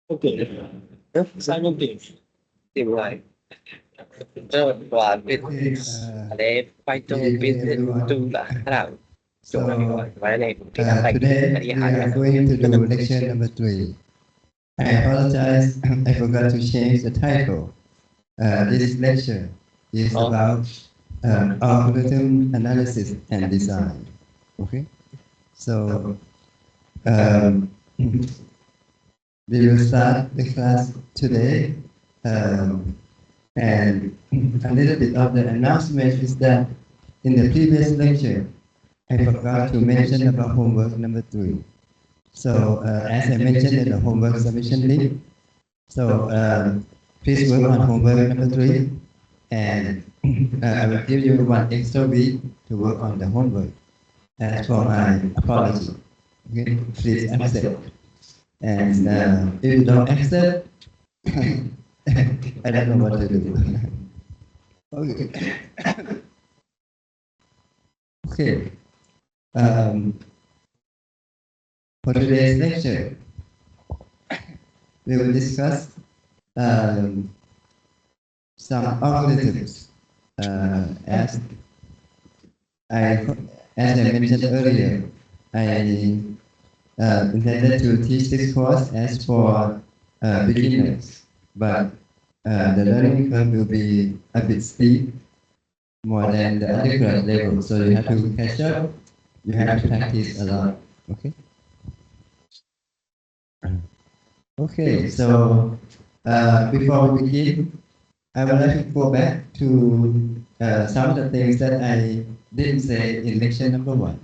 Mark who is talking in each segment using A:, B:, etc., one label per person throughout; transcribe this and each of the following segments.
A: Ok, sai không tìm tìm lại và bên
B: Okay,
A: để quay
B: good
A: tôi
B: evening,
A: bên
B: everyone.
A: tu là nào chỗ này
B: So,
A: gọi và này thì đang lạnh
B: today
A: đi
B: we
A: hẳn
B: are going to do lecture number 3. I apologize, I forgot to change the title. This lecture is about algorithm analysis and design. Okay, so um, we will start the class today. And a little bit of the announcement is that in the previous lecture, I forgot to mention about homework number 3. So as I mentioned in the homework submission link, so please work on homework number 3, and I will give you one extra week to work on the homework. As for my apology, okay, please accept. And if you don't accept, I don't know what to do. Okay. Okay. For today's lecture, we will discuss um, some algorithms. As I as I mentioned earlier, I intended to teach this course as for beginners, but the learning curve will be a bit steep, more than the undergrad level. So you have to catch up. You have to practice a lot. Okay. Okay. So before we begin, I would like to go back to some of the things that I didn't say in lecture number 1.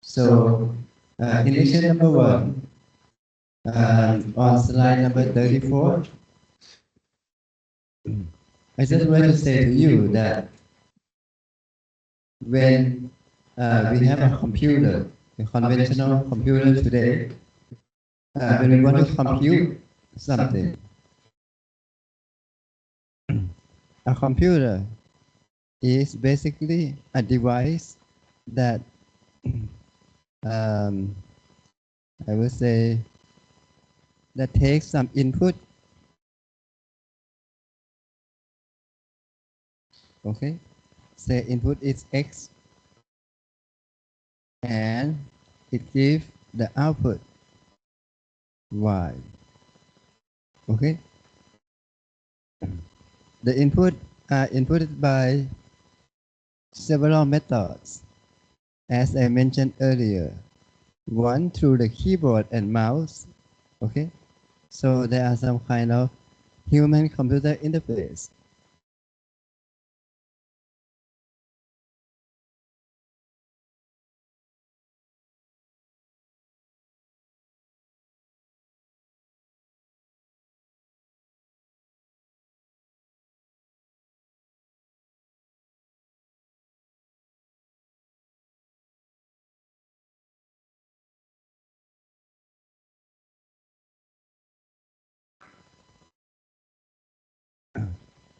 B: So in lecture number 1, on slide number 34, I just want to say to you that when we have a computer, a conventional computer today, when we want to compute something, a computer is basically a device that um, I would say that takes some input, okay? Say input is X, and it gives the output Y, okay? The input are inputted by several methods, as I mentioned earlier. One through the keyboard and mouse, okay? So there are some kind of human-computer interface.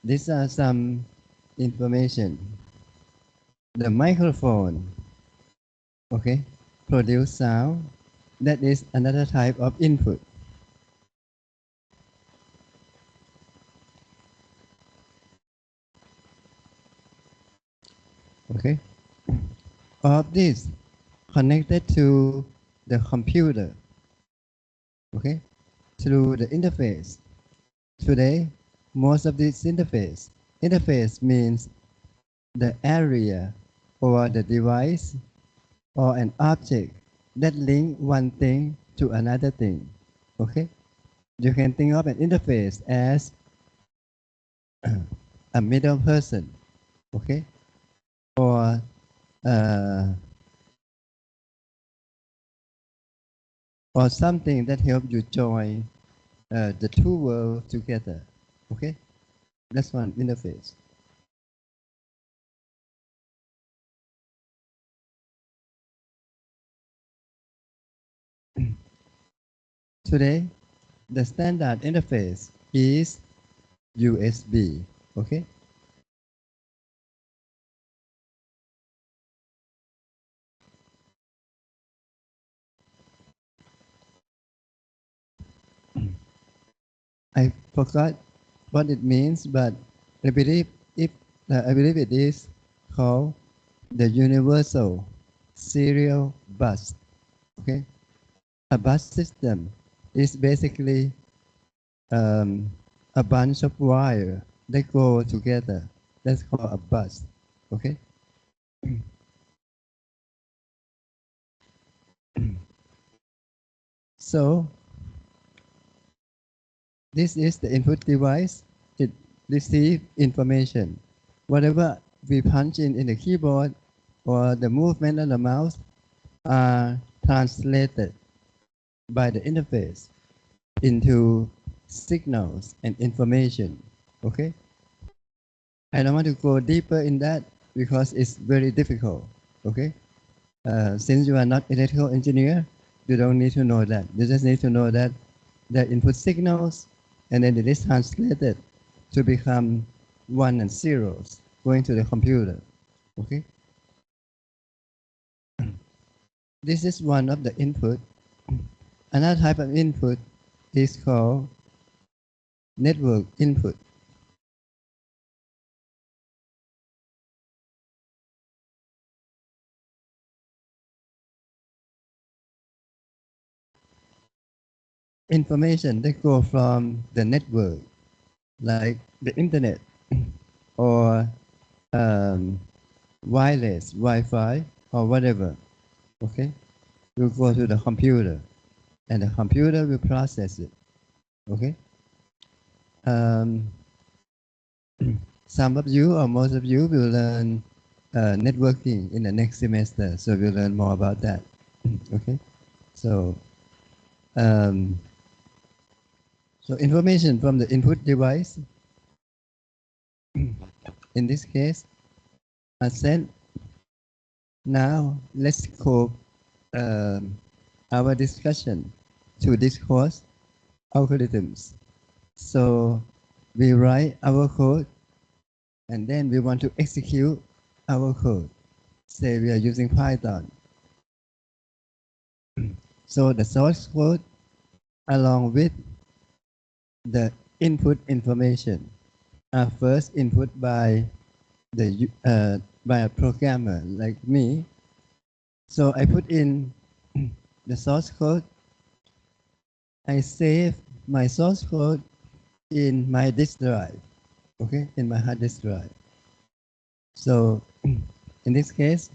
B: These are some information. The microphone, okay, produce sound. That is another type of input. Okay, all of this connected to the computer, okay, through the interface. Today, most of this interface means the area or the device or an object that link one thing to another thing. Okay, you can think of an interface as a middle person, okay, or uh, or something that helps you join the two worlds together. Okay, that's one interface. Today, the standard interface is USB. Okay. I forgot what it means, but I believe if I believe it is called the universal serial bus. Okay, a bus system is basically um, a bunch of wire that go together. That's called a bus. Okay. So this is the input device. It receives information. Whatever we punch in the keyboard or the movement of the mouse are translated by the interface into signals and information. Okay? I don't want to go deeper in that because it's very difficult. Okay? Since you are not electrical engineer, you don't need to know that. You just need to know that the input signals and then it is translated to become one and zeros going to the computer. Okay? This is one of the input. Another type of input is called network input. Information that go from the network, like the internet or um, wireless, Wi-Fi or whatever, okay, will go to the computer and the computer will process it, okay. Um, some of you or most of you will learn networking in the next semester, so we'll learn more about that, okay. So, um, so information from the input device, in this case, are sent. Now let's scope our discussion to this course algorithms. So we write our code and then we want to execute our code. Say we are using Python. So the source code along with the input information are first input by by a programmer like me. So I put in the source code. I save my source code in my disk drive, okay, in my hard disk drive. So in this case,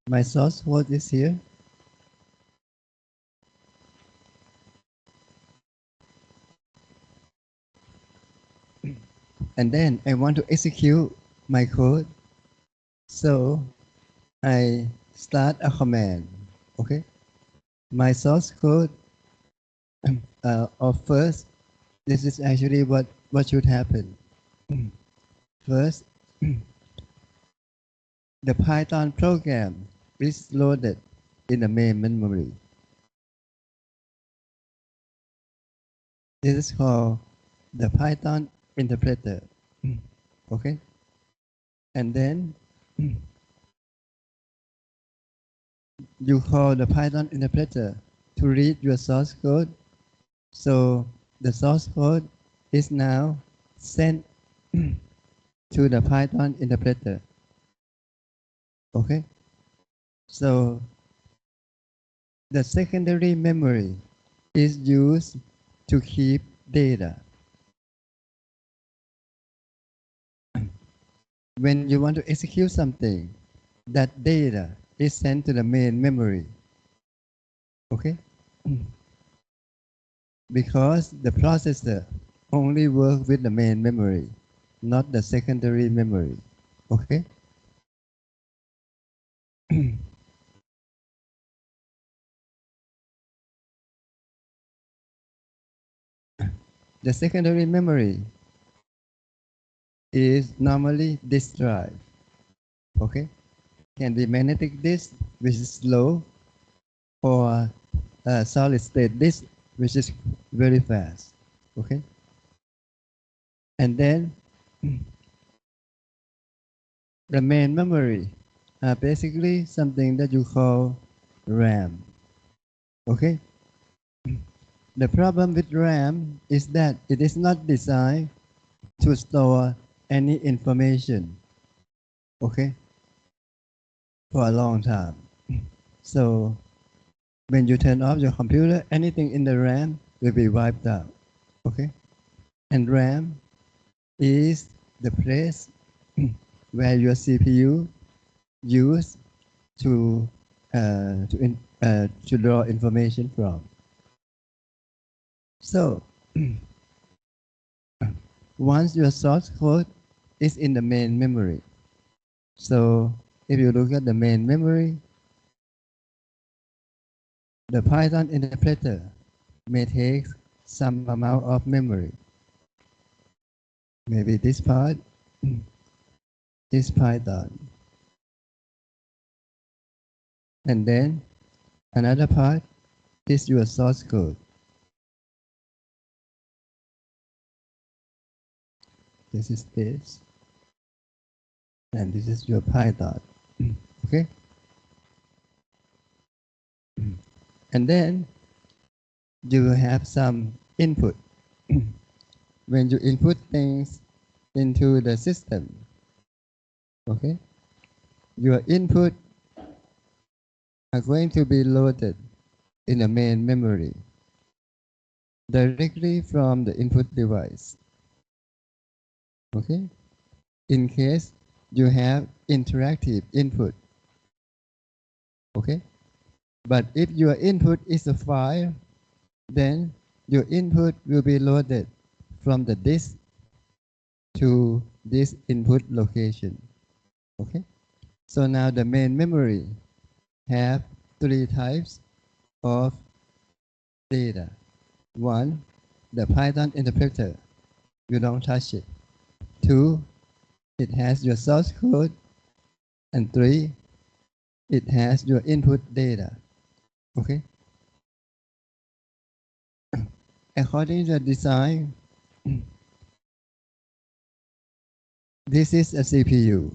B: my source code is here. And then I want to execute my code. So I start a command, okay? My source code, or first, this is actually what should happen. First, the Python program is loaded in the main memory. This is called the Python interpreter, okay? And then you call the Python interpreter to read your source code. So the source code is now sent to the Python interpreter. Okay? So the secondary memory is used to keep data. When you want to execute something, that data is sent to the main memory. Okay? Because the processor only works with the main memory, not the secondary memory. Okay? The secondary memory is normally disk drive. Okay? Can be magnetic disk, which is slow, or solid state disk, which is very fast. Okay? And then the main memory are basically something that you call RAM. Okay? The problem with RAM is that it is not designed to store any information, okay, for a long time. So when you turn off your computer, anything in the RAM will be wiped out, okay? And RAM is the place where your CPU use to draw information from. So once your source code is in the main memory, so if you look at the main memory, the Python interpreter may take some amount of memory. Maybe this part is Python. And then another part is your source code. This is this. And this is your Python. Okay? And then you will have some input. When you input things into the system, okay, your input are going to be loaded in the main memory directly from the input device. Okay? In case you have interactive input. Okay? But if your input is a file, then your input will be loaded from the disk to this input location. Okay? So now the main memory have three types of data. One, the Python interpreter. You don't touch it. Two, it has your source code. And three, it has your input data. Okay? According to the design, this is a CPU.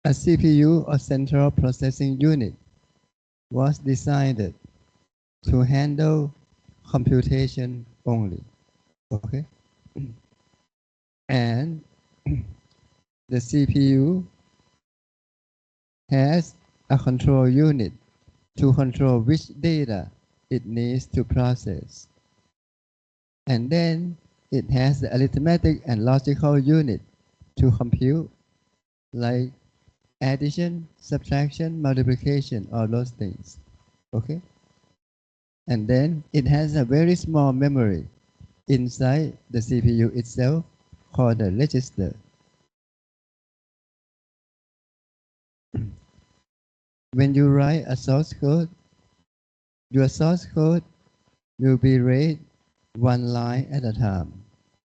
B: A CPU, or central processing unit, was designed to handle computation only. Okay? And the CPU has a control unit to control which data it needs to process. And then it has the arithmetic and logical unit to compute, like addition, subtraction, multiplication, all those things. Okay? And then it has a very small memory inside the CPU itself called the register. When you write a source code, your source code will be read one line at a time,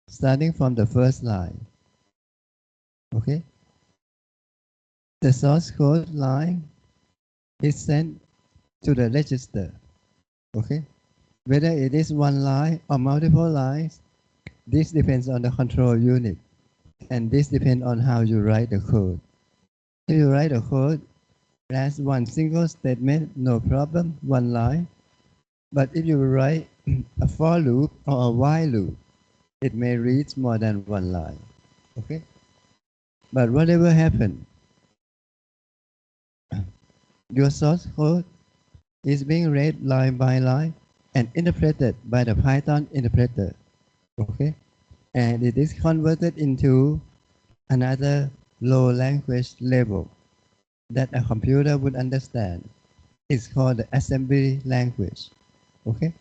B: starting from the first line. Okay? The source code line is sent to the register. Okay? Whether it is one line or multiple lines, this depends on the control unit. And this depends on how you write the code. If you write a code as one single statement, no problem, one line. But if you write a for loop or a while loop, it may read more than one line. Okay? But whatever happens, your source code is being read line by line and interpreted by the Python interpreter. Okay? And it is converted into another low language level that a computer would understand. It's called the assembly language. Okay?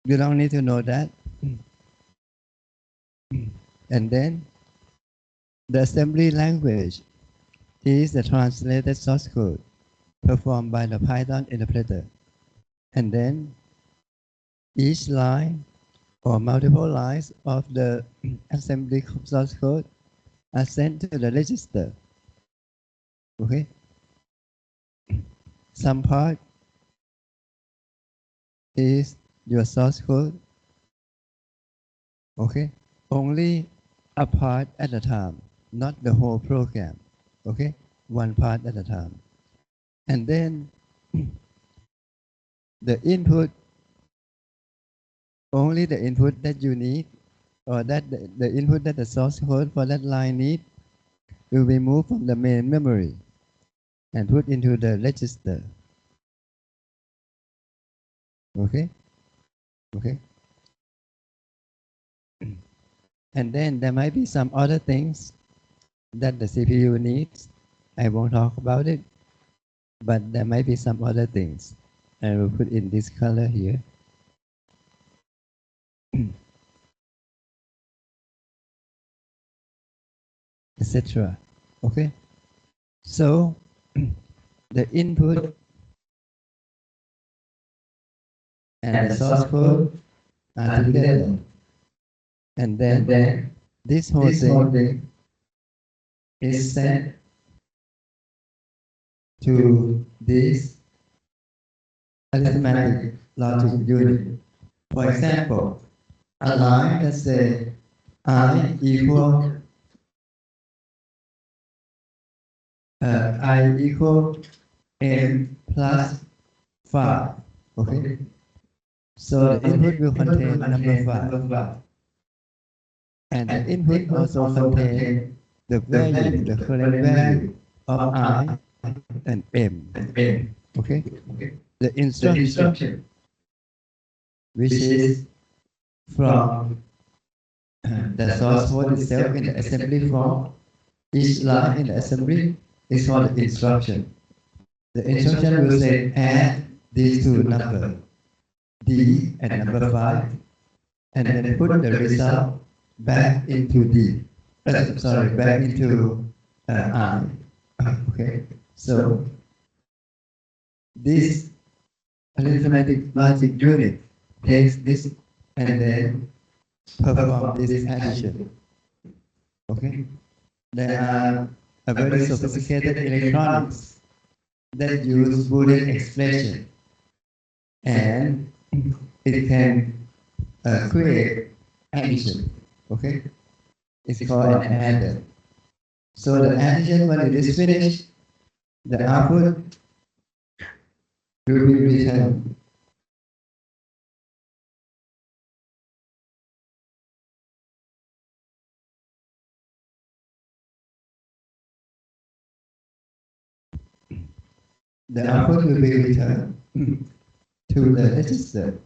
B: You don't need to know that. And then the assembly language is the translated source code performed by the Python interpreter. And then each line or multiple lines of the assembly source code are sent to the register. Okay? Some part is your source code. Okay? Only a part at a time, not the whole program. Okay, one part at a time. And then the input, only the input that you need, or that the input that the source code for that line need, will be moved from the main memory and put into the register. Okay? Okay? And then there might be some other things that the CPU needs. I won't talk about it, but there might be some other things. I will put in this color here. Etc. Okay? So, the input and the source code are together. And then this whole thing is sent to this arithmetic logic unit. For example, a line that says I equal m plus 5. Okay? So the input will contain number 5. And the input also contains the value, the current value of I and m. Okay? The instruction, which is from the source code itself in the assembly form, each line in the assembly is called the instruction. The instruction will say add these two numbers, D and number 5, and then put the result back into D. Back into I. Okay, so this arithmetic logic unit takes this and then perform this addition. Okay, there are a very sophisticated electronics that use Boolean expression, and it can create addition. Okay, it's called an adder. So the addition, when it is finished, the output will be returned. The output will be returned to the register.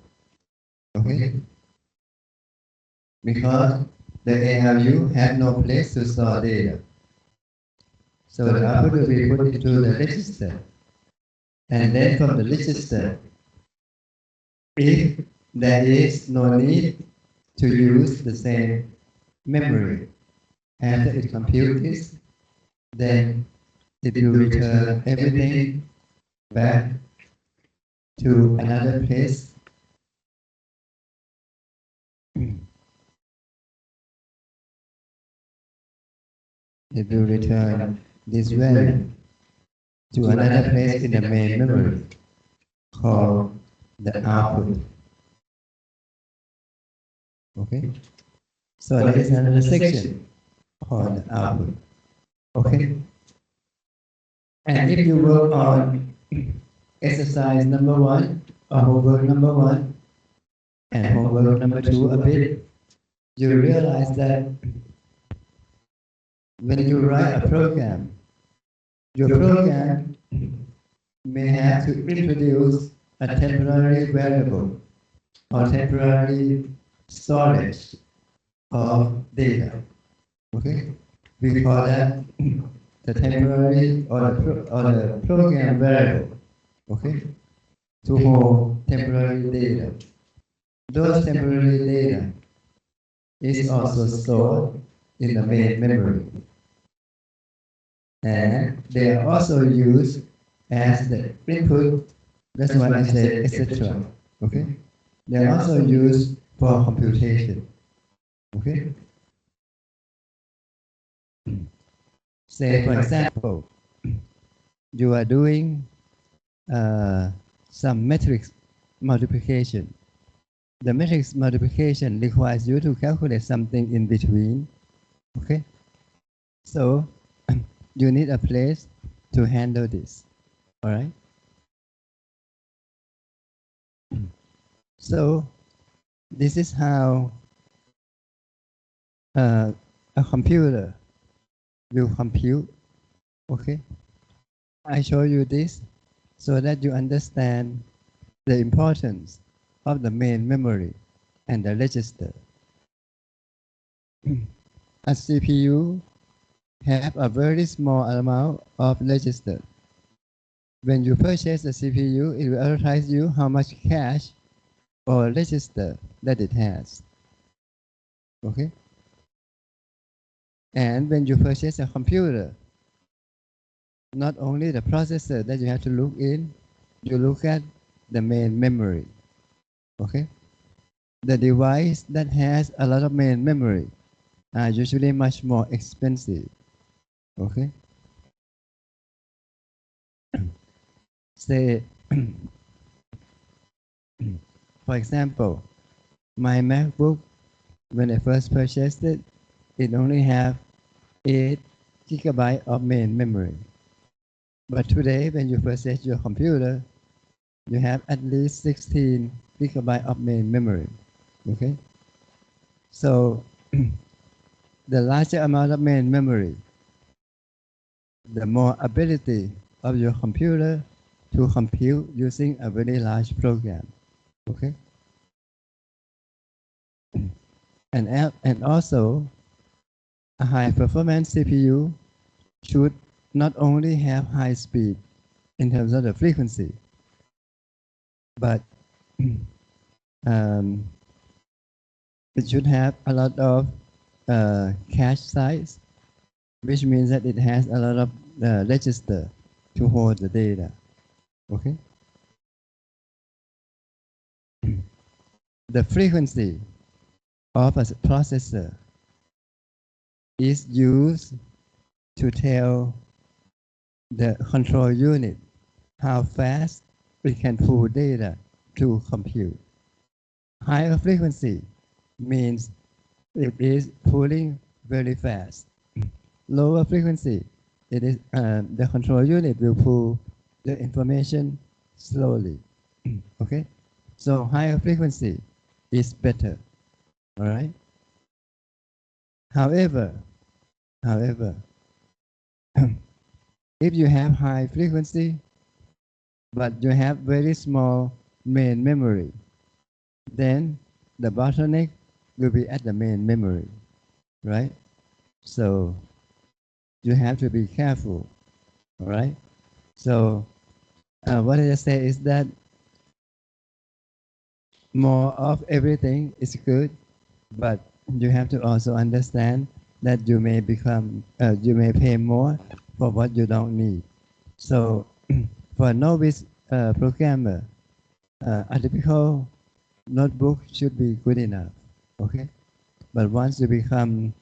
B: Okay? Because the ALU has no place to store data. So the output will be put into the register. And then from the register, if there is no need to use the same memory after it computes this, then it will return everything back to another place. It will return this value to another place in the main memory called the output. Okay? So there is another section called the output. Okay? And if you work on exercise number 1 or homework number 1 and homework number 2 a bit, you realize that when you write a program, your program may have to introduce a temporary variable or temporary storage of data. Okay? We call that the temporary or the program variable. Okay? To hold temporary data. Those temporary data is also stored in the main memory. And they are also used as the input. That's why I said etc. Okay? They are also used for computation. Okay? Say, for example, you are doing some matrix multiplication. The matrix multiplication requires you to calculate something in between Okay, so you need a place to handle this. All right. So this is how a computer will compute. Okay, I show you this so that you understand the importance of the main memory and the register. A CPU have a very small amount of register. When you purchase a CPU, it will advertise you how much cache or register that it has. Okay? And when you purchase a computer, not only the processor that you have to look in, you look at the main memory. Okay? The device that has a lot of main memory are usually much more expensive. Okay? Say, for example, my MacBook, when I first purchased it, it only have 8 gigabytes of main memory. But today, when you purchase your computer, you have at least 16 gigabytes of main memory. Okay? So the larger amount of main memory, the more ability of your computer to compute using a very large program. Okay? And also, a high performance CPU should not only have high speed in terms of the frequency, but um, it should have a lot of cache size, which means that it has a lot of register to hold the data. Okay. The frequency of a processor is used to tell the control unit how fast we can pull data to compute. Higher frequency means it is pulling very fast. Lower frequency, it is the control unit will pull the information slowly. Okay, so higher frequency is better. All right. However, however, if you have high frequency but you have very small main memory, then the bottleneck will be at the main memory, right? So you have to be careful, all right? So what I say is that more of everything is good, but you have to also understand that you may you may pay more for what you don't need. So for a novice programmer, a typical notebook should be good enough, okay? But once you become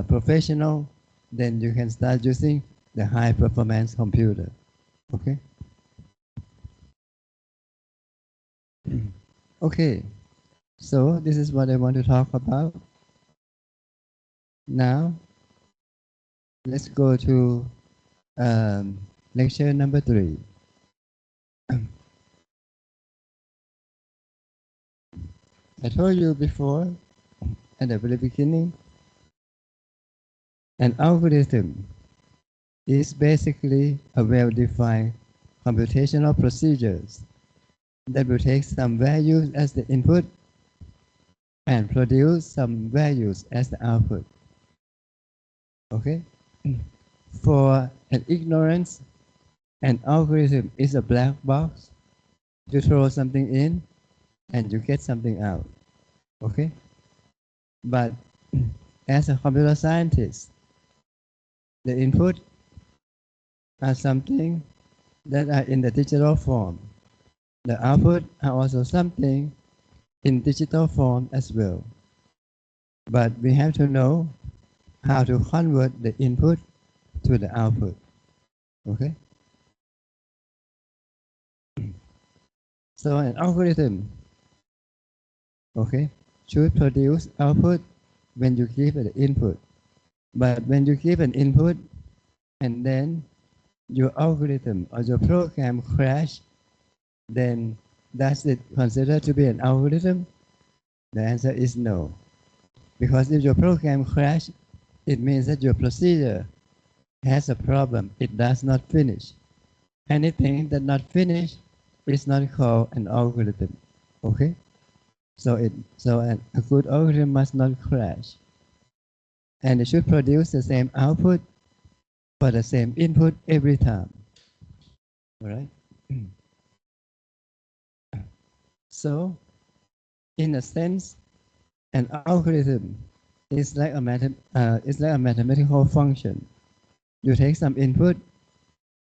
B: professional, then you can start using the high performance computer, okay? Okay, so this is what I want to talk about. Now, let's go to lecture number 3. I told you before at the very beginning, an algorithm is basically a well-defined computational procedures that will take some values as the input and produce some values as the output. Okay? For an ignorance, an algorithm is a black box. You throw something in and you get something out. Okay? But as a computer scientist, the input are something that are in the digital form. The output are also something in digital form as well. But we have to know how to convert the input to the output. Okay? So an algorithm, okay, should produce output when you give it the input. But when you give an input and then your algorithm or your program crash, then does it considered to be an algorithm? The answer is no. Because if your program crash, it means that your procedure has a problem. It does not finish. Anything that not finished is not called an algorithm. Okay? So a good algorithm must not crash. And it should produce the same output for the same input every time. All right? So, in a sense, an algorithm is like a mathematical function. You take some input,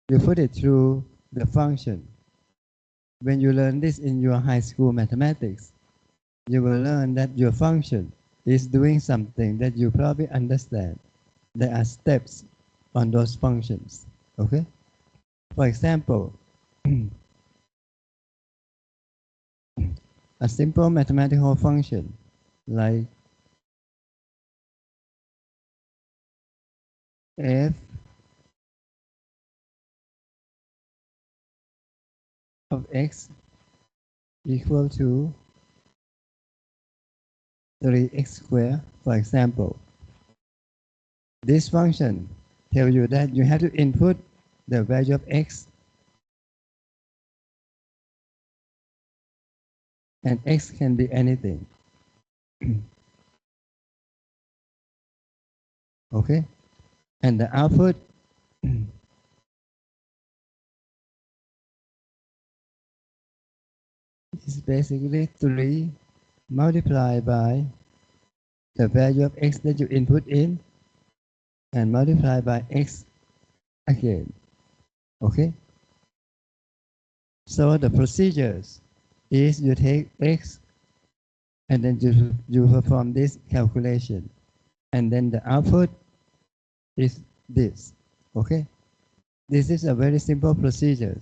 B: you put it through the function. When you learn this in your high school mathematics, you will learn that your function is doing something that you probably understand. There are steps on those functions. Okay? For example, a simple mathematical function like f of x equal to 3x squared, for example. This function tells you that you have to input the value of x, and x can be anything. Okay? And the output is basically 3 multiplied by the value of x that you input in and multiplied by x again. Okay? So the procedures is you take x and then you perform this calculation. And then the output is this. Okay? This is a very simple procedure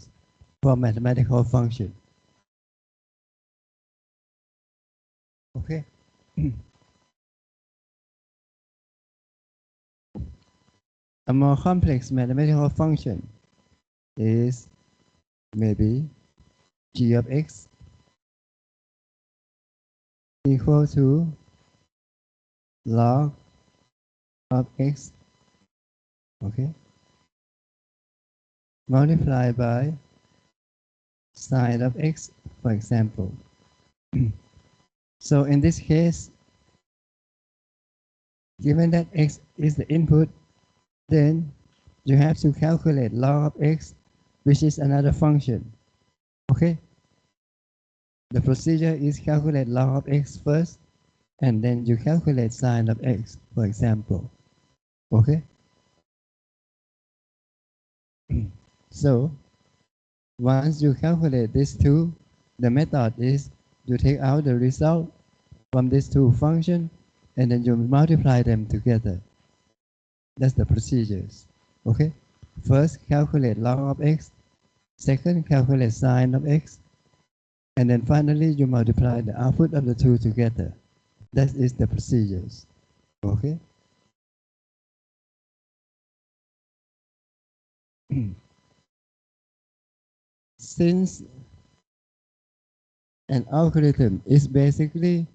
B: for mathematical function. Okay? A more complex mathematical function is maybe g of x equal to log of x, okay, multiplied by sine of x, for example. So in this case, given that x is the input, then you have to calculate log of x, which is another function. Okay? The procedure is calculate log of x first, and then you calculate sine of x, for example. Okay? So, once you calculate these two, the method is you take out the result from these two functions, and then you multiply them together. That's the procedures. Okay? First, calculate log of x. Second, calculate sine of x. And then finally, you multiply the output of the two together. That is the procedures. Okay? Since an algorithm is basically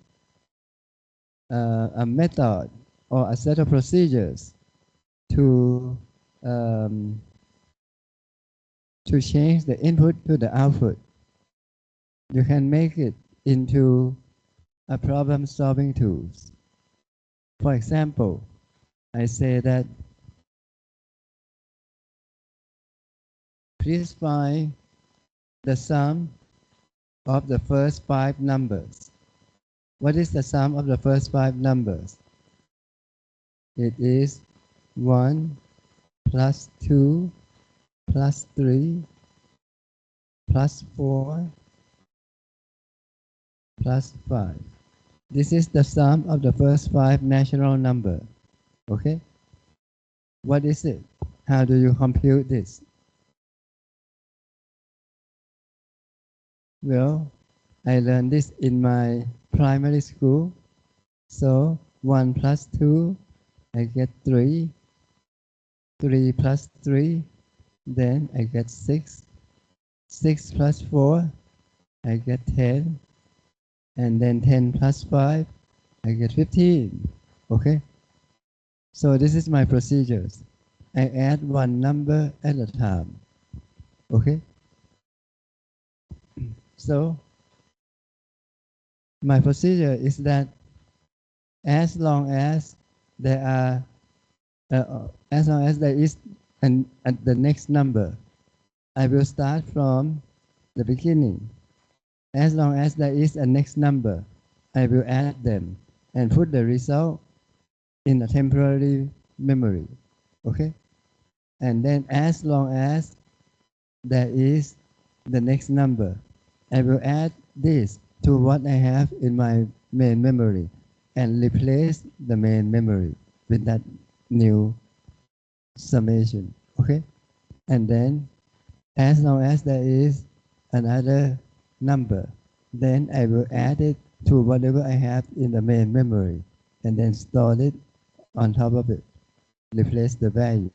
B: a method or a set of procedures to um, to change the input to the output, you can make it into a problem-solving tools. For example, I say that please find the sum of the first 5 numbers. What is the sum of the first 5 numbers? It is 1 plus 2 plus 3 plus 4 plus 5. This is the sum of the first 5 natural numbers. Okay? What is it? How do you compute this? Well, I learned this in my primary school. So 1 plus 2 I get 3. 3 plus 3, then I get 6. 6 plus 4, I get 10. And then 10 plus 5, I get 15. Okay? So this is my procedures. I add one number at a time. Okay? So my procedure is that as long as there are, as long as there is the next number, I will start from the beginning. As long as there is a next number, I will add them and put the result in a temporary memory. Okay? And then as long as there is the next number, I will add this to what I have in my main memory and replace the main memory with that new summation. Okay? And then as long as there is another number, then I will add it to whatever I have in the main memory and then store it on top of it, replace the value,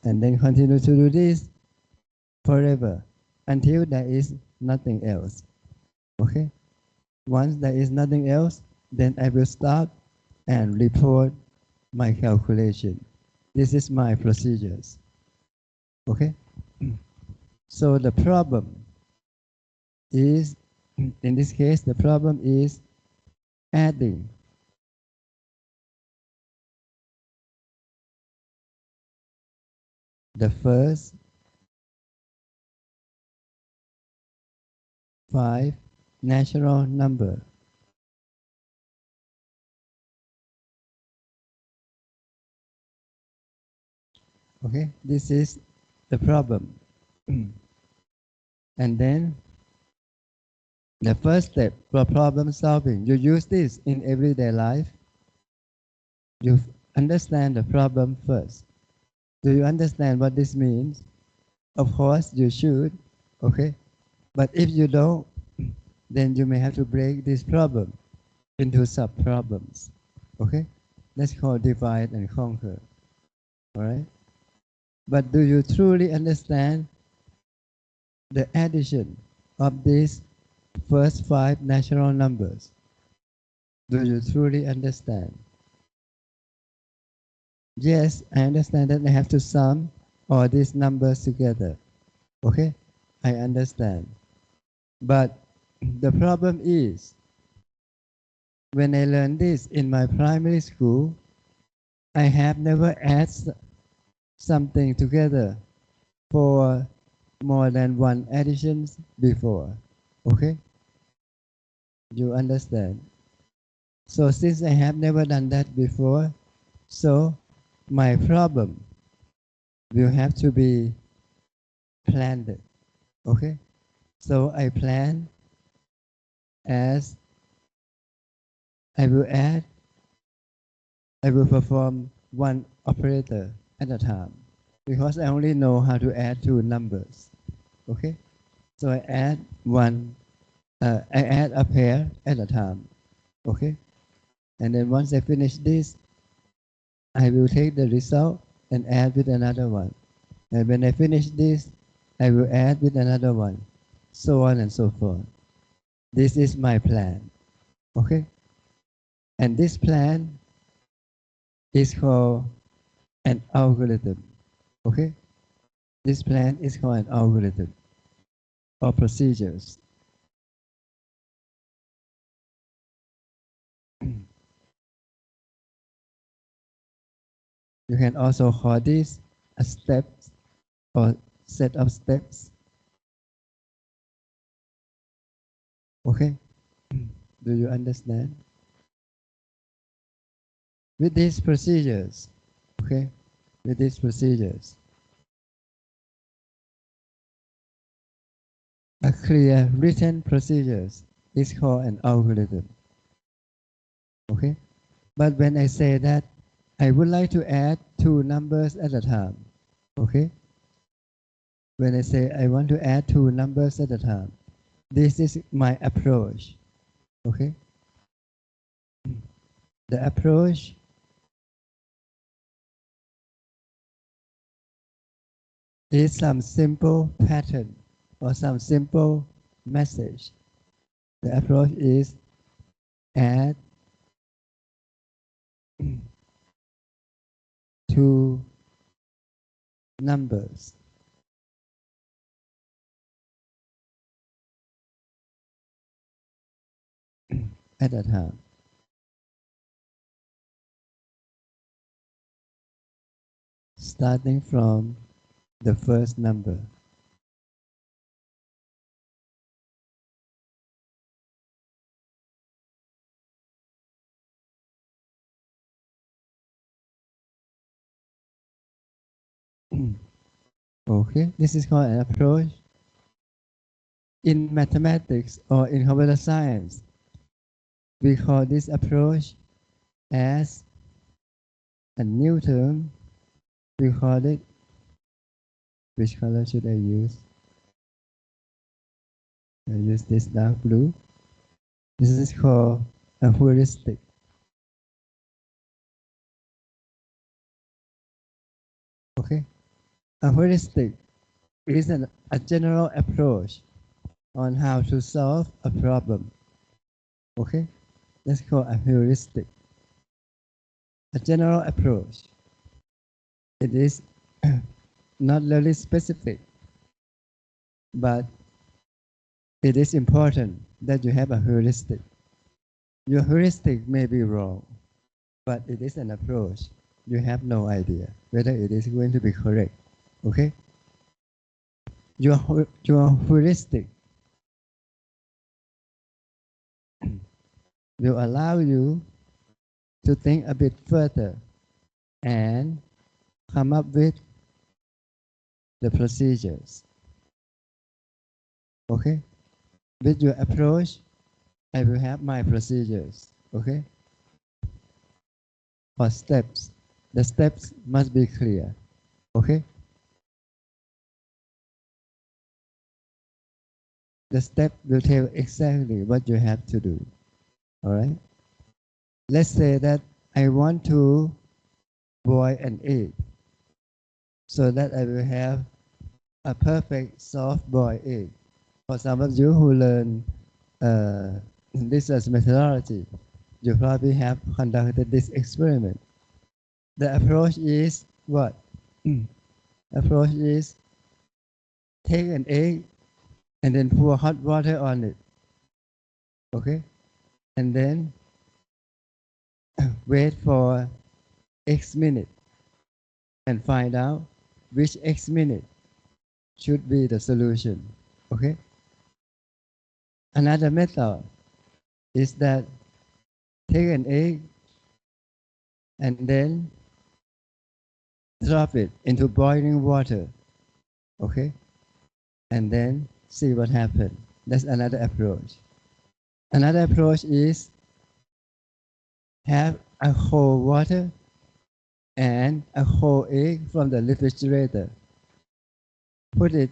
B: and then continue to do this forever until there is nothing else. Okay? Once there is nothing else, then I will stop and report my calculation. This is my procedures. Okay? So the problem is, in this case, the problem is adding the first 5 natural number. Okay, this is the problem. And then the first step for problem solving, you use this in everyday life. You understand the problem first. Do you understand what this means? Of course, you should. Okay, but if you don't, then you may have to break this problem into sub-problems. Okay? That's called divide and conquer. All right? But do you truly understand the addition of these first 5 natural numbers? Do you truly understand? Yes, I understand that I have to sum all these numbers together. Okay? I understand. But the problem is, when I learned this in my primary school, I have never added something together for more than one additions before. Okay? You understand? So since I have never done that before, so my problem will have to be planned. Okay? So I plan as I will perform one operator at a time because I only know how to add 2 numbers. Okay? So I add a pair at a time. Okay? And then once I finish this, I will take the result and add with another one. And when I finish this, I will add with another one, so on and so forth. This is my plan. Okay? And this plan is called an algorithm. Okay? This plan is called an algorithm or procedures. You can also call this a step or set of steps. Okay? Do you understand? With these procedures, okay? With these procedures, a clear written procedures is called an algorithm. Okay? But when I say that I would like to add 2 numbers at a time, okay? When I say I want to add 2 numbers at a time, this is my approach, okay? The approach is some simple pattern or some simple message. The approach is add two numbers. At a time. Starting from the first number. Okay, this is called an approach. In mathematics or in computer science, we call this approach as a new term. We call it, which color should I use? I use this dark blue. This is called a heuristic. Okay, a heuristic is a general approach on how to solve a problem. Okay, that's called a heuristic. A general approach. It is not really specific, but it is important that you have a heuristic. Your heuristic may be wrong, but it is an approach. You have no idea whether it is going to be correct. Okay? Your heuristic will allow you to think a bit further and come up with the procedures. Okay? With your approach, I will have my procedures. Okay? For steps. The steps must be clear. Okay? The step will tell exactly what you have to do. All right? Let's say that I want to boil an egg so that I will have a perfect soft boiled egg. For some of you who learn this as methodology, you probably have conducted this experiment. The approach is what? Approach is take an egg and then pour hot water on it. Okay? And then wait for X minute and find out which X minute should be the solution. Okay? Another method is that take an egg and then drop it into boiling water. Okay? And then see what happens. That's another approach. Another approach is have a cold water and a cold egg from the refrigerator. Put it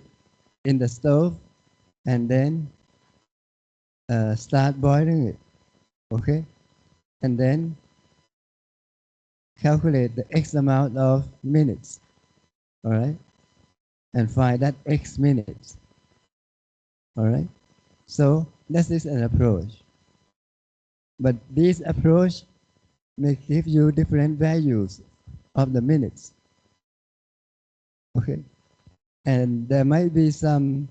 B: in the stove and then start boiling it. Okay? And then calculate the X amount of minutes. All right? And find that X minutes. All right? So that is an approach. But this approach may give you different values of the minutes. Okay? And there might be some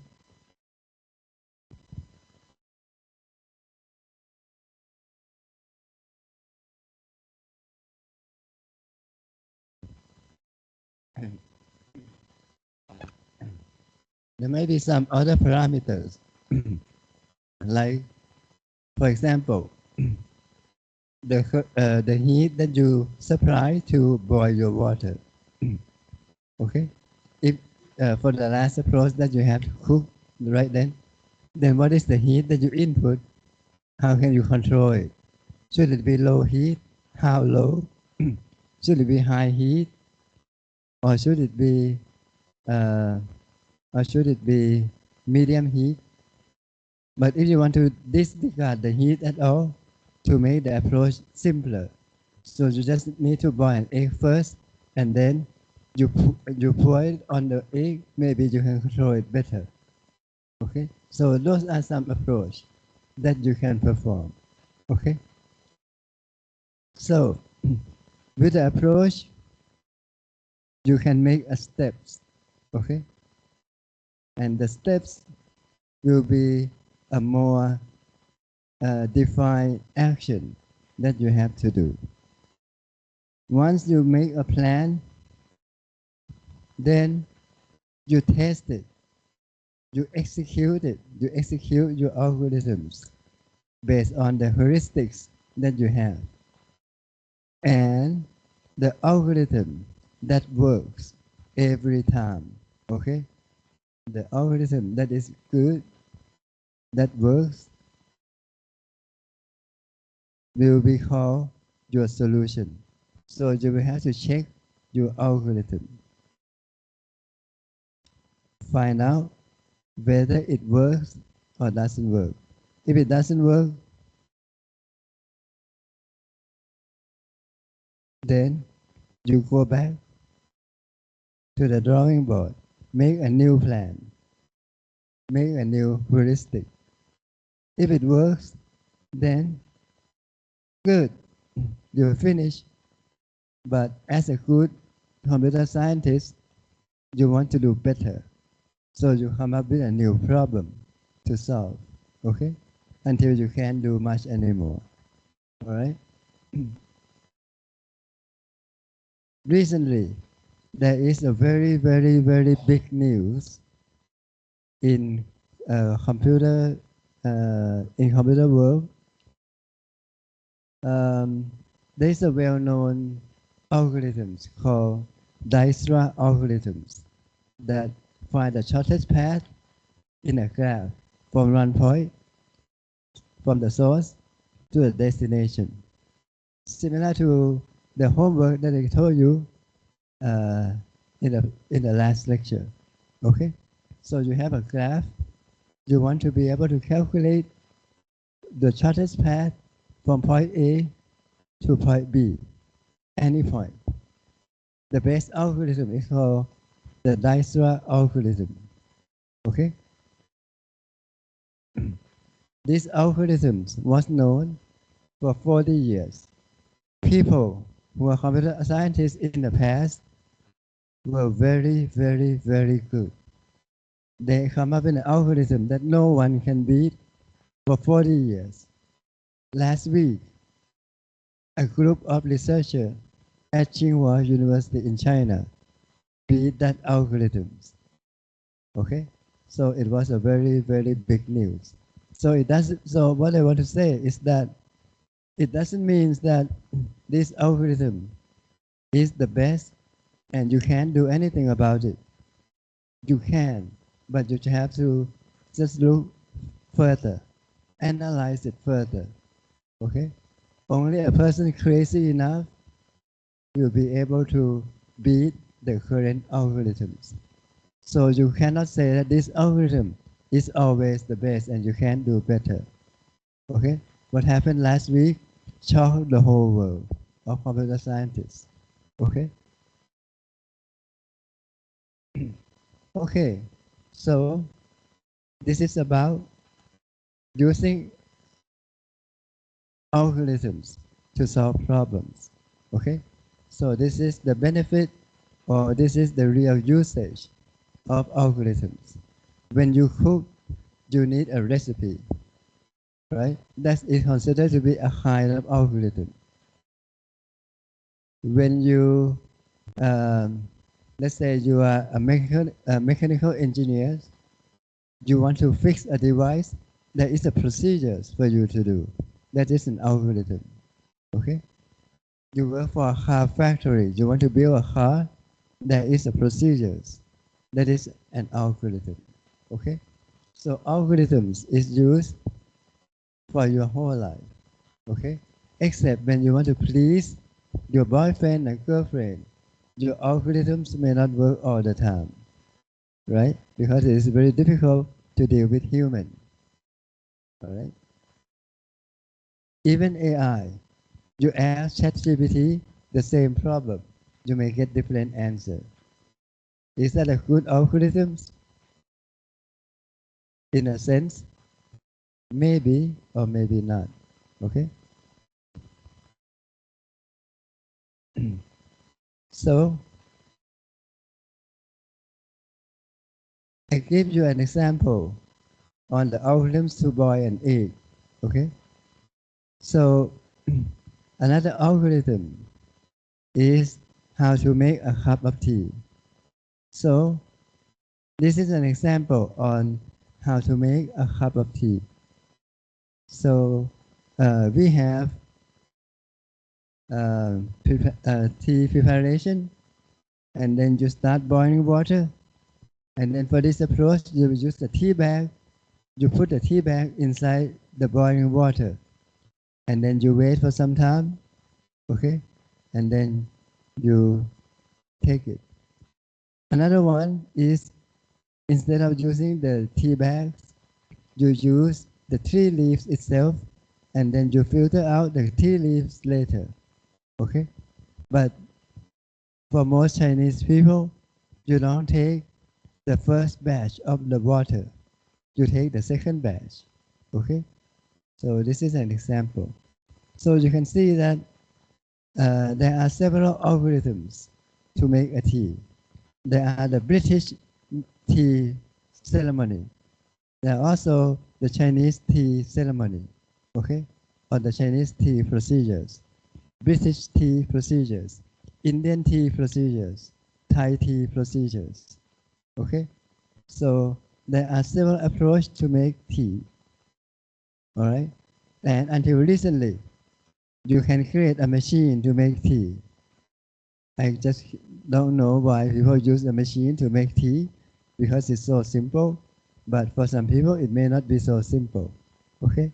B: other parameters. Like, for example, the heat that you supply to boil your water. Okay? If for the last approach that you have to cook, right then what is the heat that you input? How can you control it? Should it be low heat? How low? Should it be high heat? Or should it be medium heat? But if you want to disregard the heat at all, to make the approach simpler, so you just need to boil an egg first and then you pour it on the egg, maybe you can control it better. Okay, so those are some approach that you can perform. Okay, so with the approach, you can make a steps. Okay, and the steps will be a more defined action that you have to do. Once you make a plan, then you test it, you execute it, you execute your algorithms based on the heuristics that you have. And the algorithm that works every time, okay? The algorithm that is good, that works, will be called your solution. So you will have to check your algorithm, find out whether it works or doesn't work. If it doesn't work, then you go back to the drawing board, make a new plan, make a new heuristic. If it works, then good, you finish. But as a good computer scientist, you want to do better. So you come up with a new problem to solve, okay? Until you can't do much anymore, all right? Recently, there is a very, very, very big news in computer world. There's a well-known algorithms called Dijkstra algorithms that find the shortest path in a graph from one point, from the source to the destination. Similar to the homework that I told you uh, in the last lecture. Okay, so you have a graph. You want to be able to calculate the shortest path from point A to point B, any point. The best algorithm is called the Dijkstra algorithm. Okay, this algorithm was known for 40 years. People who are computer scientists in the past were very, very, very good. They come up with an algorithm that no one can beat for 40 years. Last week, a group of researchers at Tsinghua University in China beat that algorithms. Okay, so it was a very, very big news. So it doesn't. So what I want to say is that it doesn't mean that this algorithm is the best and you can't do anything about it. You can, but you have to just look further, analyze it further. Okay, only a person crazy enough will be able to beat the current algorithms. So you cannot say that this algorithm is always the best and you can't do better. Okay? What happened last week shocked the whole world of computer scientists. Okay? Okay. So this is about using algorithms to solve problems. Okay? So this is the benefit or this is the real usage of algorithms. When you cook, you need a recipe, right? That is considered to be a kind of algorithm. When you, let's say you are a mechanical engineer, you want to fix a device, there is a procedures for you to do. That is an algorithm, okay? You work for a car factory, you want to build a car, there is a procedures. That is an algorithm, okay? So algorithms is used for your whole life, okay? Except when you want to please your boyfriend and girlfriend, your algorithms may not work all the time, right? Because it is very difficult to deal with human, all right? Even AI, you ask ChatGPT the same problem, you may get different answer. Is that a good algorithm? In a sense, maybe or maybe not. Okay? So, I give you an example on the algorithms to boil an egg. Okay? So, another algorithm is how to make a cup of tea. So, this is an example on how to make a cup of tea. So, we have tea preparation, and then you start boiling water. And then for this approach, you use a tea bag. You put the tea bag inside the boiling water, and then you wait for some time, okay? And then you take it. Another one is instead of using the tea bags, you use the tea leaves itself, and then you filter out the tea leaves later, okay? But for most Chinese people, you don't take the first batch of the water. You take the second batch, okay? So this is an example. So you can see that there are several algorithms to make a tea. There are the British tea ceremony. There are also the Chinese tea ceremony, okay? Or the Chinese tea procedures, British tea procedures, Indian tea procedures, Thai tea procedures, okay? So there are several approaches to make tea, all right? And until recently, you can create a machine to make tea. I just don't know why people use a machine to make tea, because it's so simple. But for some people, it may not be so simple, okay?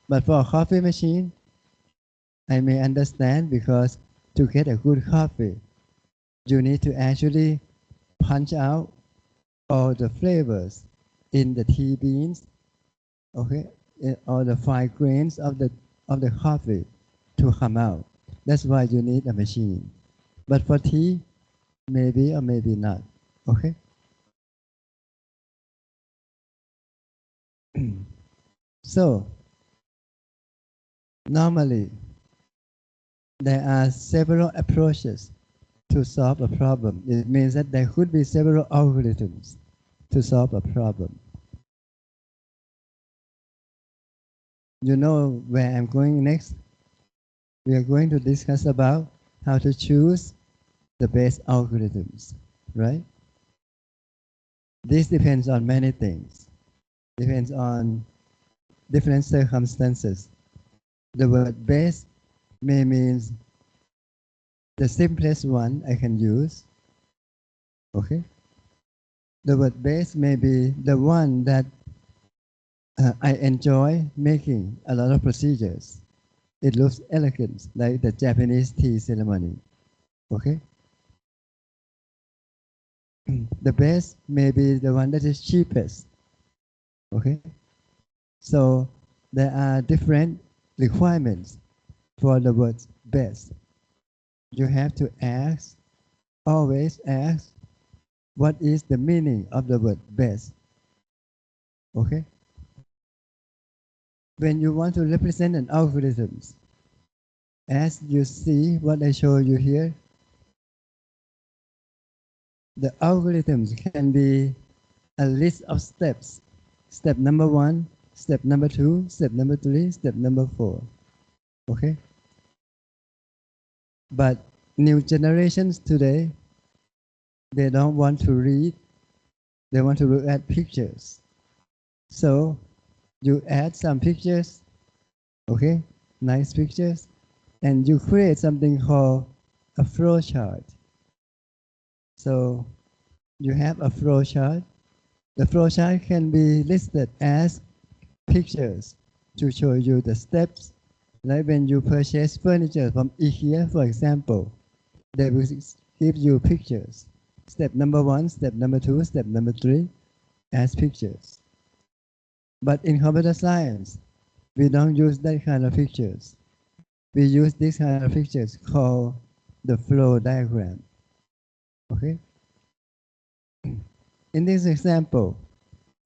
B: But for a coffee machine, I may understand, because to get a good coffee, you need to actually punch out all the flavors in the tea beans, okay, all the fine grains of the coffee to come out. That's why you need a machine. But for tea, maybe or maybe not, okay? So normally there are several approaches to solve a problem. It means that there could be several algorithms to solve a problem. You know where I'm going next? We are going to discuss about how to choose the best algorithms, right? This depends on many things. Depends on different circumstances. The word best may mean the simplest one I can use, okay? The word best may be the one that I enjoy making a lot of procedures. It looks elegant, like the Japanese tea ceremony, okay? The best may be the one that is cheapest, okay? So there are different requirements for the word best. You have to ask, always ask, what is the meaning of the word best, okay? When you want to represent an algorithm, as you see what I show you here, the algorithms can be a list of steps. Step number 1, step number 2, step number 3, step number 4. Okay? But new generations today, they don't want to read, they want to look at pictures. So you add some pictures, okay? Nice pictures, and you create something called a flow chart. So you have a flow chart. The flow chart can be listed as pictures to show you the steps. Like when you purchase furniture from IKEA, for example, they will give you pictures. Step number 1, step number 2, step number 3, as pictures. But in computer science, we don't use that kind of pictures. We use this kind of pictures called the flow diagram. Okay. In this example,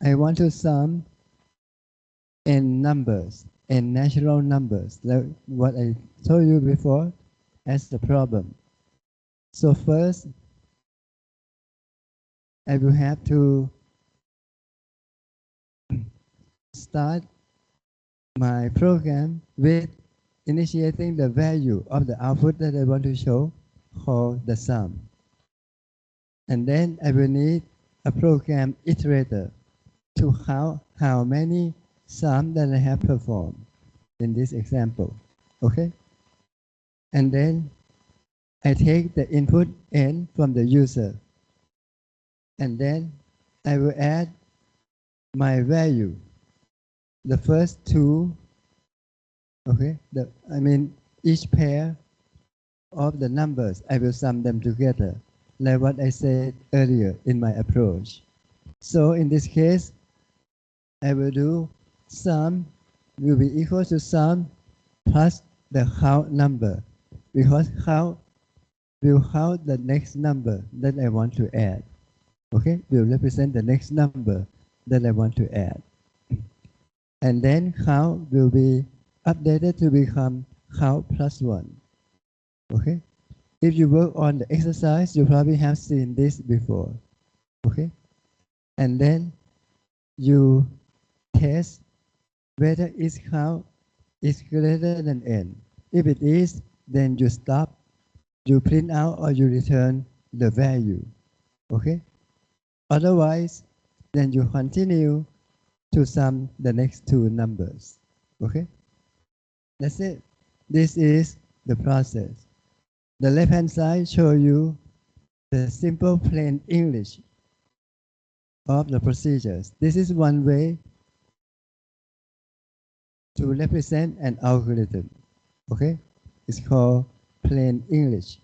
B: I want to sum n numbers, n natural numbers, like what I told you before as the problem. So first, I will have to start my program with initiating the value of the output that I want to show, called the sum. And then I will need a program iterator to count how many sums that I have performed in this example. Okay? And then I take the input n from the user. And then I will add my value. The first two, okay? Each pair of the numbers, I will sum them together, like what I said earlier in my approach. So in this case, I will do sum will be equal to sum plus the count number, because count will count the next number that I want to add. Okay, will represent the next number that I want to add. And then count will be updated to become count plus 1. Okay, if you work on the exercise, you probably have seen this before. Okay, and then you test whether its count is greater than n. If it is, then you stop, you print out, or you return the value. Okay? Otherwise, then you continue to sum the next two numbers. Okay? That's it. This is the process. The left-hand side shows you the simple plain English of the procedures. This is one way to represent an algorithm. Okay? It's called plain English.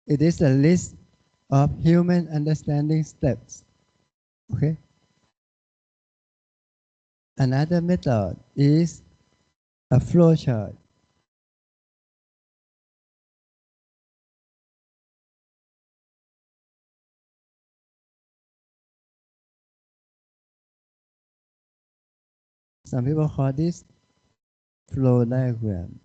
B: It is a list of human understanding steps. Okay? Another method is a flowchart. Some people call this flow diagram.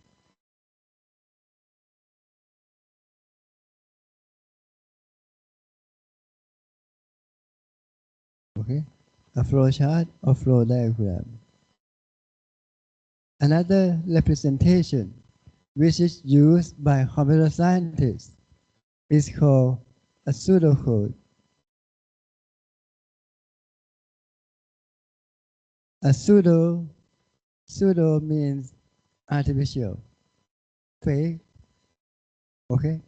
B: Okay? A flowchart or flow diagram. Another representation which is used by computer scientists is called a pseudocode. A pseudo means artificial, fake, okay,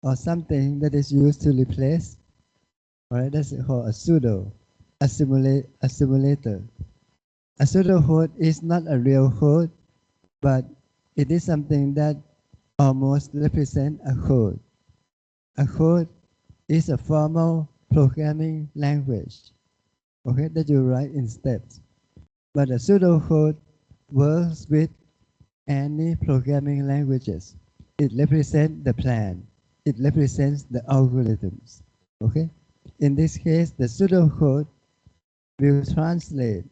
B: or something that is used to replace. Alright, that's called a pseudo, a simulator. A pseudocode is not a real code, but it is something that almost represents a code. A code is a formal programming language, okay, that you write in steps. But a pseudocode works with any programming languages. It represents the plan. It represents the algorithms. Okay? In this case, the pseudocode will translate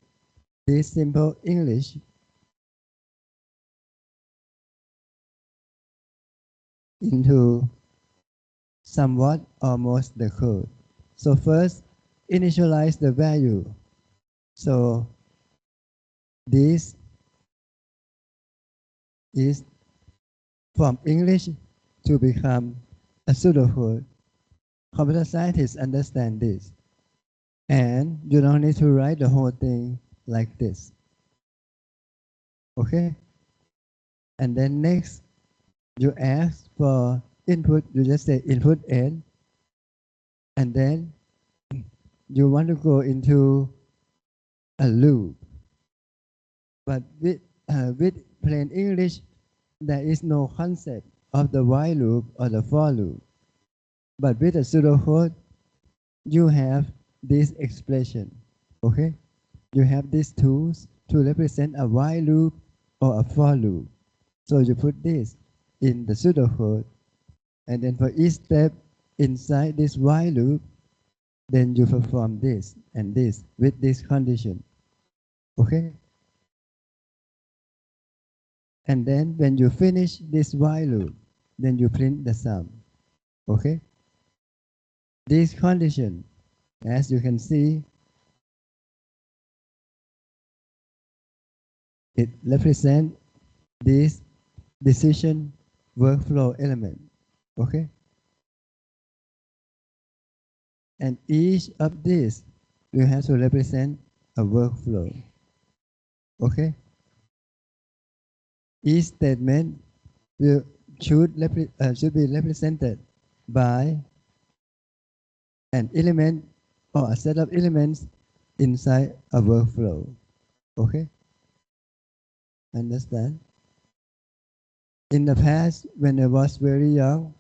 B: this simple English into somewhat almost the code. So first, initialize the value. So this is from English to become a pseudocode. Computer scientists understand this. And you don't need to write the whole thing like this. Okay? And then next, you ask for input, you just say input n, and then you want to go into a loop. But with plain English, there is no concept of the while loop or the for loop. But with a pseudocode, you have this expression. Okay? You have these tools to represent a while loop or a for loop. So you put this in the pseudocode, and then for each step inside this while loop, then you perform this and this with this condition. Okay? And then when you finish this while loop, then you print the sum. Okay? This condition, as you can see, it represents this decision workflow element. Okay? And each of these will have to represent a workflow. Okay? Each statement should be represented by an element or a set of elements inside a workflow. Okay? Understand? In the past, when I was very young,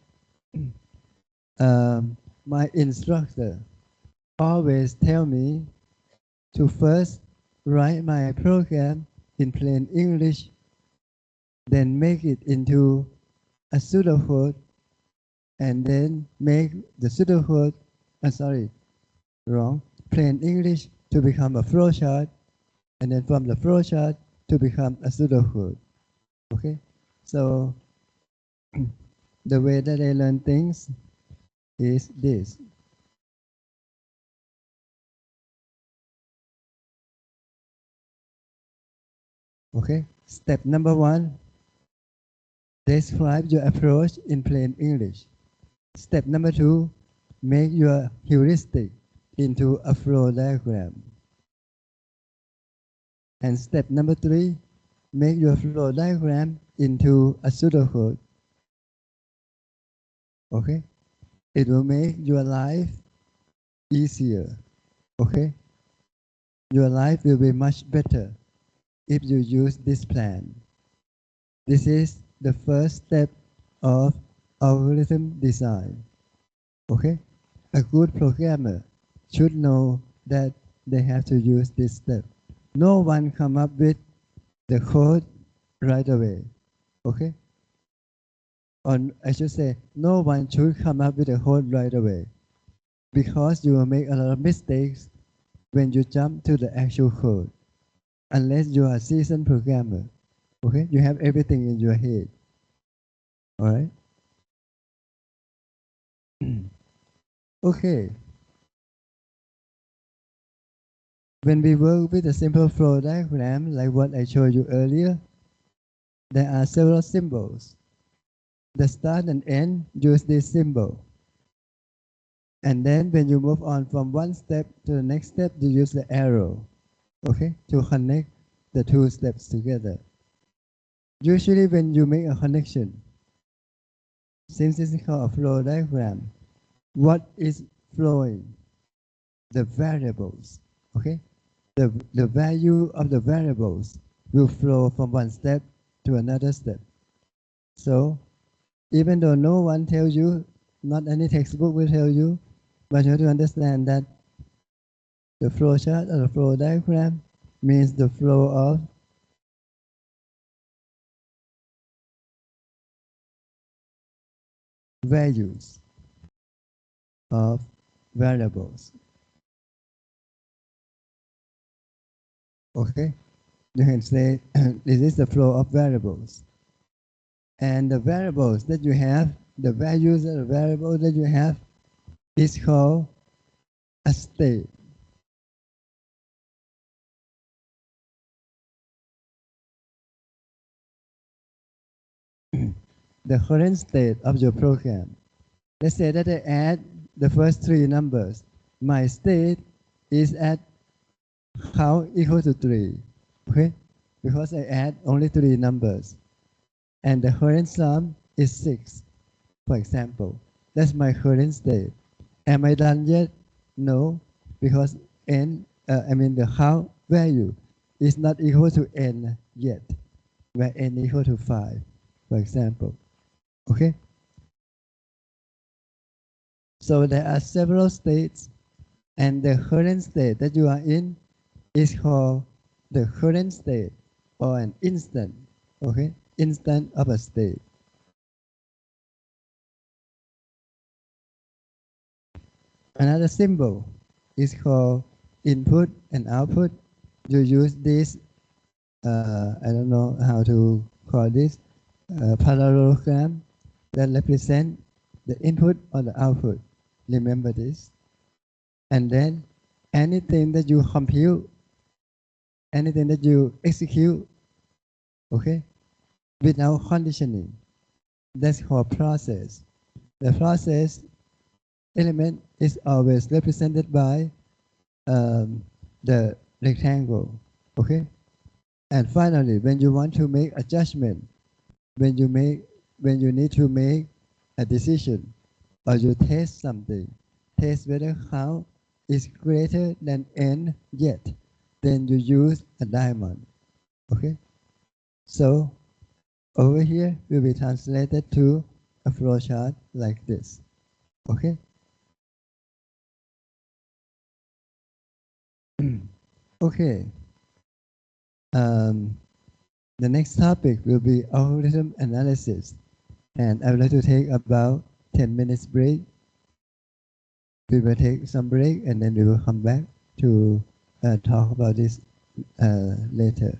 B: my instructor always tell me to first write my program in plain English, then make it into a pseudocode, and then make the pseudocode, plain English to become a flowchart, and then from the flowchart to become a pseudocode. Okay? So the way that I learn things is this. Okay? Step number 1, describe your approach in plain English. Step number 2, make your heuristic into a flow diagram. And step number 3, make your flow diagram into a pseudocode. Okay? It will make your life easier. Okay? Your life will be much better if you use this plan. This is the first step of algorithm design. Okay? A good programmer should know that they have to use this step. No one come up with the code right away. Okay? Or I should say, no one should come up with a code right away, because you will make a lot of mistakes when you jump to the actual code, unless you are a seasoned programmer. Okay? You have everything in your head. All right? Okay. When we work with a simple flow diagram, like what I showed you earlier, there are several symbols. The start and end use this symbol. And then when you move on from one step to the next step, you use the arrow, okay, to connect the two steps together. Usually when you make a connection, since this is called a flow diagram, what is flowing? The variables, okay? The value of the variables will flow from one step to another step. So even though no one tells you, not any textbook will tell you, but you have to understand that the flow chart or the flow diagram means the flow of values of variables. Okay? You can say this is the flow of variables. And the variables that you have, the values of the variables that you have, is called a state. The current state of your program. Let's say that I add the first 3 numbers. My state is at count equal to 3. Okay? Because I add only 3 numbers. And the current sum is 6, for example. That's my current state. Am I done yet? No, because the count value is not equal to n yet, where n equal to 5, for example. Okay? So there are several states, and the current state that you are in is called the current state, or an instant. Okay? instant of a state. Another symbol is called input and output. You use this, I don't know how to call this, parallelogram that represent the input or the output. Remember this. And then anything that you compute, anything that you execute, okay, without conditioning, that's called process. The process element is always represented by the rectangle, okay? And finally, when you want to make a judgment, when you need to make a decision, or you test something, test whether count is greater than n yet, then you use a diamond, okay? So over here will be translated to a flowchart like this, okay? Okay. Um, the next topic will be algorithm analysis, and I would like to take about 10 minutes break. We will take some break and then we will come back to talk about this later.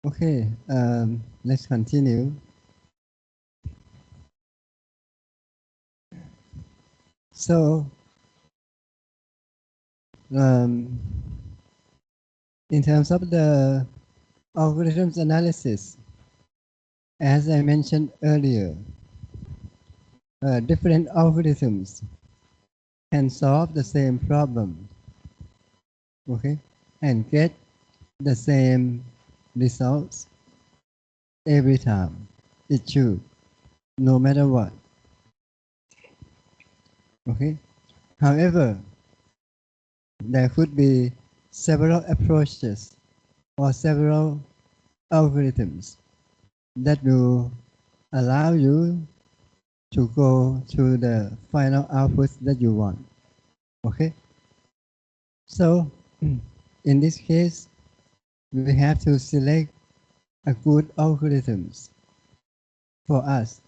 B: Okay, let's continue. So, um, in terms of the algorithms analysis, as I mentioned earlier, different algorithms can solve the same problem, okay, and get the same results every time. It should, no matter what, okay. However, there could be several approaches or several algorithms that will allow you to go to the final output that you want. Okay? So, in this case, we have to select a good algorithms for us.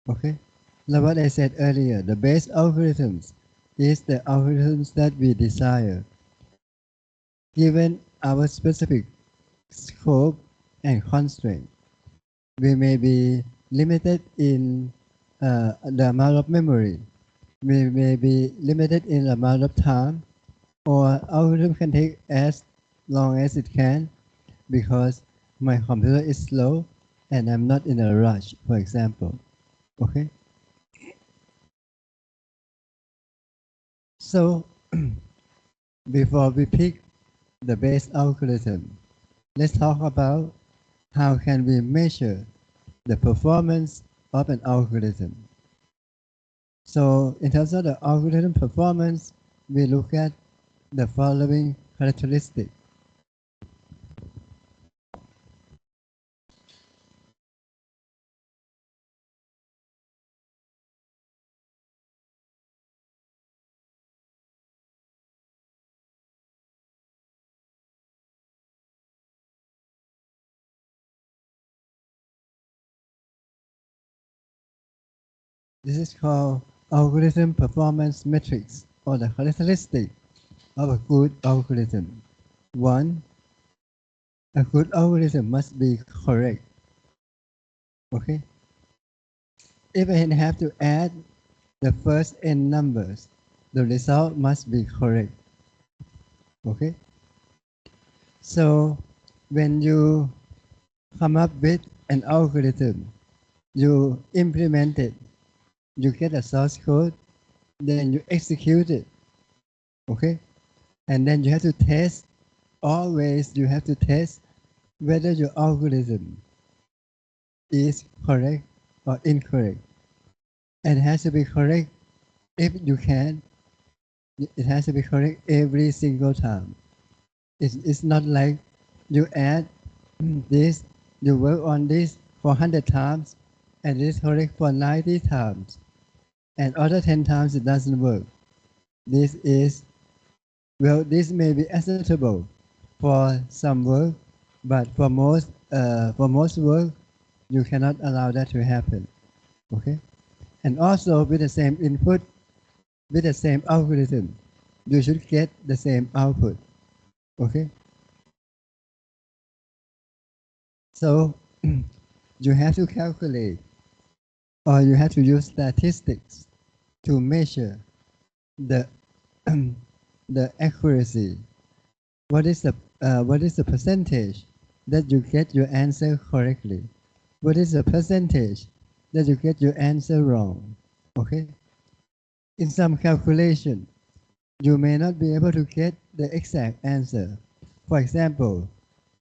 B: Okay? Like what I said earlier, the best algorithms is the algorithms that we desire, given our specific scope and constraint. We may be limited in the amount of memory. We may be limited in the amount of time, or algorithm can take as long as it can because my computer is slow and I'm not in a rush, for example. Okay? So, before we pick the best algorithm, let's talk about how can we measure the performance of an algorithm. So in terms of the algorithm performance, we look at the following characteristics. This is called algorithm performance metrics, or the characteristic of a good algorithm. One, a good algorithm must be correct. Okay? If I have to add the first n numbers, the result must be correct. Okay? So when you come up with an algorithm, you implement it, you get a source code, then you execute it. Okay? And then you have to test, always you have to test whether your algorithm is correct or incorrect. And it has to be correct if you can. It has to be correct every single time. It's not like you add this, you work on this for 100 times, and it is correct for 90 times. And other 10 times it doesn't work. This is, well, this may be acceptable for some work, but for most work, you cannot allow that to happen. Okay? And also with the same input, with the same algorithm, you should get the same output. Okay? So you have to calculate, or you have to use statistics to measure the the accuracy. What is the percentage that you get your answer correctly? What is the percentage that you get your answer wrong? Okay? In some calculation, you may not be able to get the exact answer. For example,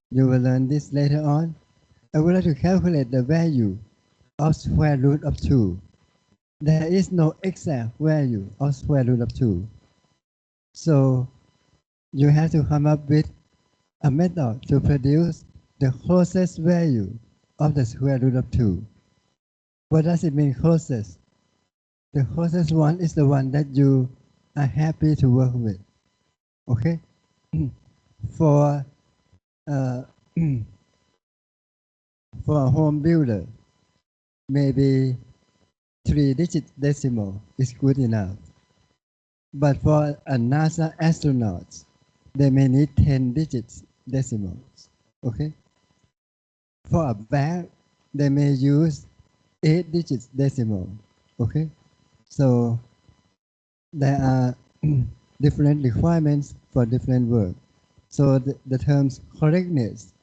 B: you will learn this later on. I would like to calculate the value of square root of 2. There is no exact value of square root of 2. So you have to come up with a method to produce the closest value of the square root of 2. What does it mean closest? The closest one is the one that you are happy to work with. Okay? For uh, for a home builder, maybe 3-digit decimal is good enough. But for a NASA astronaut, they may need 10 digits decimals. Okay? for a bank, they may use 8 digits decimal. Okay, so there are different requirements for different work. So the term's correctness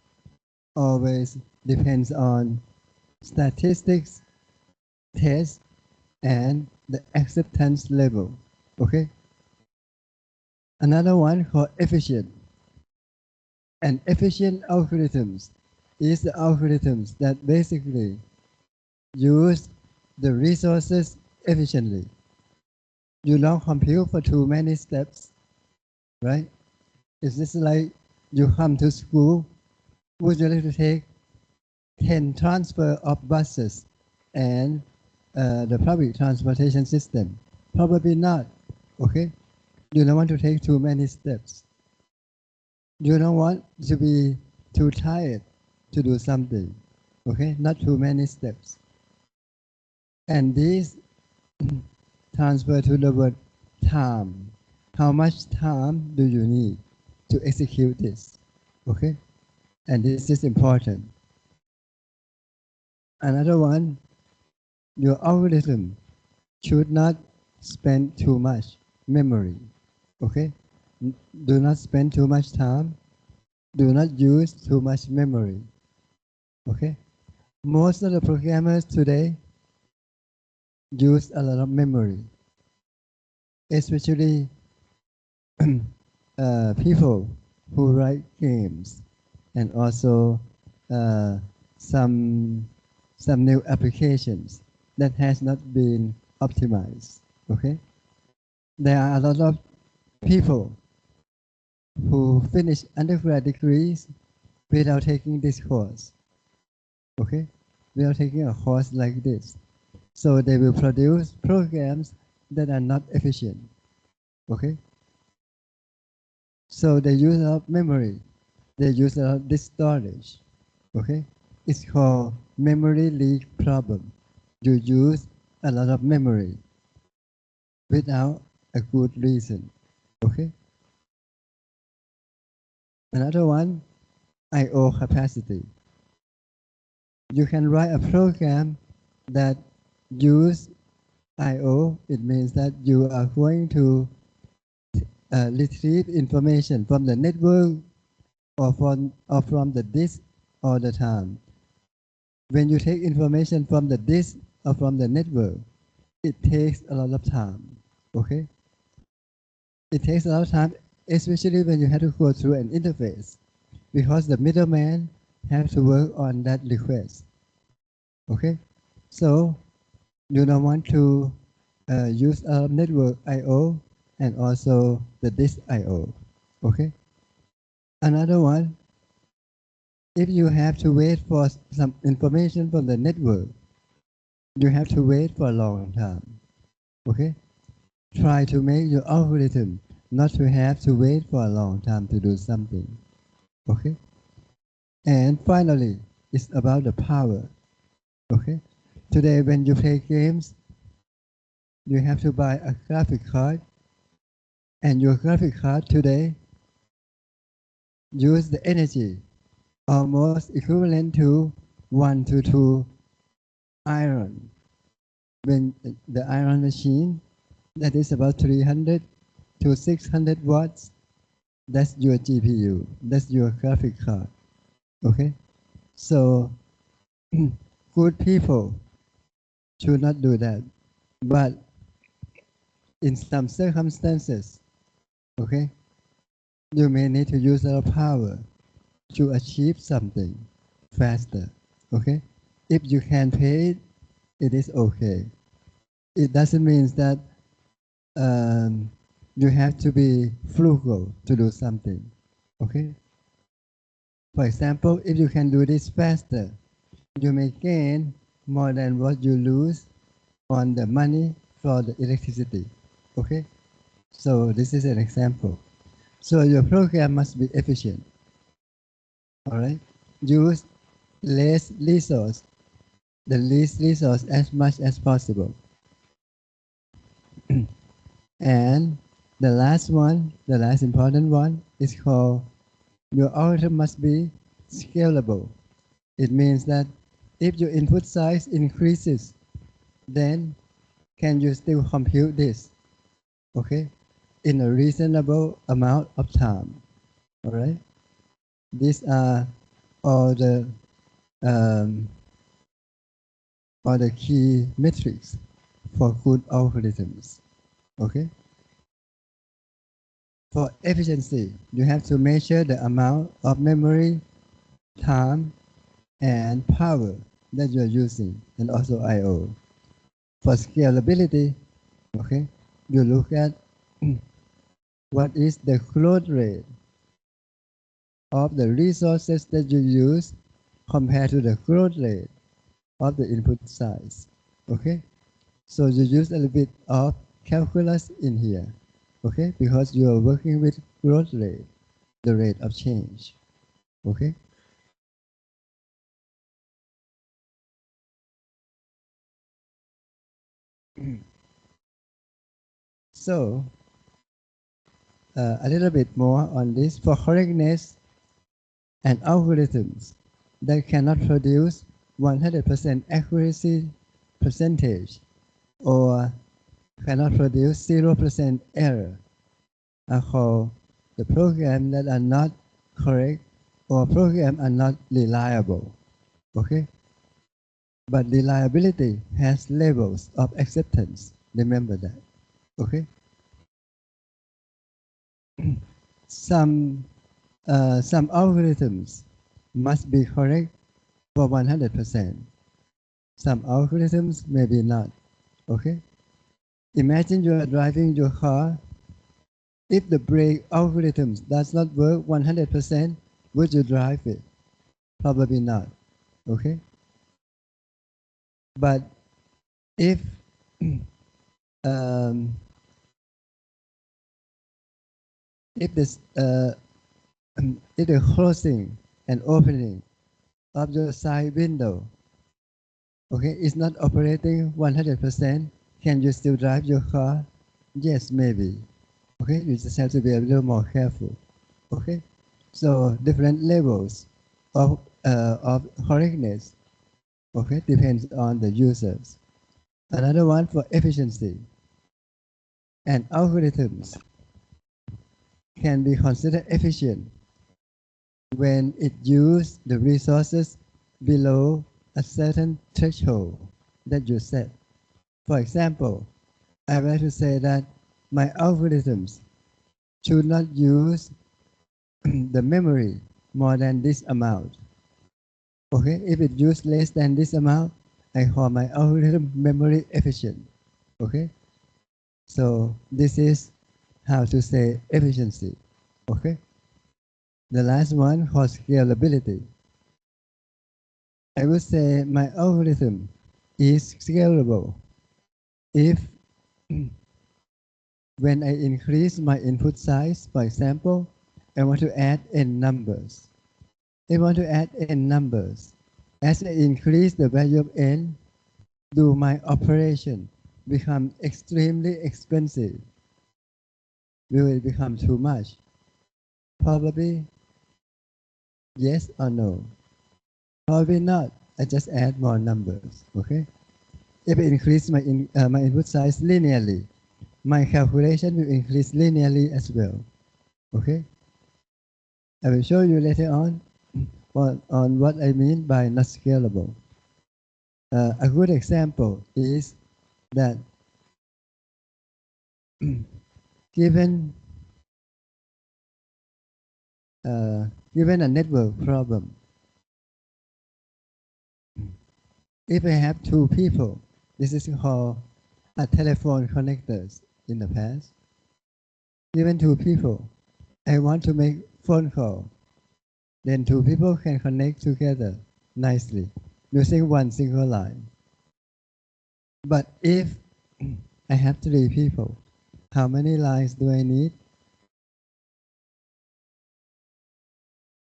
B: always depends on statistics, test, and the acceptance level. Okay. Another one called efficient. And efficient algorithms is the algorithms that basically use the resources efficiently. You don't compute for too many steps, right? It's just like you come to school, would you like to take 10 transfer of buses and the public transportation system? Probably not, okay? You don't want to take too many steps. You don't want to be too tired to do something, okay? Not too many steps. And these transfer to the word time. How much time do you need to execute this, okay? And this is important. Another one, your algorithm should not spend too much memory, okay? Do not spend too much time. Do not use too much memory, okay? Most of the programmers today use a lot of memory, especially people who write games and also some new applications that has not been optimized. Okay, there are a lot of people who finish undergrad degrees without taking this course. Okay, without taking a course like this, so they will produce programs that are not efficient. Okay, so they use a lot of memory, they use a lot of disk storage. Okay, it's called memory leak problem. You use a lot of memory without a good reason. Okay. Another one, I/O capacity. You can write a program that use I/O. It means that you are going to retrieve information from the network or from the disk all the time. When you take information from the disk or from the network, it takes a lot of time. Okay? It takes a lot of time, especially when you have to go through an interface, because the middleman have to work on that request. Okay? So you don't want to use a network I/O and also the disk I/O. Okay? Another one, if you have to wait for some information from the network, you have to wait for a long time. Okay? Try to make your algorithm not to have to wait for a long time to do something. Okay? And finally, it's about the power. Okay? Today, when you play games, you have to buy a graphic card, and your graphic card today use the energy almost equivalent to 1 to 2 iron. When the iron machine, that is about 300 to 600 watts, that's your GPU, that's your graphic card. Okay? So, good people should not do that. But in some circumstances, okay, you may need to use a lot of power to achieve something faster. Okay? If you can pay it, it is okay. It doesn't mean that you have to be frugal to do something. Okay? For example, if you can do this faster, you may gain more than what you lose on the money for the electricity. Okay? So this is an example. So your program must be efficient. All right? Use less resource, the least resource as much as possible. And the last one, the last important one is called your algorithm must be scalable. It means that if your input size increases, then can you still compute this, okay, in a reasonable amount of time, all right? These are all the key metrics for good algorithms, okay? For efficiency, you have to measure the amount of memory, time, and power that you're using, and also I/O. For scalability, okay, you look at what is the growth rate of the resources that you use compared to the growth rate of the input size, okay? So you use a little bit of calculus in here, okay, because you are working with growth rate, the rate of change, okay? So a little bit more on this. For correctness and algorithms that cannot produce 100% accuracy percentage or cannot produce 0% error are called the programs that are not correct or programs are not reliable, okay? But reliability has levels of acceptance, remember that, okay? Some algorithms must be correct for 100%. Some algorithms maybe not, okay? Imagine you are driving your car. If the brake algorithms does not work 100%, would you drive it? Probably not, okay? But if um, if this if the closing and opening of your side window, okay, is not operating 100%, can you still drive your car? Yes, maybe. Okay, you just have to be a little more careful. Okay, so different levels of correctness, okay, depends on the users. Another one for efficiency. And algorithms can be considered efficient when it uses the resources below a certain threshold that you set. For example, I would like to say that my algorithms should not use the memory more than this amount. Okay, if it uses less than this amount, I call my algorithm memory efficient. Okay, so this is how to say efficiency. Okay, the last one for scalability. I would say my algorithm is scalable if when I increase my input size, for example, I want to add n numbers. I want to add n numbers. As I increase the value of n, do my operation become extremely expensive? Will it become too much? Probably yes or no. Probably not. I just add more numbers. Okay. If I increase my my input size linearly, my calculation will increase linearly as well. Okay. I will show you later on what I mean by not scalable. A good example is that given given a network problem, if I have two people, this is called a telephone connectors in the past. Given two people, I want to make phone call. Then two people can connect together nicely using one single line. But if I have three people, how many lines do I need?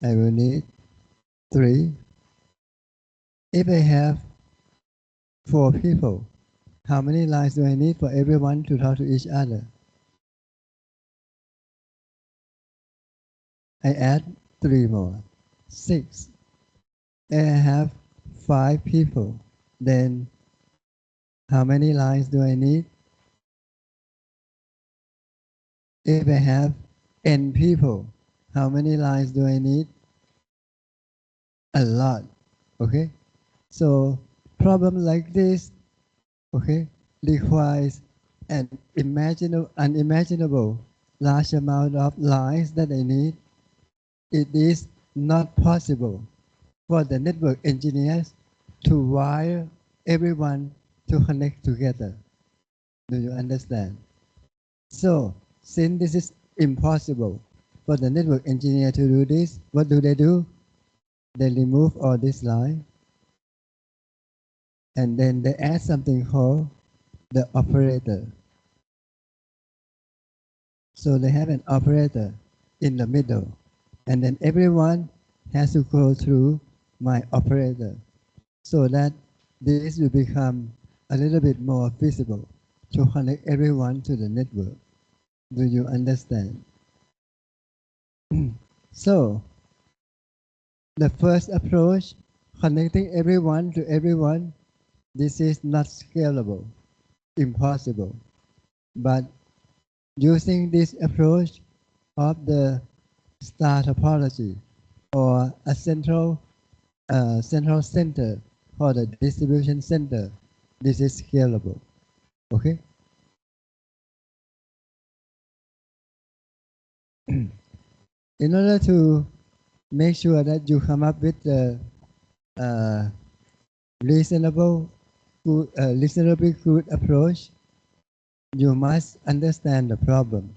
B: I will need 3. If I have 4 people, how many lines do I need for everyone to talk to each other? I add 3 more, 6. I have 5 people, then how many lines do I need? If I have n people, how many lines do I need? A lot. Okay? So problem like this, okay, requires an unimaginable large amount of lines that I need. It is not possible for the network engineers to wire everyone to connect together. Do you understand? So, since this is impossible for the network engineer to do this, what do? They remove all this line and then they add something called the operator. So they have an operator in the middle, and then everyone has to go through my operator, so that this will become a little bit more feasible to connect everyone to the network. Do you understand? So the first approach, connecting everyone to everyone, this is not scalable, impossible. But using this approach of the star topology or a central center or the distribution center, this is scalable. Okay. In order to make sure that you come up with a uh, reasonably good approach, you must understand the problem.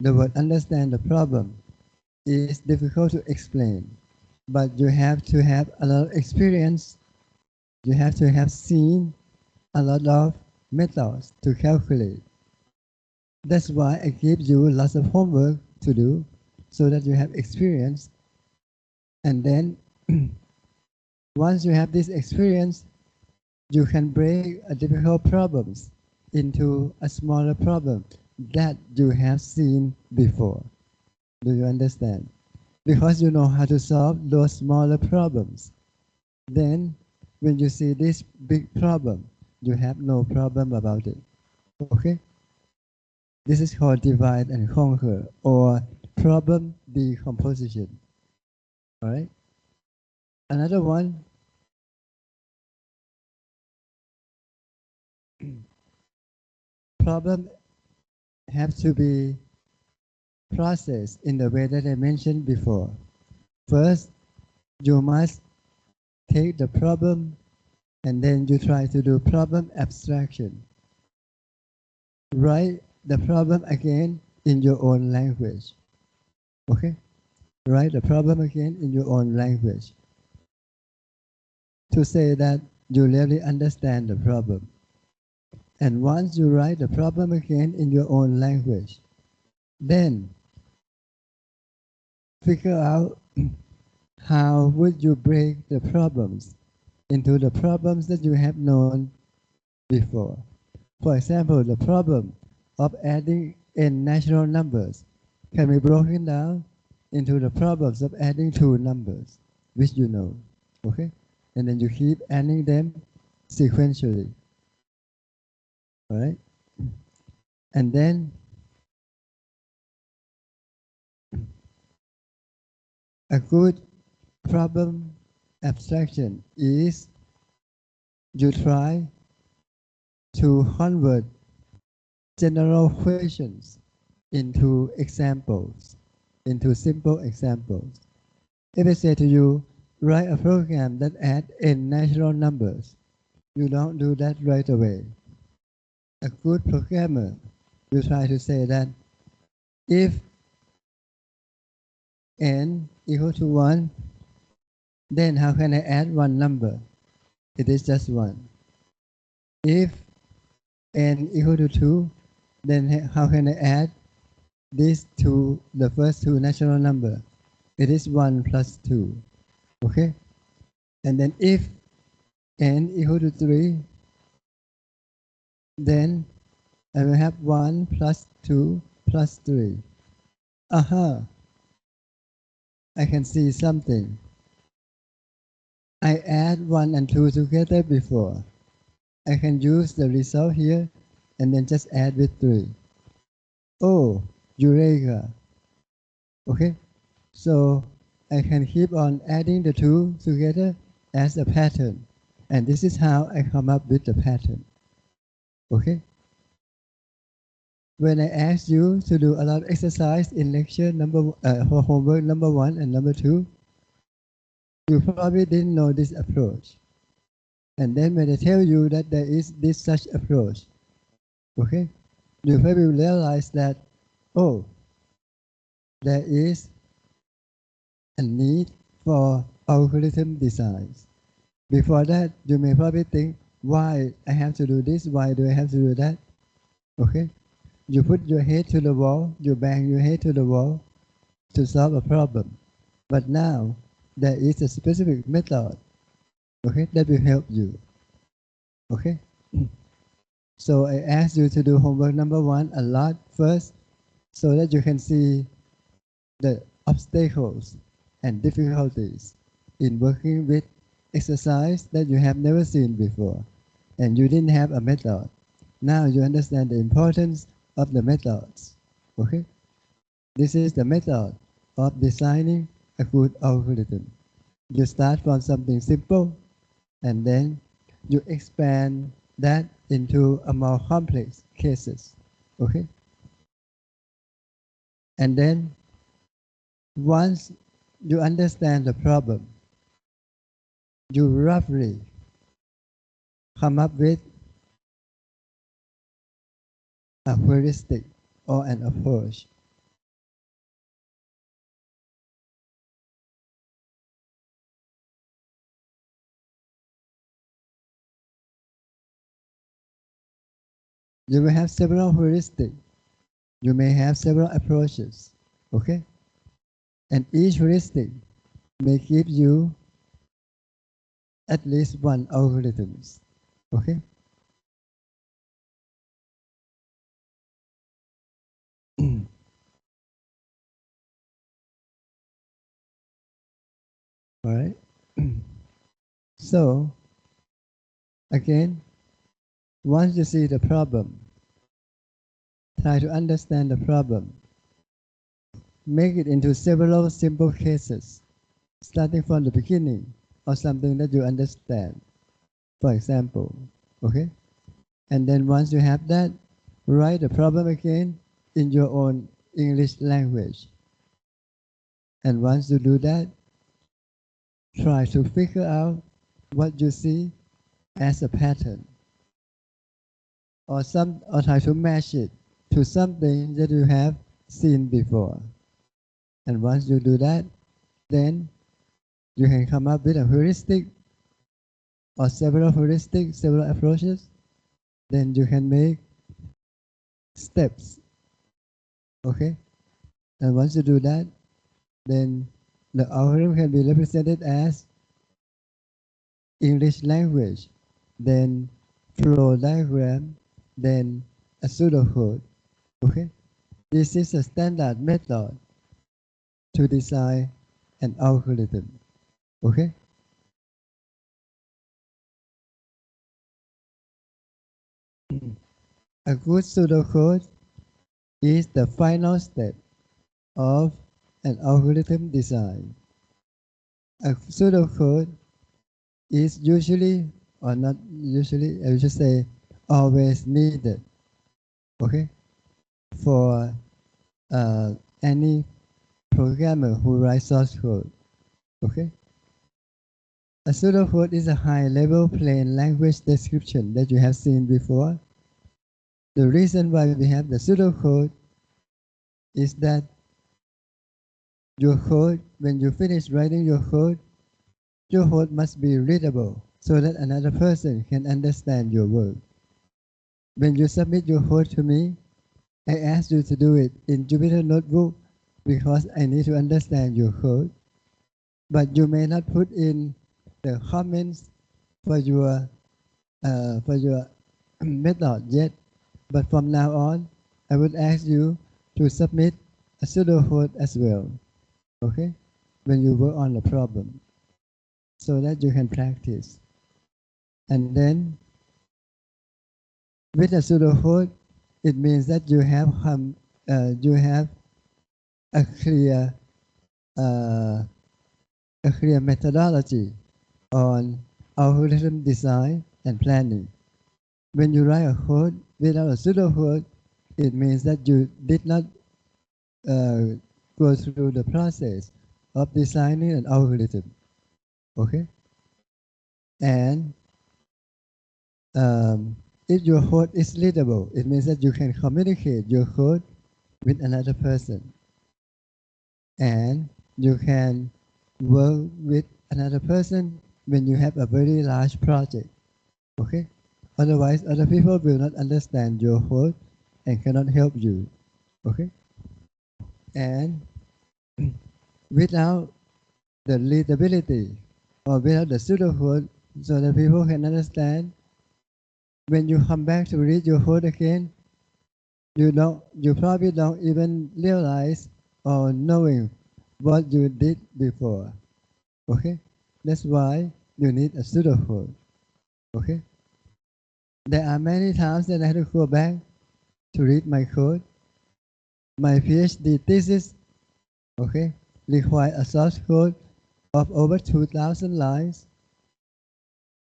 B: The word understand the problem is difficult to explain, but you have to have a lot of experience. You have to have seen a lot of methods to calculate. That's why I give you lots of homework to do so that you have experience. And then once you have this experience, you can break a difficult problems into a smaller problem that you have seen before. Do you understand? Because you know how to solve those smaller problems. Then when you see this big problem, you have no problem about it. Okay? This is called divide and conquer or problem decomposition. All right? Another one, problem have to be processed in the way that I mentioned before. First, you must take the problem and then you try to do problem abstraction. Write the problem again in your own language. Okay? Write the problem again in your own language to say that you really understand the problem. And once you write the problem again in your own language, then figure out how would you break the problems into the problems that you have known before. For example, the problem of adding n natural numbers can be broken down into the problems of adding 2 numbers, which you know. Okay? And then you keep adding them sequentially. All right? And then a good problem abstraction is you try to convert general questions into examples, into simple examples. If I say to you, write a program that adds n natural numbers, you don't do that right away. A good programmer will try to say that if n equal to 1, then how can I add one number? It is just 1. If n equal to 2, then how can I add this to the first 2 natural number? It is 1 plus 2. Okay? And then if n equal to 3, then I will have 1 plus 2 plus 3. Aha! I can see something. I add 1 and 2 together before. I can use the result here and then just add with 3. Oh, Eureka! Okay, so I can keep on adding the two together as a pattern, and this is how I come up with the pattern. Okay. When I asked you to do a lot of exercise in lecture for homework number 1 and number 2, you probably didn't know this approach. And then when I tell you that there is this such approach, okay, you probably realize that, oh, there is a need for algorithm designs. Before that, you may probably think, why I have to do this? Why do I have to do that? Okay, you put your head to the wall, you bang your head to the wall to solve a problem. But now, there is a specific method, okay, that will help you. Okay? So I asked you to do homework number 1 a lot first, so that you can see the obstacles and difficulties in working with exercise that you have never seen before, and you didn't have a method. Now you understand the importance of the methods. Okay? This is the method of designing a good algorithm. You start from something simple, and then you expand that into a more complex cases. Okay? And then once you understand the problem, you roughly come up with a heuristic or an approach. You will have several heuristics. You may have several approaches. Okay? And each heuristic may give you at least one algorithm. Okay? All right? So, again, once you see the problem, try to understand the problem. Make it into several simple cases, starting from the beginning or something that you understand. For example, okay? And then once you have that, write the problem again in your own English language. And once you do that, try to figure out what you see as a pattern, or try to match it to something that you have seen before. And once you do that, then you can come up with a heuristic or several heuristics, several approaches. Then you can make steps. Okay? And once you do that, then the algorithm can be represented as English language, then flow diagram, then a pseudocode. Okay? This is a standard method to design an algorithm. Okay? A good pseudocode is the final step of an algorithm design. A pseudocode is usually, or not usually, I should say, always needed. Okay? For any programmer who writes source code. Okay? A pseudocode is a high-level plain language description that you have seen before. The reason why we have the pseudocode is that your code, when you finish writing your code must be readable so that another person can understand your work. When you submit your code to me, I ask you to do it in Jupyter Notebook because I need to understand your code. But you may not put in the comments for your method yet. But from now on, I would ask you to submit a pseudocode as well. Okay? When you work on the problem. so that you can practice. And then with a pseudocode, it means that you have a clear uh, a clear methodology on algorithm design and planning. When you write a code without a pseudocode, it means that you did not go through the process of designing an algorithm. Okay? And if your code is readable, it means that you can communicate your code with another person. And you can work with another person when you have a very large project. Okay? Otherwise, other people will not understand your code and cannot help you. Okay? And without the readability or without the pseudocode, so that people can understand, when you come back to read your code again, you probably don't even realize or knowing what you did before. Okay? That's why you need a pseudocode. Okay? There are many times that I had to go back to read my code. My PhD thesis, okay, required a source code of over 2,000 lines,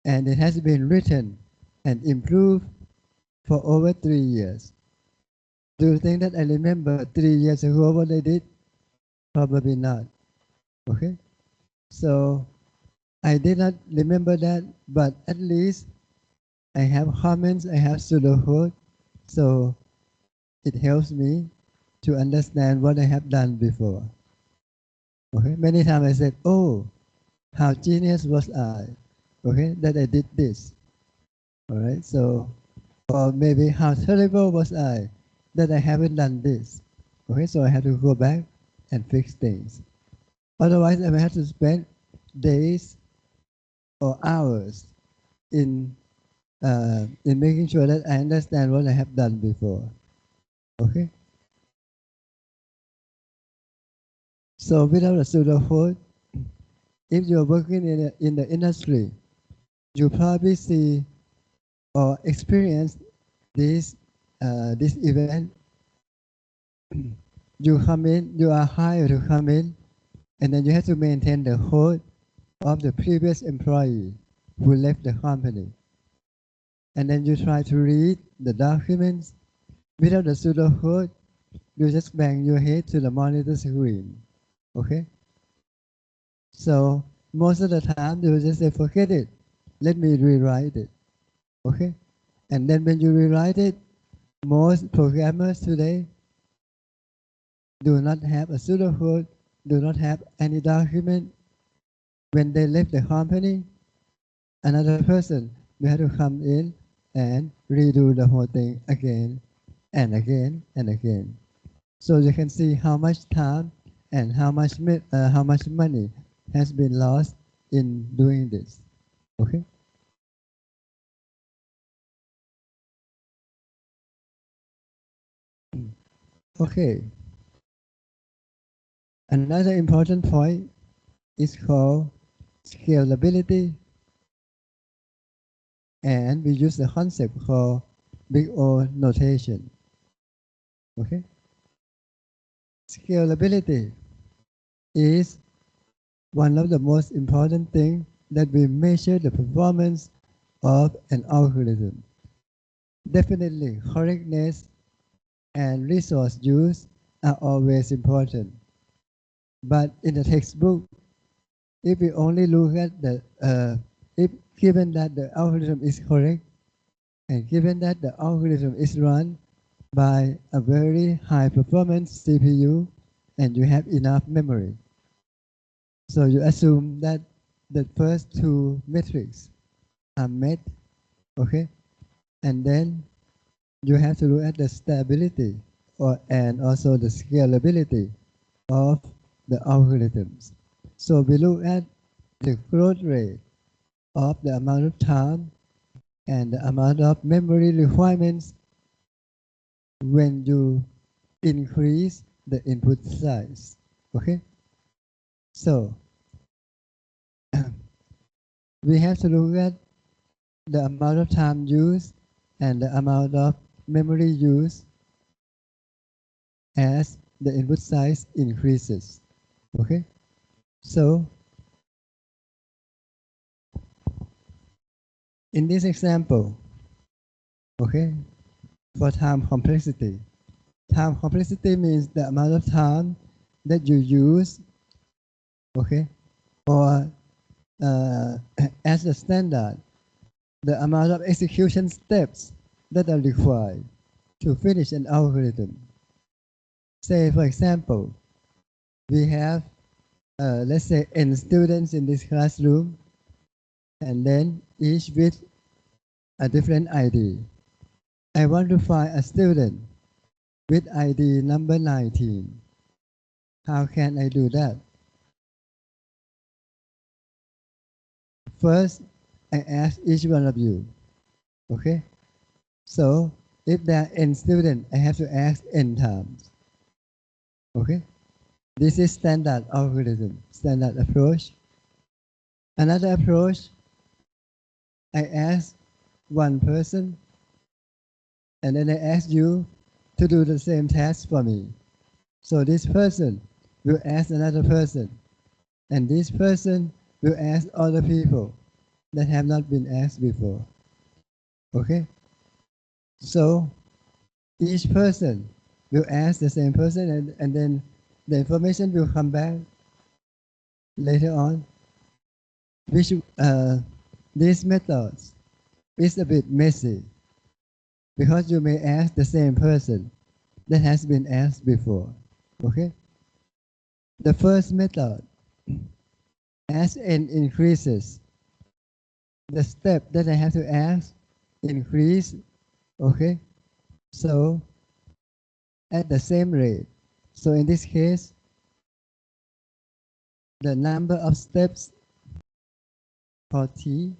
B: and it has been written and improved for over 3 years. Do you think that I remember 3 years ago what I did? Probably not. Okay? So I did not remember that, but at least I have comments, I have pseudocode, so it helps me to understand what I have done before. Okay? Many times I said, oh, how genius was I? Okay, that I did this. All right, so, or maybe how terrible was I that I haven't done this. Okay, so I have to go back and fix things. Otherwise, I may have to spend days or hours in making sure that I understand what I have done before. Okay, so without a pseudocode, if you're working in the industry, you probably see or experience this event. You come in, you are hired to come in, and then you have to maintain the code of the previous employee who left the company. And then you try to read the documents without the pseudocode. You just bang your head to the monitor screen. Okay? So most of the time you just say, forget it. Let me rewrite it. Okay? And then when you rewrite it, most programmers today do not have a pseudocode, do not have any document. When they left the company, another person will have to come in and redo the whole thing again and again and again. So you can see how much time and how much money has been lost in doing this. Okay. Okay. Another important point is called scalability, and we use the concept called Big O notation. Okay. Scalability is one of the most important things that we measure the performance of an algorithm. Definitely, correctness and resource use are always important. But in the textbook, if we only look at if given that the algorithm is correct, and given that the algorithm is run by a very high performance CPU, and you have enough memory, so you assume that the first two metrics are met, okay? And then you have to look at the stability and also the scalability of the algorithms. So we look at the growth rate of the amount of time and the amount of memory requirements when you increase the input size, okay? So we have to look at the amount of time used and the amount of memory used as the input size increases. Okay, so in this example, okay, for time complexity means the amount of time that you use, okay, or as a standard, the amount of execution steps that are required to finish an algorithm. Say, for example, we have, let's say, n students in this classroom, and then each with a different ID. I want to find a student with ID number 19. How can I do that? First, I ask each one of you, okay? So, if there are n students, I have to ask n times, okay? This is standard algorithm, standard approach. Another approach, I ask one person, and then I ask you to do the same task for me. So this person will ask another person, and this person will ask other people that have not been asked before. Okay? So each person will ask the same person, and then the information will come back later on. Which these methods is a bit messy because you may ask the same person that has been asked before. Okay? The first method, as n increases, the step that I have to ask increase, okay? So at the same rate. So in this case, the number of steps for t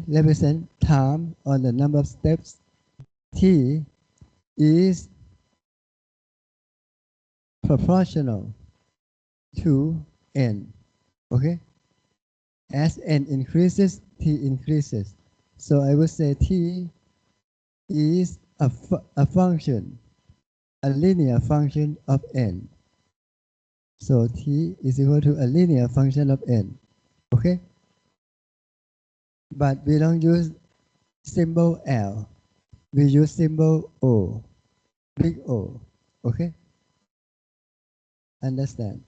B: represent time or the number of steps. T is proportional to n, okay? As n increases, t increases. So I would say t is a function, a linear function of n. So t is equal to a linear function of n, okay? But we don't use symbol L. We use symbol O, big O, okay? Understand?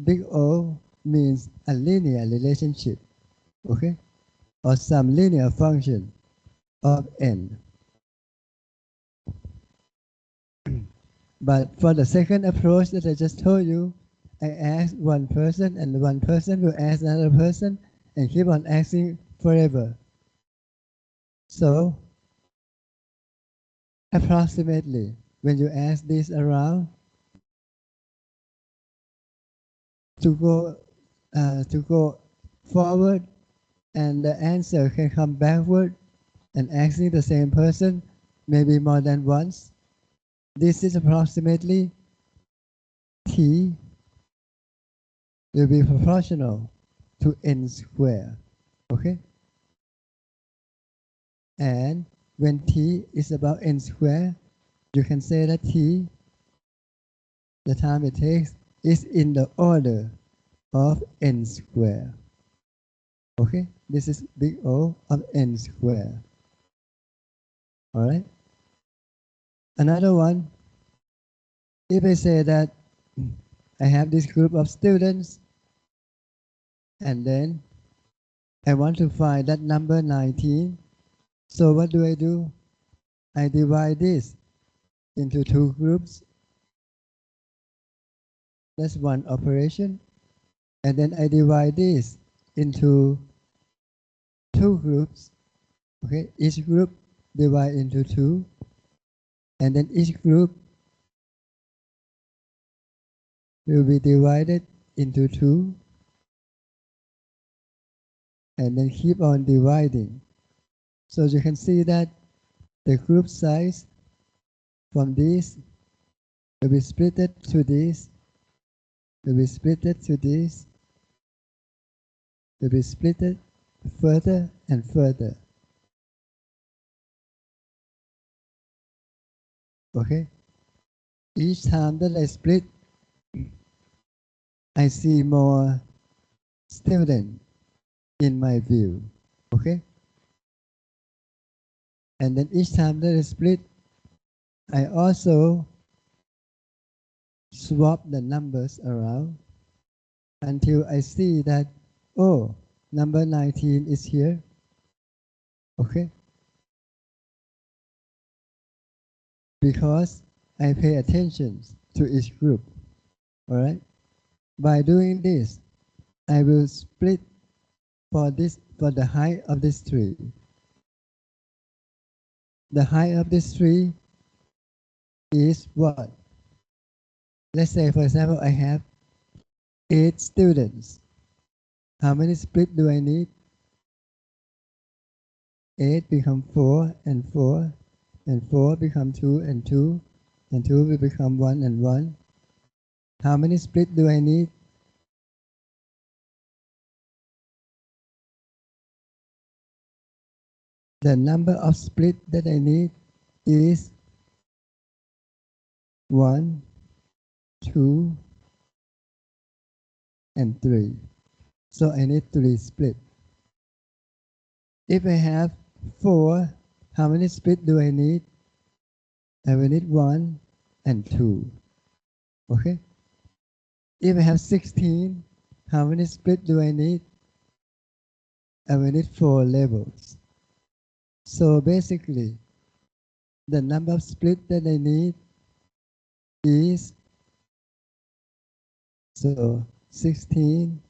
B: Big O means a linear relationship, okay? Or some linear function of n. But for the second approach that I just told you, I ask one person and one person will ask another person and keep on asking forever. So, approximately, when you ask this around, to go forward and the answer can come backward and asking the same person maybe more than once. This is approximately t will be proportional to n squared, okay? And when t is about n squared, you can say that t, the time it takes, is in the order of n squared. Okay, this is big O of n squared. All right. Another one, if I say that I have this group of students, and then I want to find that number 19, so what do? I divide this into two groups. That's one operation. And then I divide this into two groups. Okay, each group divide into two. And then each group will be divided into two. And then keep on dividing. So you can see that the group size from this will be split to this, will be split to this, will be split further and further. Okay? Each time that I split, I see more students in my view. Okay? And then each time that I split, I also swap the numbers around until I see that, oh, number 19 is here. Okay? Because I pay attention to each group. Alright? By doing this, I will split for the height of this tree. The height of this tree is what? Let's say, for example, I have 8 students. How many split do I need? 8 become 4 and 4, and 4 become 2 and 2, and 2 will become 1 and 1. How many split do I need? The number of split that I need is 1, 2, and 3. So I need 3 split. If I have 4, how many split do I need? I will need 1 and 2. Okay? If I have 16, how many split do I need? I will need 4 labels. So basically, the number of split that I need is, so 16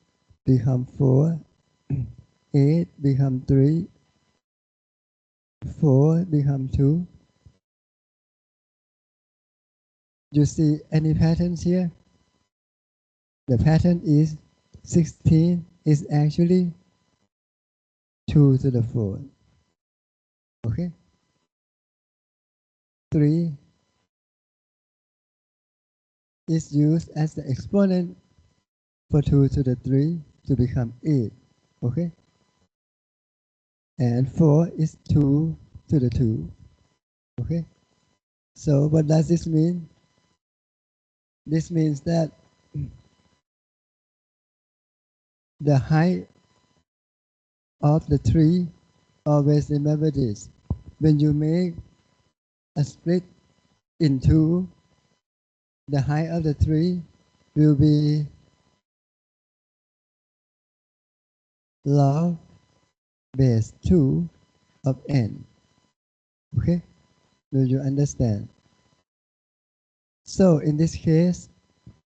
B: become 4, 8 become 3, 4 become 2. You see any patterns here? The pattern is 16 is actually 2 to the 4. Okay? 3 is used as the exponent for 2 to the 3 to become 8. Okay? And 4 is 2 to the 2. Okay? So what does this mean? This means that the height of the tree, always remember this. When you make a split in 2, the height of the tree will be log base 2 of n. Okay? Do you understand? So in this case,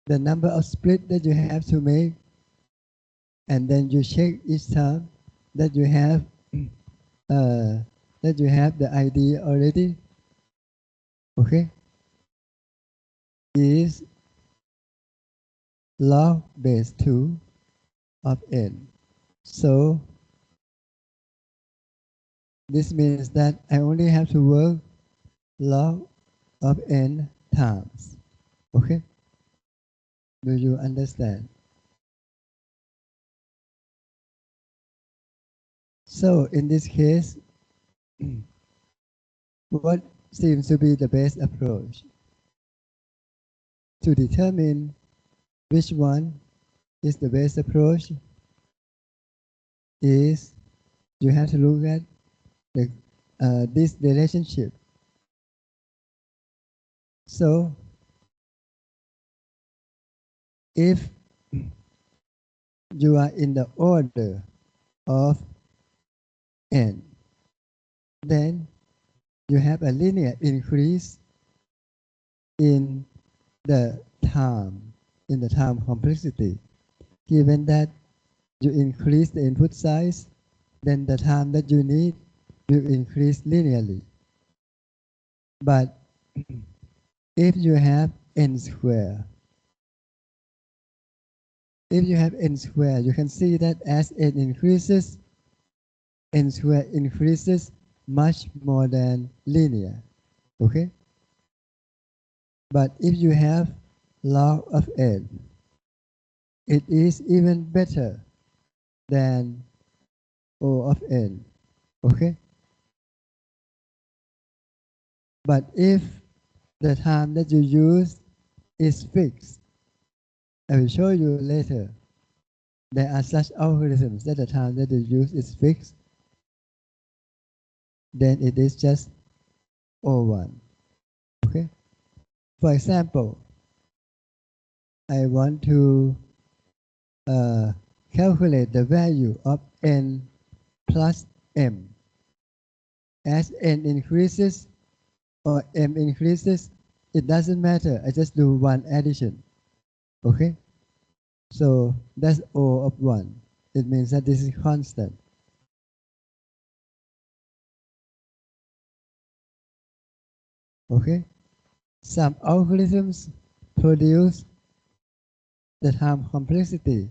B: the number of split that you have to make, and then you check each time that you have the ID already. Okay? Is log base 2 of n. So this means that I only have to work log of n times. Okay? Do you understand? So in this case, what seems to be the best approach? To determine which one is the best approach is you have to look at this relationship. So if you are in the order of n, then you have a linear increase in the time complexity. Given that you increase the input size, then the time that you need will increase linearly. But if you have n square, you can see that as n increases, n square increases much more than linear. Okay? But if you have log of n, it is even better than O of n. Okay? But if the time that you use is fixed, I will show you later. There are such algorithms that the time that you use is fixed, then it is just O1. Okay? For example, I want to calculate the value of n plus m. As n increases or m increases, it doesn't matter. I just do one addition. Okay? So that's O of 1. It means that this is constant. Okay? Some algorithms produce the time complexity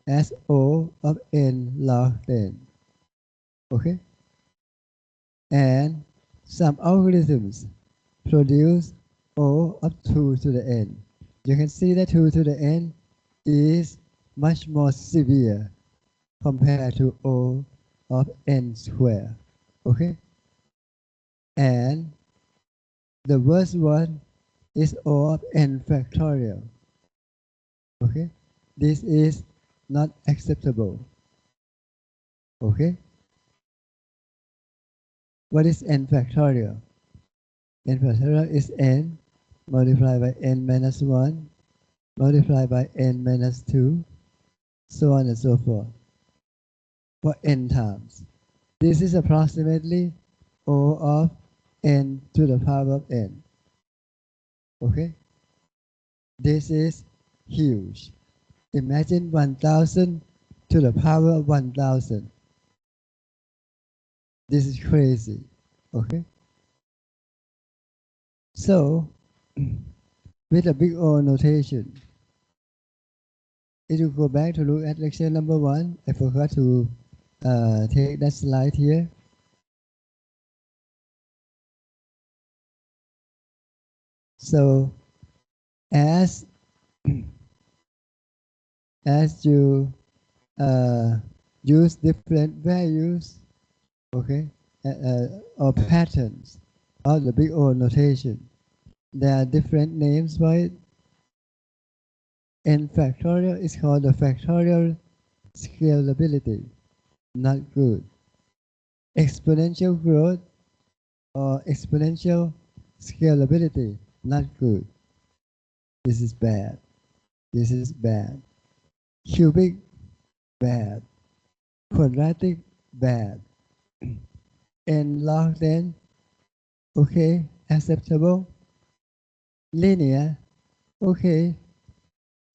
B: as O of n log n. Okay? And some algorithms produce O of 2 to the n. You can see that 2 to the n is much more severe compared to O of n squared. Okay? And the worst one is O of n factorial. Okay? This is not acceptable. Okay? What is n factorial? N factorial is n multiplied by n minus 1 multiplied by n minus 2, so on and so forth, for n times. This is approximately O of n to the power of n. Okay? This is huge. Imagine 1000 to the power of 1000. This is crazy. Okay? So, with a big O notation, if you go back to look at lecture number 1, I forgot to take that slide here. So, as you use different values, okay, or patterns of the big O notation, there are different names for it. N factorial is called the factorial scalability, not good. Exponential growth or exponential scalability, not good. This is bad. This is bad. Cubic, bad. Quadratic, bad. N log n, okay, acceptable. Linear, okay,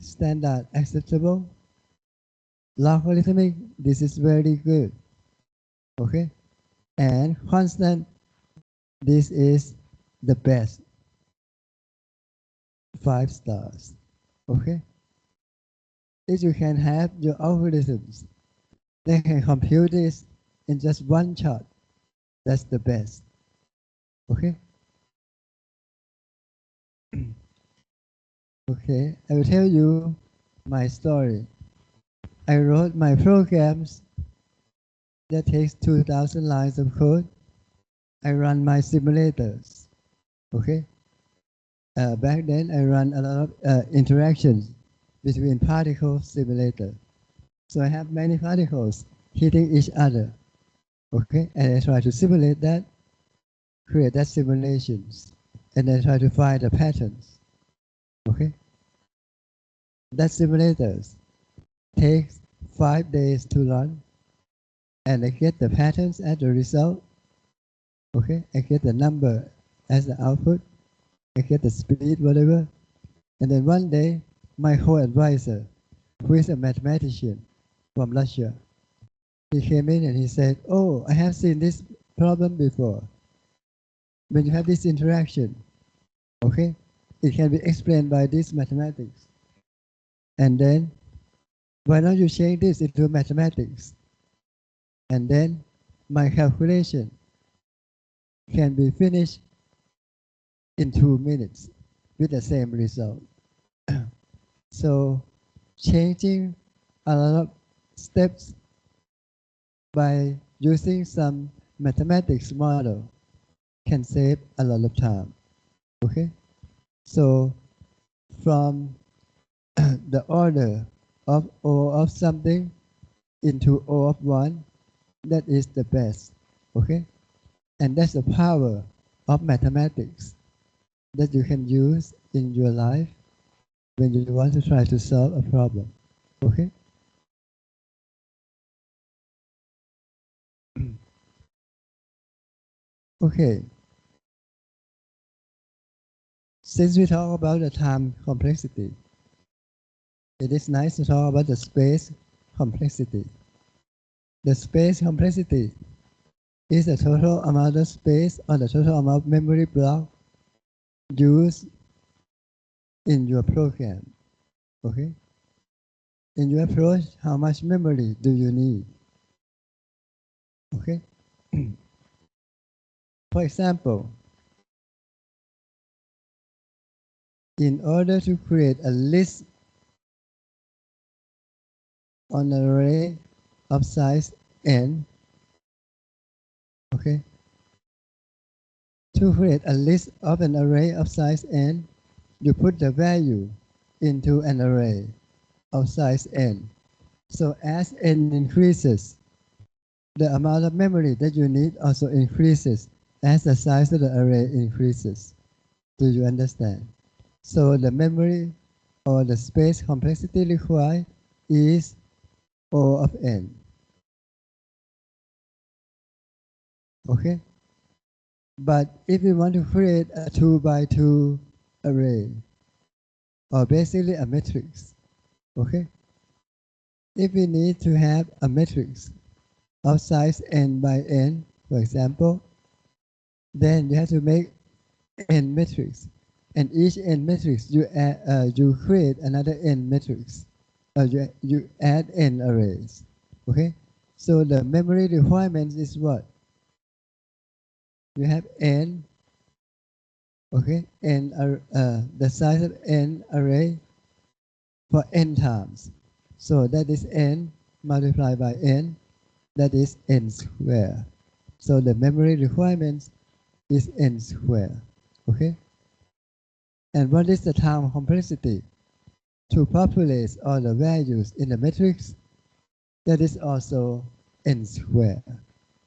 B: standard, acceptable. Logarithmic, this is very good. Okay? And constant, this is the best. 5 stars. Okay? If you can have your algorithms, they can compute this in just one shot. That's the best. Okay? Okay, I will tell you my story. I wrote my programs that takes 2,000 lines of code. I run my simulators. Okay? Back then, I run a lot of interactions between particle simulator. So I have many particles hitting each other. Okay? And I try to simulate that, create that simulations, and then try to find the patterns. Okay? That simulators takes 5 days to run, and I get the patterns as the result. Okay? I get the number as the output. I get the speed, whatever. And then one day, my co-advisor, who is a mathematician from Russia, he came in and he said, "Oh, I have seen this problem before. When you have this interaction, okay, it can be explained by this mathematics. And then, why don't you change this into mathematics? And then, my calculation can be finished in 2 minutes with the same result." So changing a lot of steps by using some mathematics model can save a lot of time. Okay, so from the order of O of something into O of one, that is the best. Okay, and that's the power of mathematics that you can use in your life when you want to try to solve a problem. Okay. Okay. Since we talk about the time complexity, it is nice to talk about the space complexity. The space complexity is the total amount of space or the total amount of memory block used in your program. Okay? In your approach, how much memory do you need? Okay? For example, in order to create a list on an array of size n, okay? To create a list of an array of size n, you put the value into an array of size n. So as n increases, the amount of memory that you need also increases as the size of the array increases. Do you understand? So the memory or the space complexity required is O of n. Okay? But if we want to create a 2 by 2 array, or basically a matrix, okay? If we need to have a matrix of size n by n, for example, then you have to make n matrix, and each n matrix you create another n matrix, you add n arrays, okay? So the memory requirement is what? You have n, okay, the size of n array for n times. So that is n multiplied by n, that is n squared. So the memory requirement is n squared, okay? And what is the time complexity? To populate all the values in the matrix, that is also n squared,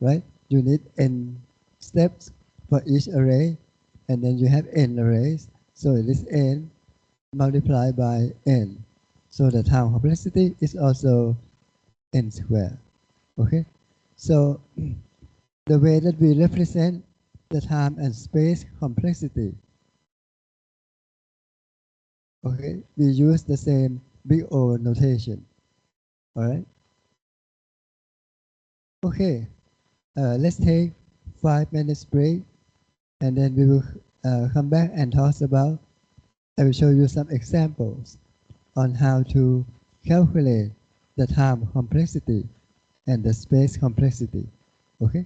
B: right? You need n steps for each array, and then you have n arrays, so it is n multiplied by n. So the time complexity is also n squared, okay? So the way that we represent the time and space complexity, okay, we use the same big O notation, all right? Okay, let's take 5 minutes break, and then we will come back and talk about, I will show you some examples on how to calculate the time complexity and the space complexity, okay?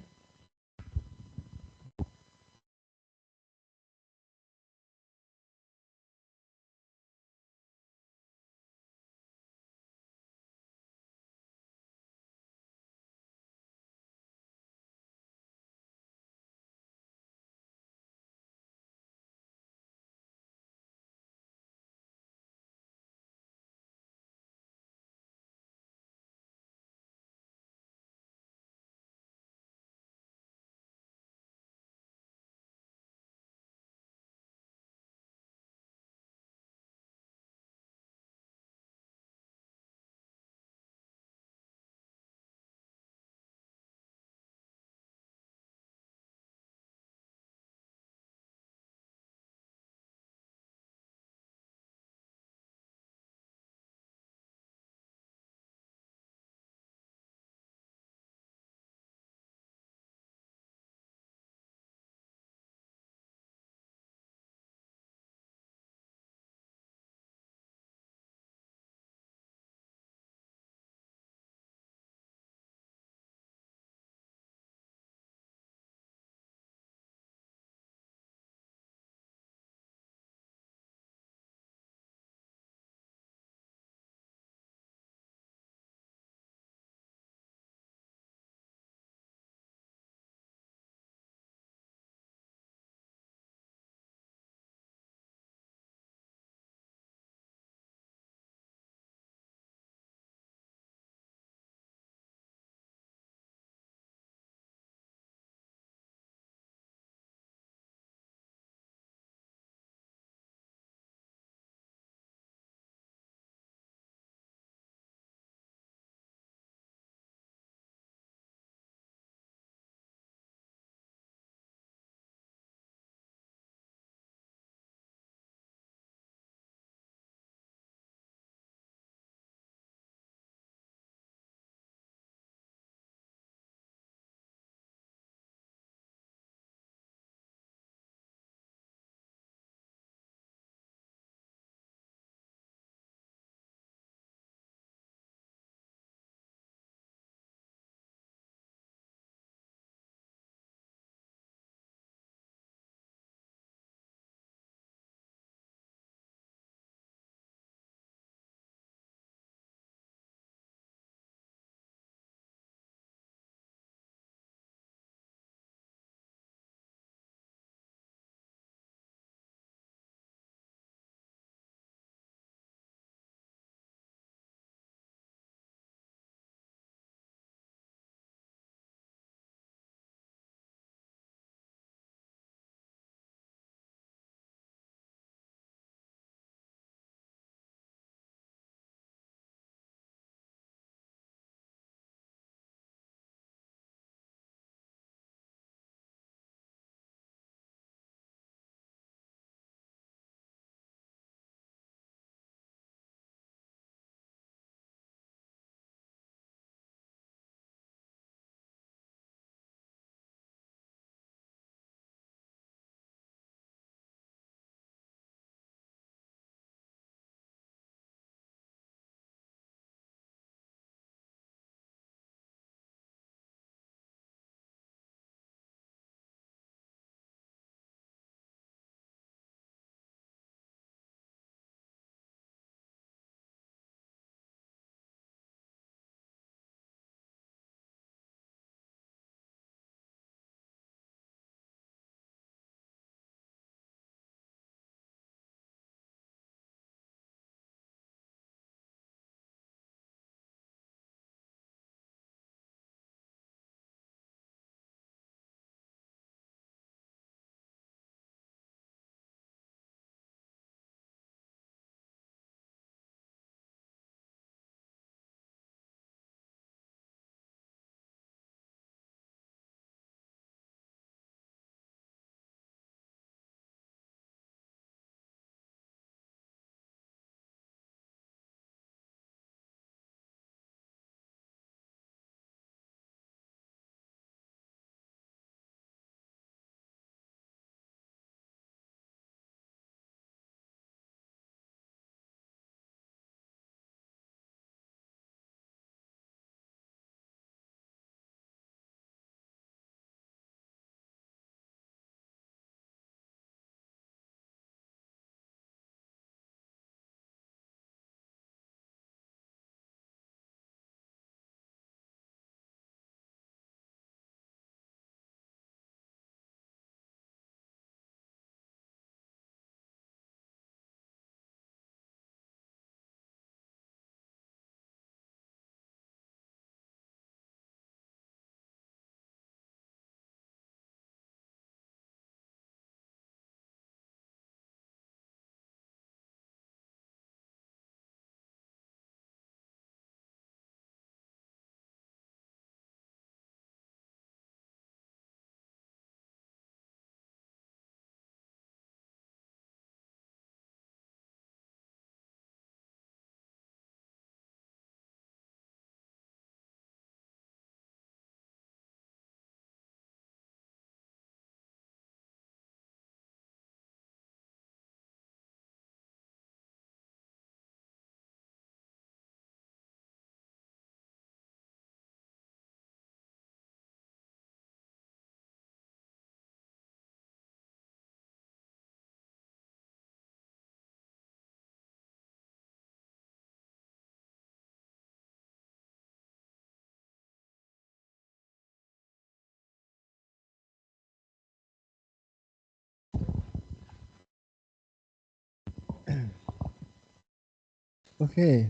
B: Okay,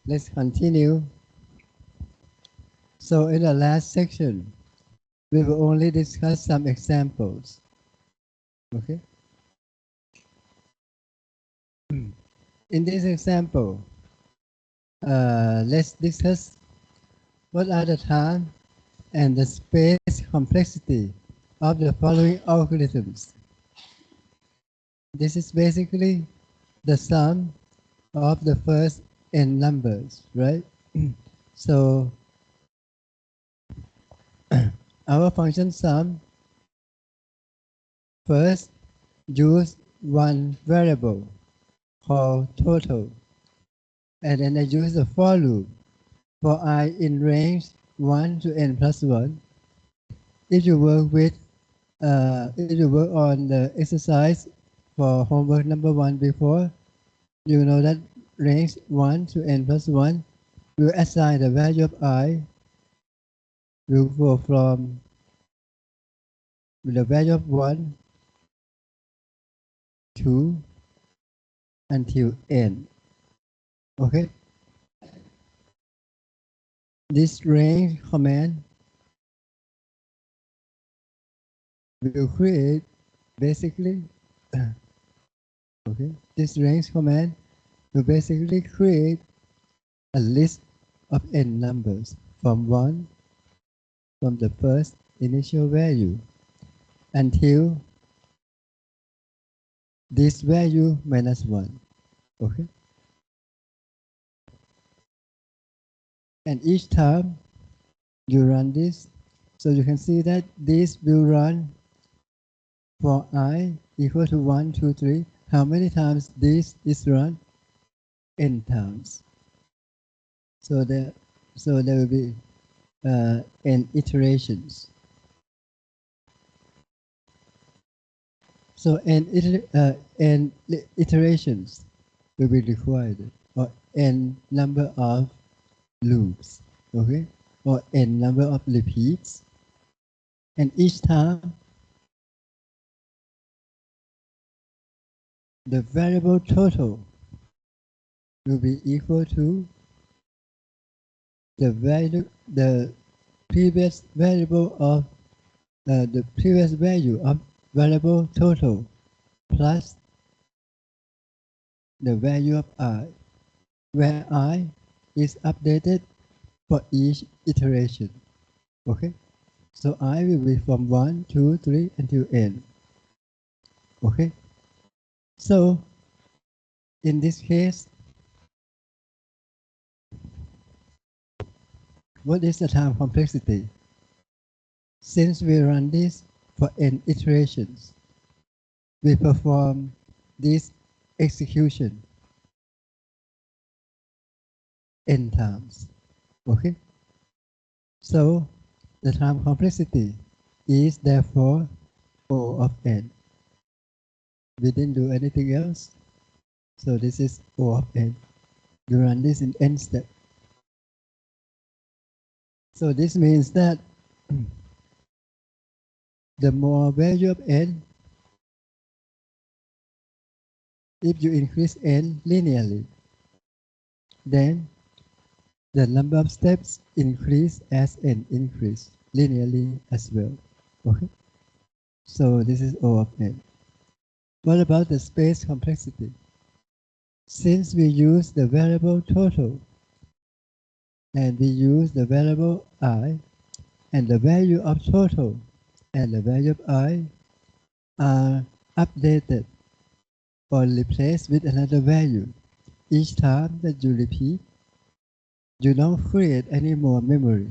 B: let's continue. So in the last section, we will only discuss some examples. Okay. In this example, let's discuss what are the time and the space complexity of the following algorithms. This is basically the sum of the first n numbers, right? So our function sum first use one variable called total, and then I use the for loop for I in range 1 to n plus 1. If you work on the exercise for homework number 1 before, you know that range 1 to n plus 1 will assign the value of I will go from the value of 1 to until n. Okay? This range command will create basically okay, this range command will basically create a list of n numbers from the first initial value until this value minus 1. Okay? And each time you run this, so you can see that this will run for I equal to 1, 2, 3. How many times this is run? N times. So there will be n iterations. So n iterations will be required, or n number of loops, okay, or n number of repeats, and each time the variable total will be equal to the previous variable of the previous value of variable total plus the value of I, where I is updated for each iteration. Okay, so I will be from 1, 2, 3 until n. Okay, so in this case, what is the time complexity? Since we run this for n iterations, we perform this execution n times. Okay, so the time complexity is therefore O of n. We didn't do anything else, so this is O of n. You run this in n step. So this means that the more value of n, if you increase n linearly, then the number of steps increase as n increase linearly as well. Okay? So this is O of n. What about the space complexity? Since we use the variable total and we use the variable I, and the value of total and the value of I are updated or replaced with another value each time that you repeat, you don't create any more memory.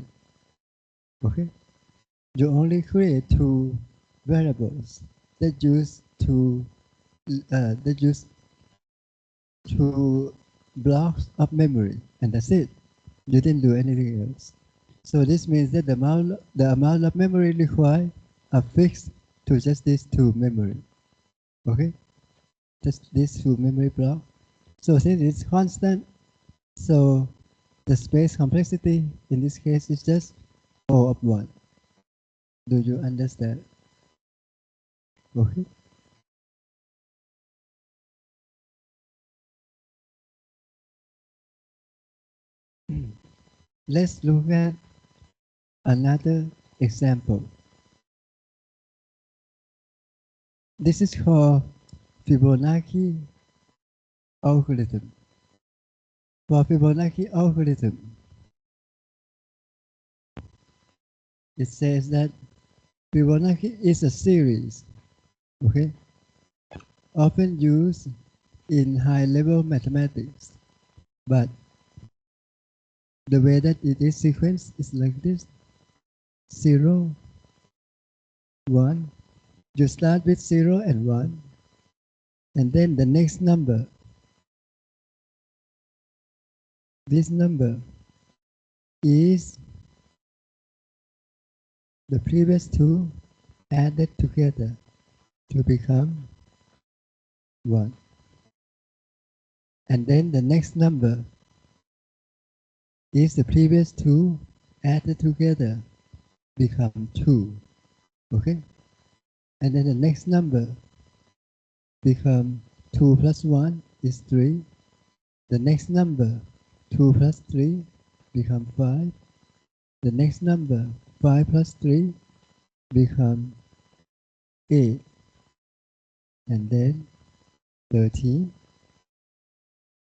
B: Okay? You only create two variables that use two blocks of memory, and that's it. You didn't do anything else. So this means that the amount of memory required are fixed to just these two memory. Okay? Just these two memory blocks. So since it's constant, so the space complexity in this case is just O of 1. Do you understand? Okay. let's look at another example. This is called Fibonacci algorithm. For Fibonacci algorithm, it says that Fibonacci is a series, okay, often used in high-level mathematics, but the way that it is sequenced is like this: 0, 1. You start with 0 and 1, and then the next number. This number is the previous two added together to become 1. And then the next number is the previous two added together become 2. Okay? And then the next number become 2 plus 1 is 3. The next number 2 plus 3 become 5. The next number 5 plus 3 become 8. And then 13,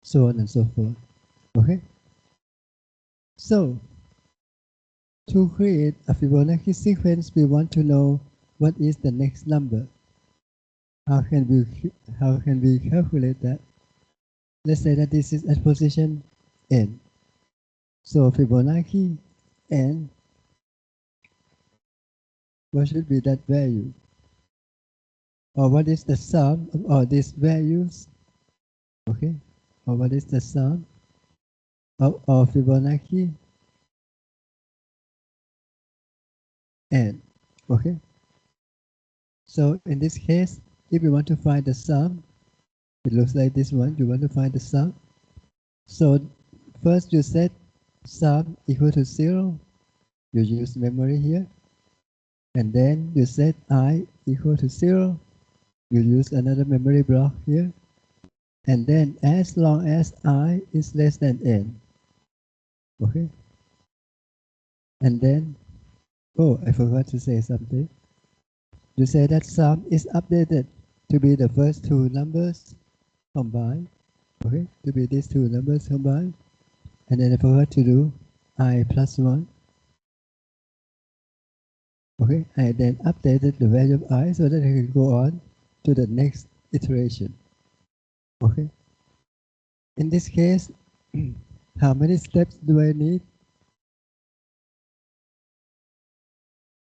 B: so on and so forth. Okay? So, to create a Fibonacci sequence, we want to know what is the next number. How can we calculate that? Let's say that this is at position n. So Fibonacci n, what should be that value? Or what is the sum of all these values? Okay? Or what is the sum of all Fibonacci n? Okay? So in this case, if you want to find the sum, it looks like this one. You want to find the sum. So first you set sum equal to 0. You use memory here. And then you set I equal to 0. You use another memory block here. And then as long as I is less than n. Okay? And then, oh, I forgot to say something. You say that sum is updated to be the first two numbers combined. Okay? To be these two numbers combined. And then I forgot to do I plus 1. Okay? I then updated the value of I so that I can go on to the next iteration. Okay? In this case, how many steps do I need?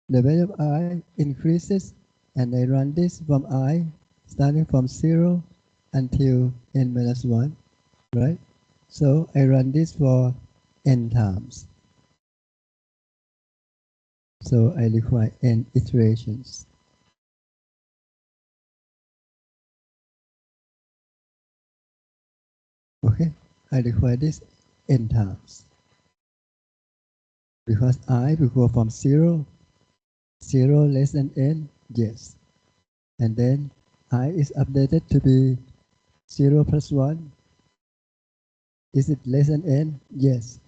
B: The value of I increases, and I run this from I, starting from 0 until n minus 1, right? So I run this for n times. So I require n iterations. Okay, I require this n times. Because I will go from 0, 0 less than n, yes. And then I is updated to be 0 plus 1. Is it less than n? Yes.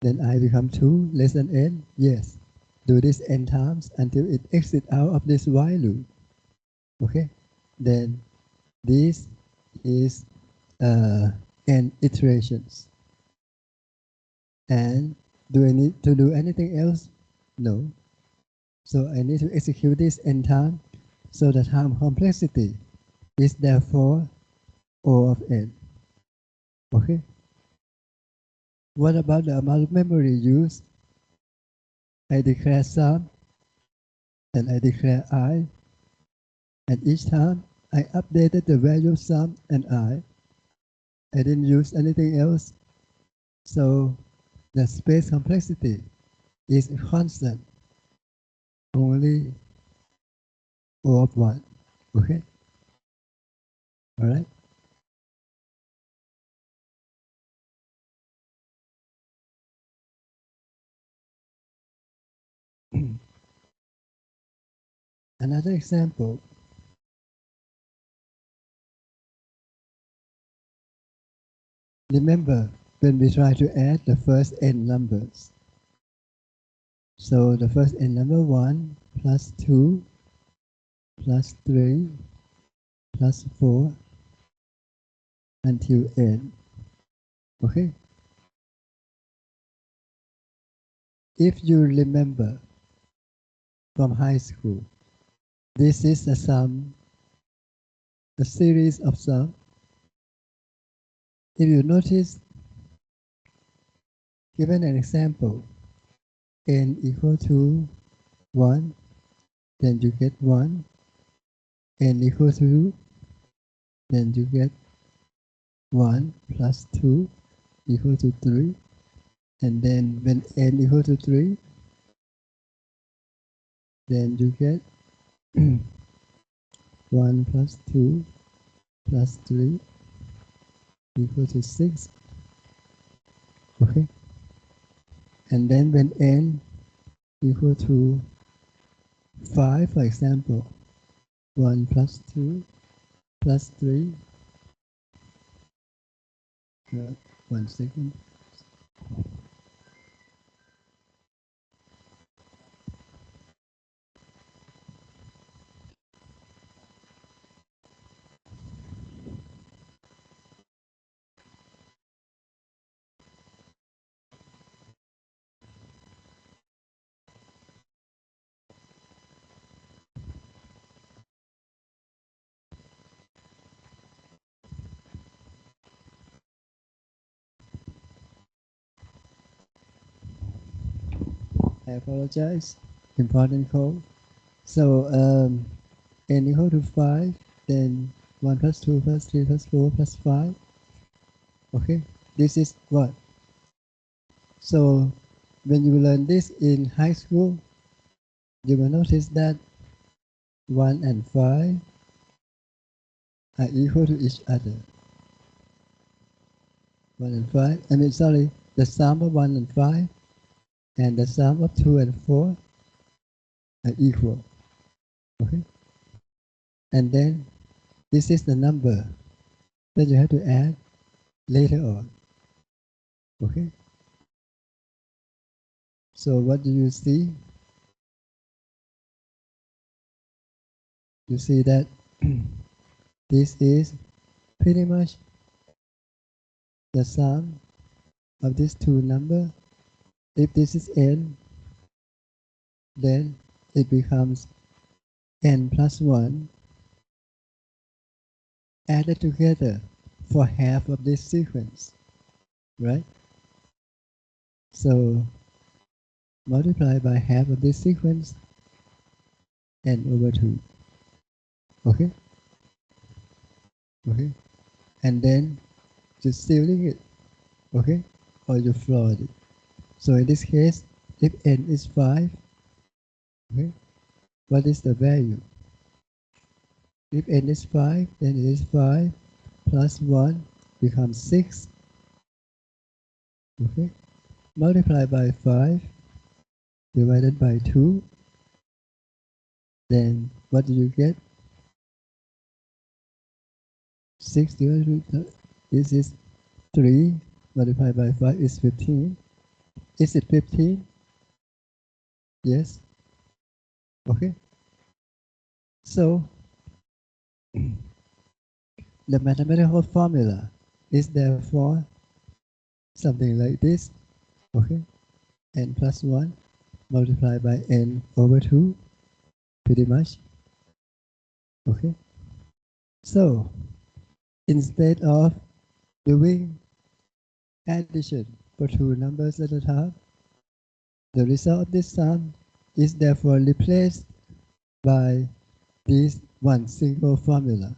B: Then I become 2 less than n? Yes. Do this n times until it exits out of this while loop. Okay? Then this is n iterations. And do I need to do anything else? No. So I need to execute this n time, so the time complexity is therefore O of n. Okay? What about the amount of memory used? I declare sum and I declare I, and each time I updated the value of sum and I didn't use anything else, so the space complexity is constant, only O of 1. Okay? Alright? Another example. Remember, when we try to add the first n numbers. So the first n number 1 plus 2 plus 3 plus 4 until n. Okay? If you remember from high school, this is a sum, a series of sums. If you notice, given an example, n equal to 1, then you get 1. N equal to 2, then you get 1 plus 2 equal to 3. And then when n equal to 3, then you get 1 plus 2 plus 3 equal to 6. Okay? And then when n equal to 5, for example, 1 plus 2 plus 3, 1 second. I apologize. Important call. So n equal to 5, then 1 plus 2 plus 3 plus 4 plus 5. Okay, this is what? So when you learn this in high school, you will notice that 1 and 5 are equal to each other. 1 and 5, the sum of 1 and 5 and the sum of 2 and 4 are equal. Okay? And then this is the number that you have to add later on. Okay? So what do you see? You see that this is pretty much the sum of these two numbers. If this is n, then it becomes n plus 1 added together for half of this sequence, right? So multiply by half of this sequence, n over 2. Okay? Okay? And then just sealing it. Okay? Or you float it. So in this case, if n is 5, okay, what is the value? If n is 5, then it is 5 plus 1 becomes 6. Okay? Multiply by 5 divided by 2. Then what do you get? 6 divided by this is 3 multiplied by 5 is 15. Is it 15? Yes. Okay. So the mathematical formula is therefore something like this. Okay. N plus 1 multiplied by n over 2, pretty much. Okay. So instead of doing addition for two numbers at a time, the result of this sum is therefore replaced by this one single formula.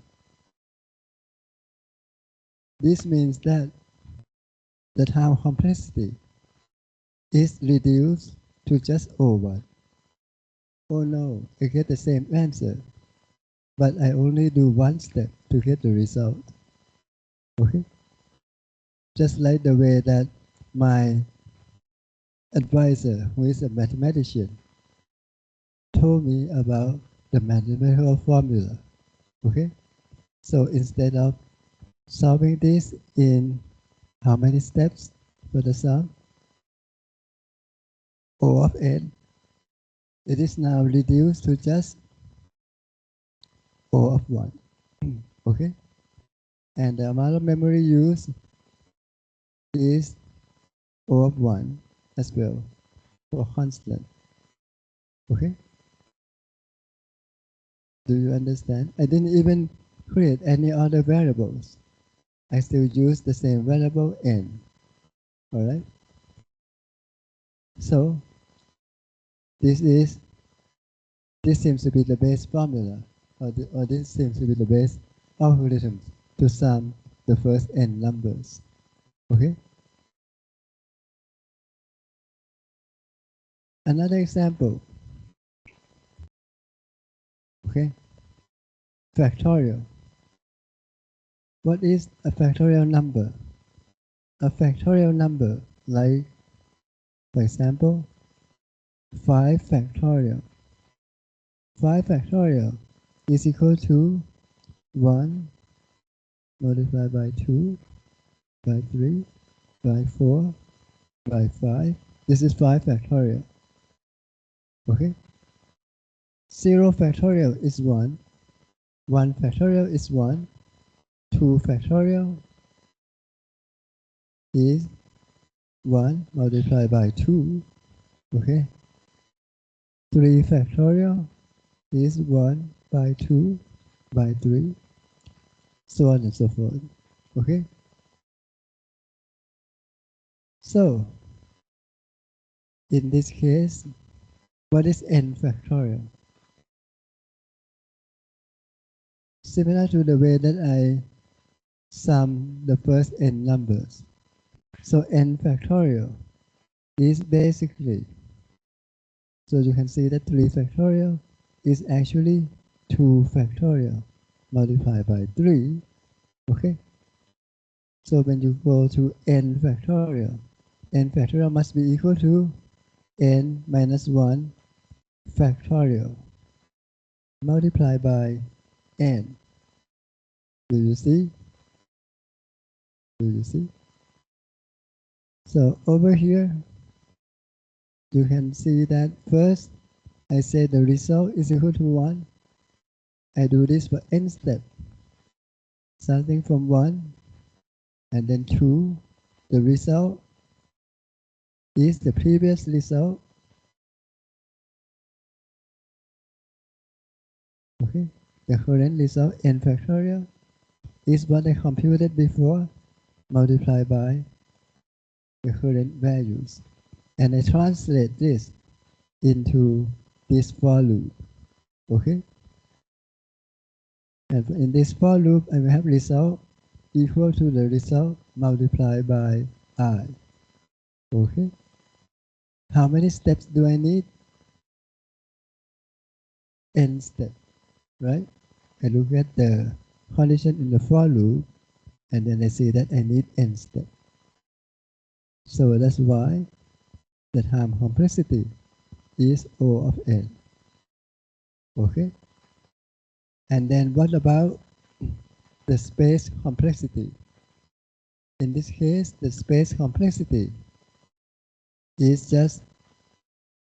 B: This means that the time complexity is reduced to just O1. Oh no, I get the same answer, but I only do one step to get the result. Okay? Just like the way that my advisor, who is a mathematician, told me about the mathematical formula. Okay? So instead of solving this in how many steps? for the sum O of n. It is now reduced to just O of 1. Okay? And the amount of memory used is O of 1 as well, for constant. Okay? Do you understand? I didn't even create any other variables. I still use the same variable n. Alright? So, this seems to be the base formula, or this seems to be the base algorithm to sum the first n numbers. Okay? Another example. Okay? Factorial. What is a factorial number? A factorial number, like, for example, 5 factorial. 5 factorial is equal to 1 multiplied by 2, by 3, by 4, by 5. This is 5 factorial. Okay? 0 factorial is 1. 1 factorial is 1. 2 factorial is 1 multiplied by 2. Okay? 3 factorial is 1 by 2 by 3. So on and so forth. Okay? So, in this case, what is n factorial? Similar to the way that I sum the first n numbers. So n factorial is basically, so you can see that 3 factorial is actually 2 factorial multiplied by 3. Okay? So when you go to n factorial must be equal to n minus 1 factorial multiplied by n. Do you see? Do you see? So over here, you can see that first, I say the result is equal to 1. I do this for n step, starting from 1, and then 2. The result is the previous result. Okay, the current result n factorial is what I computed before, multiplied by the current values. And I translate this into this for loop. Okay? And in this for loop, I will have result equal to the result multiplied by I. Okay? How many steps do I need? N steps, right? I look at the condition in the for loop, and then I see that I need n steps. So that's why the time complexity is O of n. Okay? And then what about the space complexity? In this case, the space complexity is just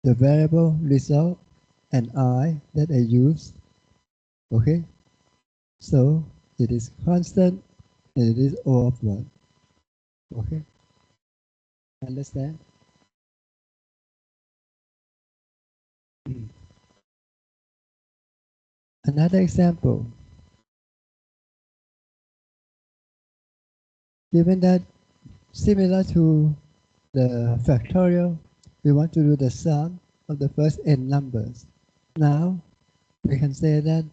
B: the variable result and I that I use. Okay? So it is constant and it is O of 1. Okay? Understand? Another example. Given that similar to the factorial, we want to do the sum of the first n numbers. Now, we can say that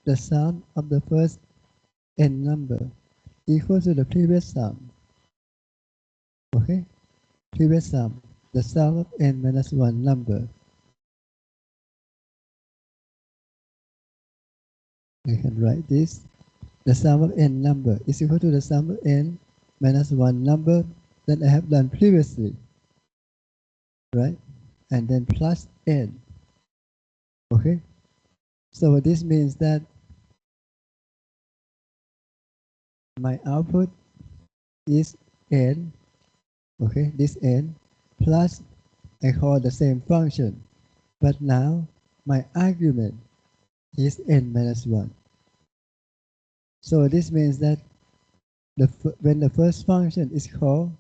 B: the sum of the first n number equal to the previous sum. Okay? Previous sum, the sum of n minus 1 number. We can write this. The sum of n number is equal to the sum of n minus 1 number that I have done previously. Right? And then plus n. Okay? So this means that my output is n. okay, this n, plus I call the same function, but now my argument is n minus 1. So this means that when the first function is called,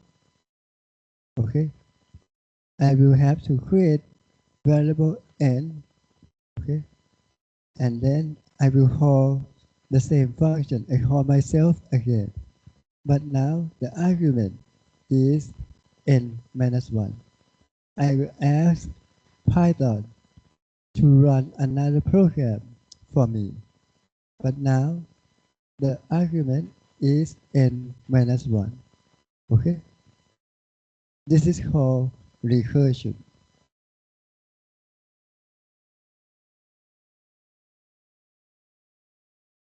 B: okay, I will have to create variable n, okay, and then I will call the same function. I call myself again, but now the argument is n minus 1. I will ask Python to run another program for me, but now the argument is n minus 1. Okay? This is called recursion.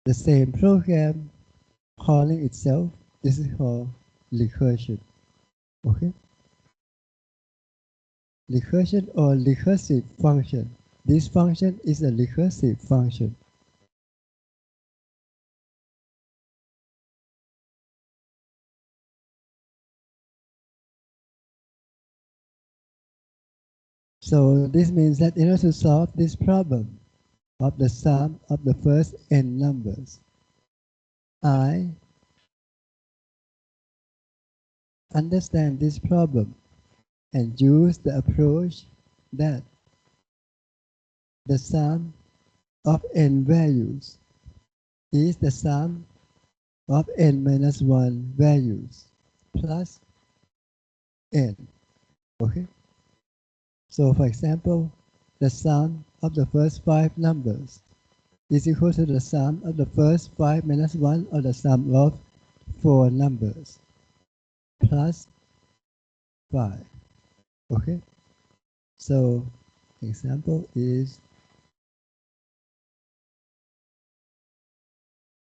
B: The same program calling itself, this is called recursion. Okay? Recursion or recursive function. This function is a recursive function. So this means that in order to solve this problem of the sum of the first n numbers, I understand this problem and use the approach that the sum of n values is the sum of n minus 1 values plus n. Okay? So for example, the sum of the first 5 numbers is equal to the sum of the first 5 minus 1 or the sum of 4 numbers plus 5. Okay? So example is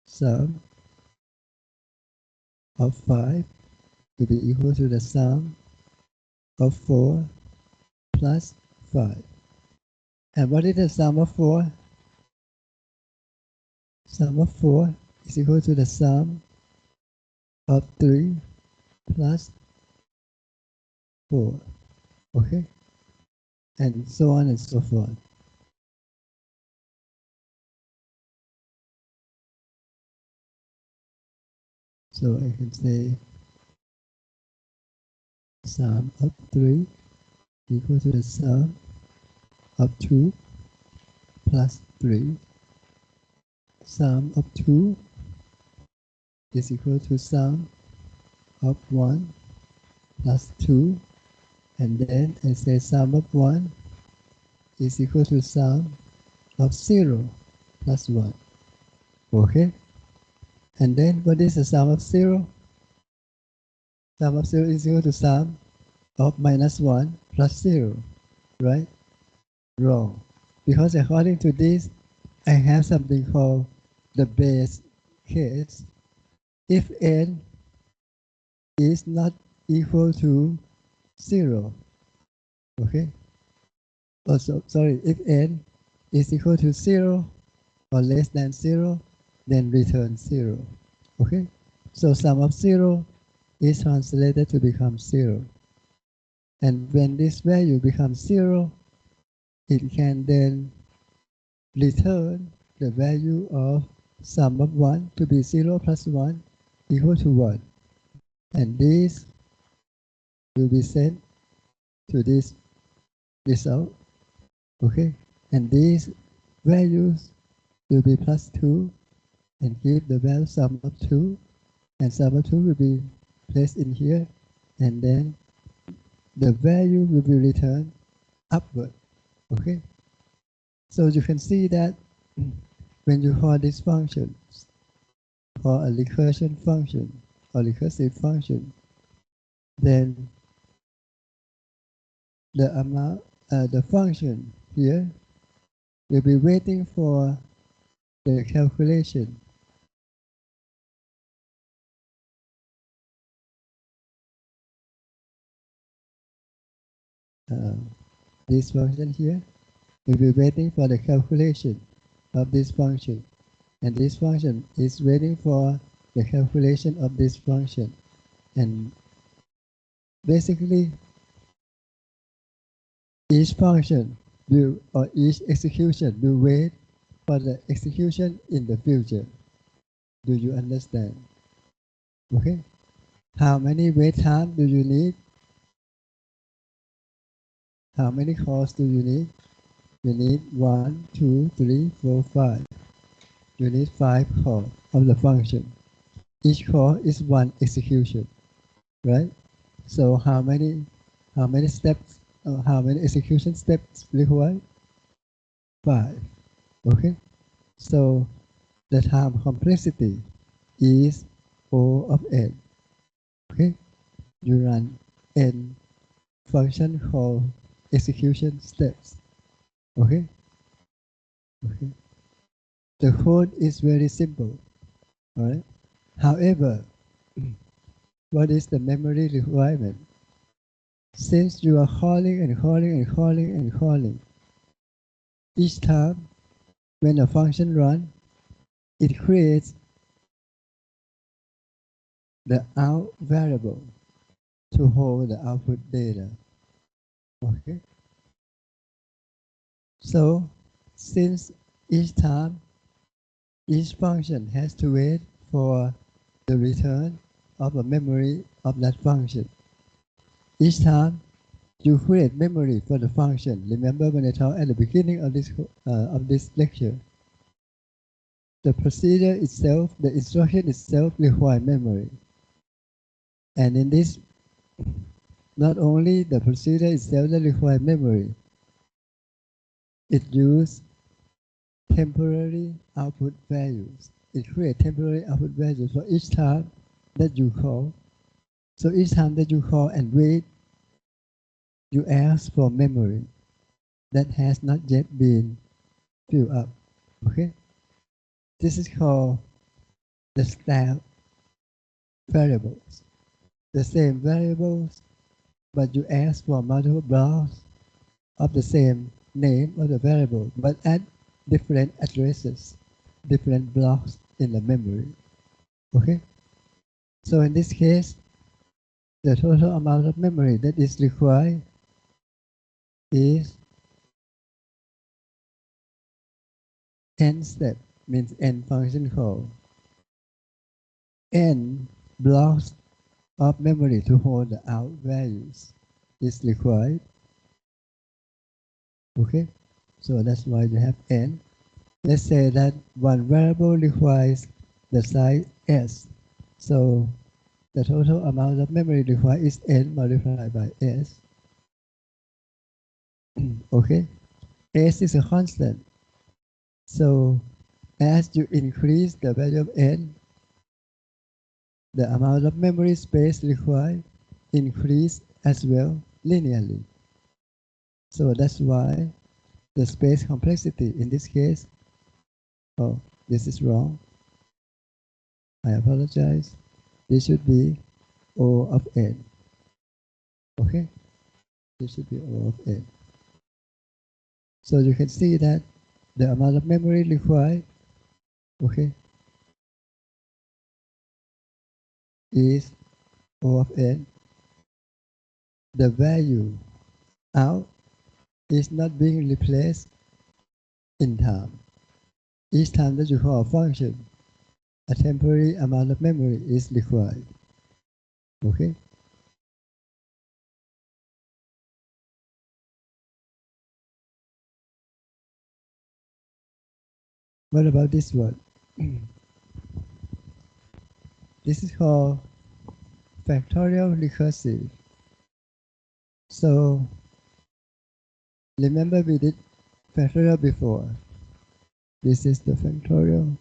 B: sum of 5 to be equal to the sum of 4 plus 5. And what is the sum of 4? Sum of 4 is equal to the sum of 3 plus 4. Okay? And so on and so forth. So I can say sum of 3 equal to the sum of 2 plus 3. Sum of 2 is equal to sum of 1 plus 2. And then I say sum of 1 is equal to sum of 0 plus 1. Okay? And then what is the sum of 0? Sum of 0 is equal to sum of minus 1 plus 0. Right? Wrong. Because according to this, I have something called the base case. If n is not equal to 0, okay? Also, sorry, if n is equal to 0 or less than 0, then return 0, okay? So sum of 0 is translated to become 0. And when this value becomes 0, it can then return the value of sum of 1 to be 0 plus 1 equal to 1. And this will be sent to this result, okay? And these values will be plus 2 and give the value sum of 2, and sum of 2 will be placed in here, and then the value will be returned upward, okay? So you can see that when you call this function, call a recursion function or recursive function, then the function here will be waiting for the calculation. This function here will be waiting for the calculation of this function, and this function is waiting for the calculation of this function, and basically each function will or each execution will wait for the execution in the future. Do you understand? Okay. How many wait time do you need? How many calls do you need? You need 1, 2, 3, 4, 5. You need 5 calls of the function. Each call is one execution, right? So how many steps? How many execution steps required? 5. Okay. So the time complexity is O of n. Okay. You run n function called execution steps. Okay. Okay. The code is very simple. All right. However, what is the memory requirement? Since you are calling and calling and calling and calling, each time when a function runs, it creates the out variable to hold the output data. Okay. So since each time each function has to wait for the return of a memory of that function. Each time you create memory for the function. Remember when I talked at the beginning of this lecture, the procedure itself, the instruction itself requires memory. And in this, not only the procedure itself that requires memory, it uses temporary output values. It creates temporary output values for each time that you call. So each time that you call and wait, you ask for memory that has not yet been filled up. Okay? This is called the stack variables. The same variables, but you ask for multiple blocks of the same name of the variable, but at different addresses, different blocks in the memory. Okay? So in this case, the total amount of memory that is required is n step, means n function call. N blocks of memory to hold the out values is required. Okay? So that's why you have n. Let's say that one variable requires the size s. So the total amount of memory required is n multiplied by s. Okay? S is a constant. So as you increase the value of n, the amount of memory space required increase as well linearly. So that's why the space complexity in this case, oh, this is wrong. I apologize. This should be O of n. Okay? This should be O of n. So you can see that the amount of memory required, okay, is O of n. The value out is not being replaced in time. Each time that you call a function, a temporary amount of memory is required. Okay? What about this one? This is called factorial recursive. So remember we did factorial before. This is the factorial.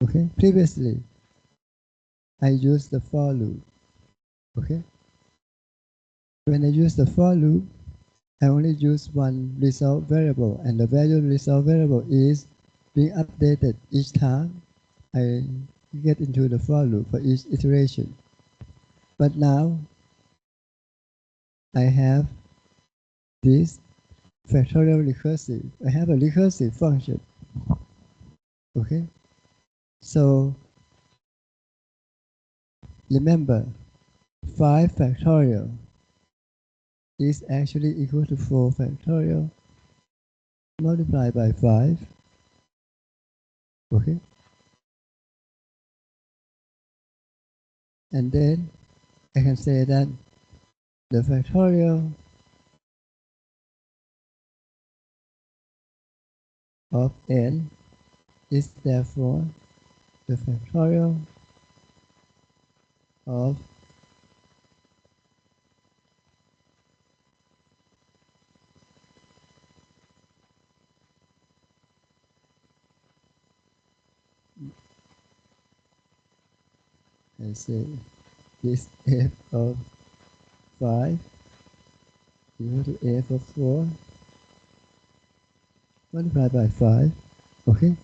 B: Okay? Previously, I used the for loop. Okay? When I use the for loop, I only use one result variable, and the value of the result variable is being updated each time I get into the for loop for each iteration. But now I have this factorial recursive. I have a recursive function. Okay? So remember, 5 factorial is actually equal to 4 factorial multiplied by 5. Okay? And then I can say that the factorial of n is therefore the factorial of I say this f of 5 equal to f of 4 multiplied by 5. Okay?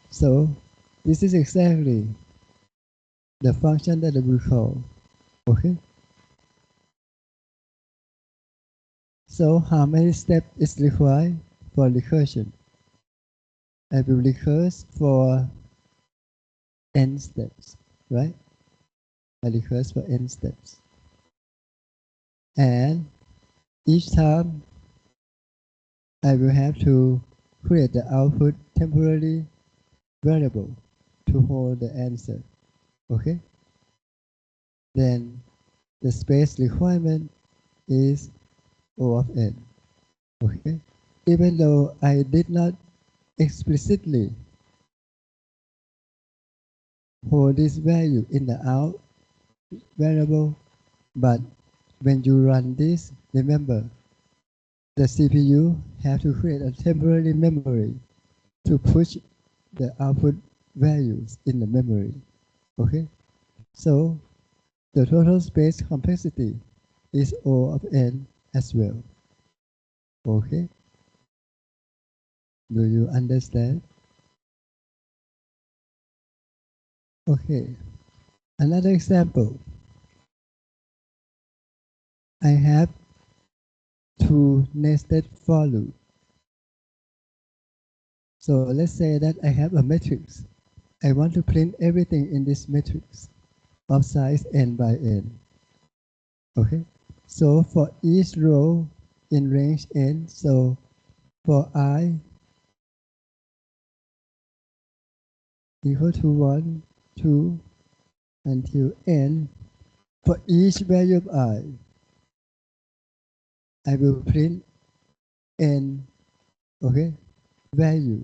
B: So this is exactly the function that we call. Okay? So how many steps is required for recursion? I will recurse for n steps, right? I recurse for n steps. And each time I will have to create the output temporary variable to hold the answer. Okay? Then the space requirement is O of n. Okay? Even though I did not explicitly hold this value in the out variable, but when you run this, remember the CPU have to create a temporary memory to push the output values in the memory. Okay? So the total space complexity is O of n as well. Okay? Do you understand? Okay. Another example. I have two nested for loop. So let's say that I have a matrix. I want to print everything in this matrix of size n by n. Okay? So for each row in range n, so for I equal to 1, 2, until n, for each value of I will print n, okay, value.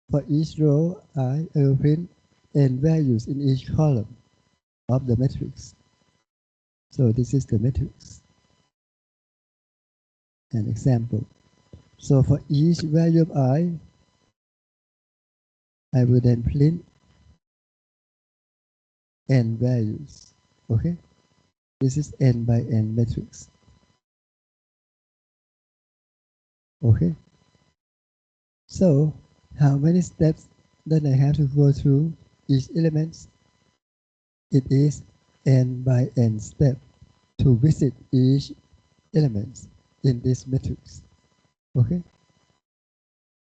B: For each row I will print n values in each column of the matrix. So this is the matrix. An example. So for each value of I will then print n values. Okay? This is n by n matrix. Okay? So how many steps that I have to go through each element? It is n by n step to visit each element in this matrix. Okay?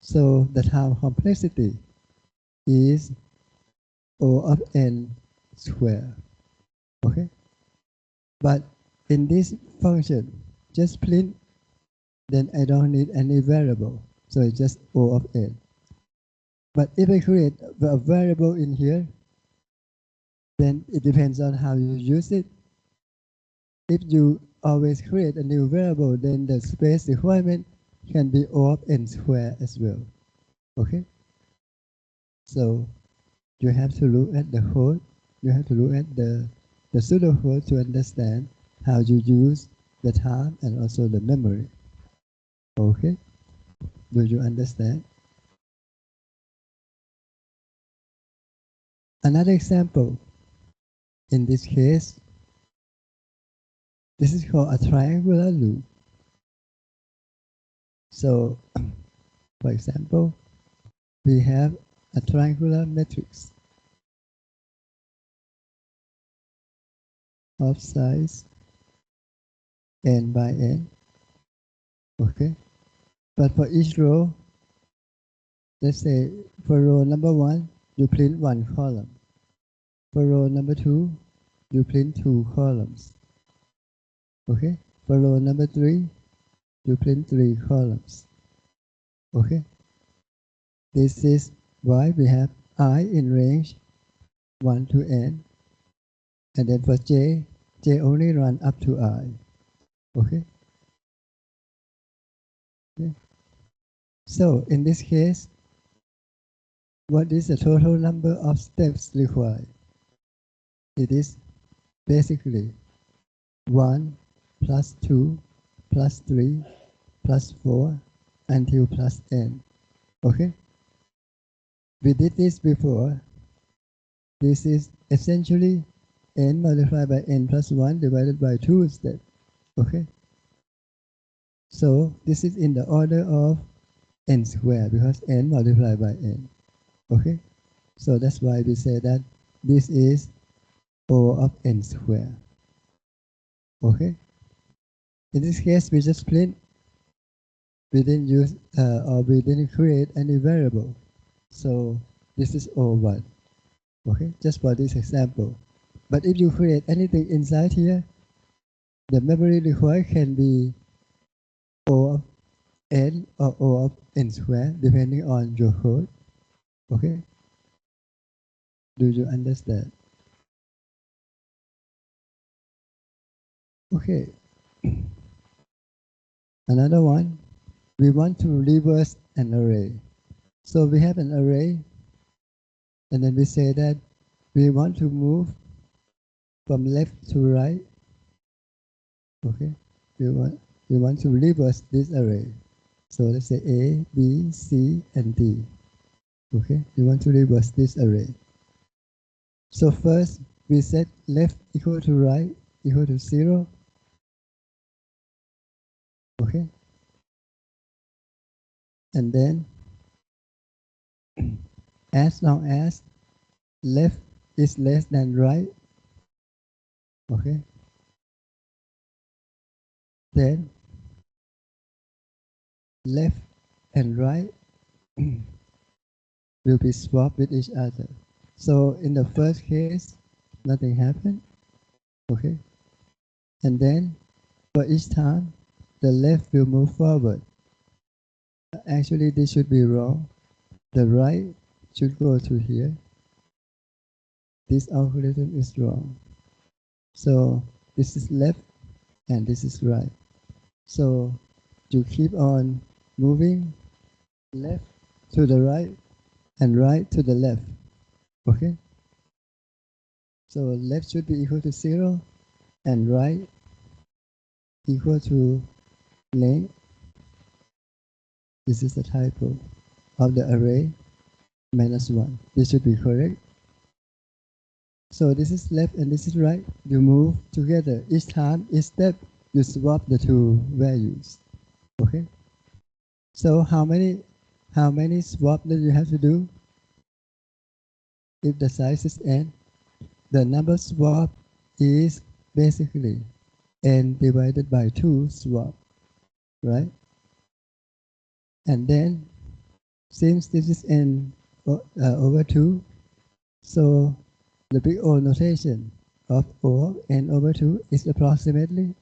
B: So the time complexity is O of n square. Okay? But in this function, just print, then I don't need any variable. So it's just O of n. But if I create a variable in here, then it depends on how you use it. If you always create a new variable, then the space requirement can be O of n square as well. Okay? So you have to look at the code. You have to look at the pseudocode to understand how you use the time and also the memory. Okay? Do you understand? Another example. In this case, this is called a triangular loop. So, for example, we have a triangular matrix of size n by n. Okay? But for each row, let's say for row number 1, you print 1 column. For row number 2, you print 2 columns. Okay, for row number 3, you print 3 columns. Okay, this is why we have I in range 1 to n, and then for j only run up to I. Okay. Okay. So in this case, what is the total number of steps required? It is basically 1 plus 2 plus 3 plus 4 until plus n. Okay? We did this before. This is essentially n multiplied by n plus 1 divided by 2 steps. Okay? So this is in the order of n squared because n multiplied by n. Okay? So that's why we say that this is O of n squared. Okay? In this case, we just print. We didn't use or we didn't create any variable. So this is O1. Okay? Just for this example. But if you create anything inside here, the memory required can be O of n or O of n squared depending on your code. Okay? Do you understand? Okay. Another one, we want to reverse an array. So we have an array, and then we say that we want to move from left to right. Okay, we want to reverse this array. So let's say A, B, C, and D. Okay, we want to reverse this array. So first we set left equal to right equal to 0. Okay, and then as long as left is less than right, okay, then left and right will be swapped with each other. So in the first case, nothing happened. Okay, and then for each time, the left will move forward. Actually, this should be wrong. The right should go to here. This algorithm is wrong. So this is left and this is right. So you keep on moving left to the right and right to the left. Okay? So left should be equal to 0 and right equal to length. This is the typo of the array minus 1. This should be correct. So this is left and this is right. You move together. Each time, each step, you swap the two values. Okay? So how many swap that you have to do? If the size is n, the number swap is basically n divided by 2 swap, right? And then, since this is n over 2, so the big O notation of O of n over 2 is approximately,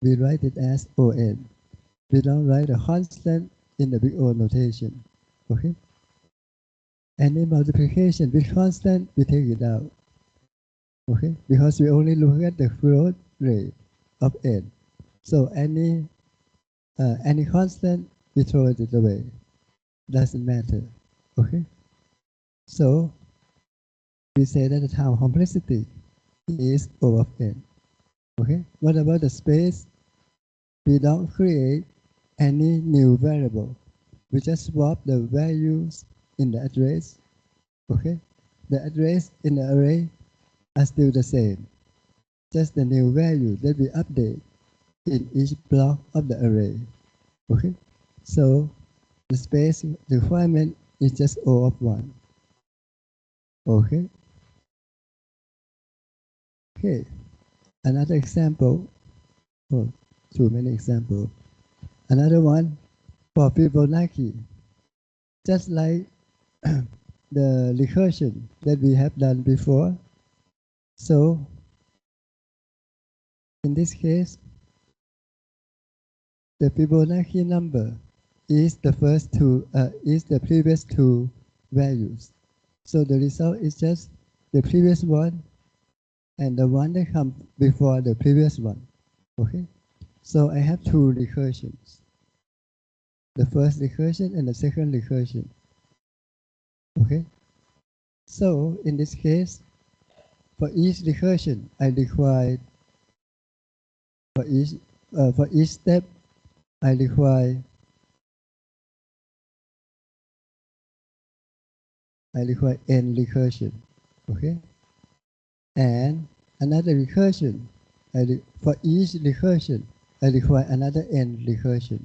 B: we write it as On. We don't write a constant in the big O notation. Okay? Any multiplication with constant, we take it out. Okay? Because we only look at the growth rate of n. So any constant, we throw it away. Doesn't matter. Okay? So we say that the time complexity is O of n. Okay? What about the space? We don't create any new variable. We just swap the values in the address. Okay? The address in the array are still the same. Just the new value that we update in each block of the array. Okay? So the space requirement is just O of 1. Okay? Okay. Another example. Oh, too many examples. Another one for Fibonacci. Just like the recursion that we have done before, So in this case, the Fibonacci number is the previous two values. So the result is just the previous one and the one that comes before the previous one. Okay? So I have two recursions. The first recursion and the second recursion. Okay? So in this case, for each recursion, I require for each step, I require n recursion. Okay? And another recursion, for each recursion, I require another n recursion.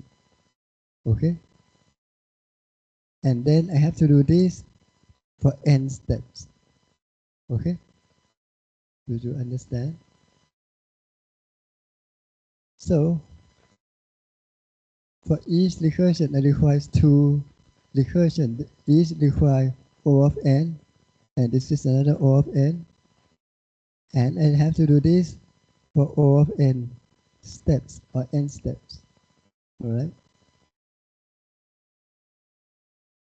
B: Okay? And then I have to do this for n steps. Okay? Do you understand? So, for each recursion, I require two recursion. Each require O of n, and this is another O of n. And I have to do this for O of n steps or n steps. Alright?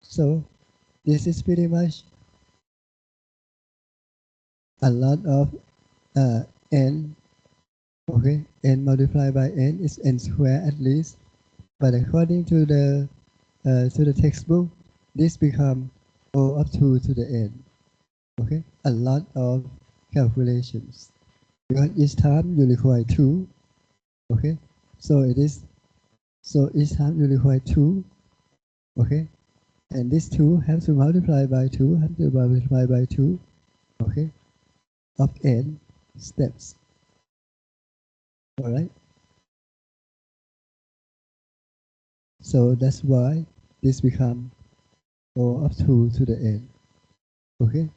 B: So, this is pretty much a lot of n. Okay, n multiplied by n is n squared at least. But according to the textbook, this becomes O of 2 to the n. Okay, a lot of calculations. Because each time you require 2. Okay, so each time you require 2. Okay, and this 2 has to multiply by 2, have to multiply by 2. Okay, of n steps. Alright? So that's why this becomes O of 2 to the n. Okay?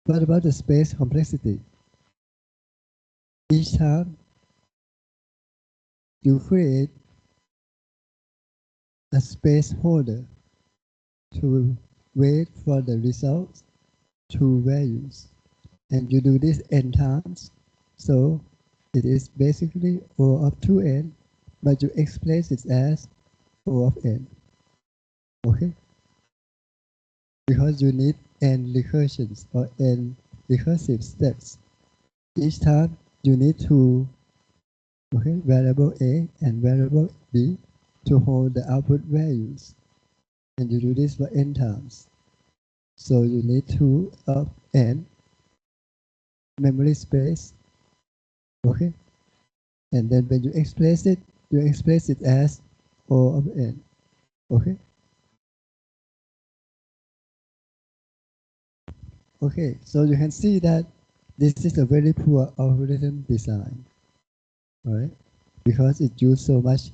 B: What about the space complexity? Each time you create a space holder to wait for the results, two values, and you do this n times, so it is basically O of 2n, but you express it as O of n. Okay? Because you need n recursions or n recursive steps. Each time you need to variable A and variable B to hold the output values. And you do this for n times. So you need 2 of n memory space. Okay? And then when you express it as O of n. Okay? Okay, so you can see that this is a very poor algorithm design. Alright? Because it uses so much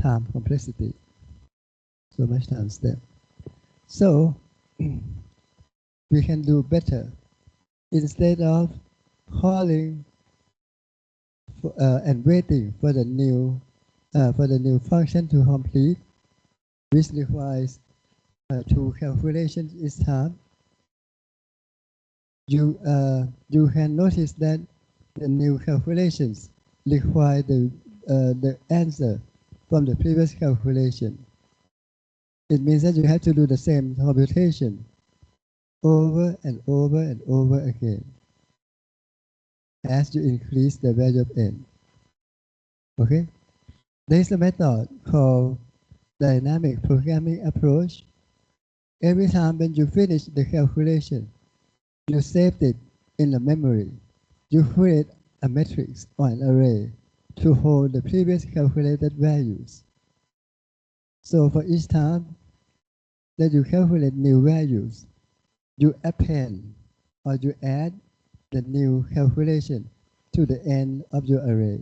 B: time complexity. So much time step. So we can do better. Instead of calling and waiting for the new function to complete, which requires two calculations each time, you can notice that the new calculations require the answer from the previous calculation. It means that you have to do the same computation over and over and over again as you increase the value of n. Okay? There is a method called dynamic programming approach. Every time when you finish the calculation, you save it in the memory. You create a matrix or an array to hold the previous calculated values. So for each time that you calculate new values, you append or you add the new calculation to the end of your array.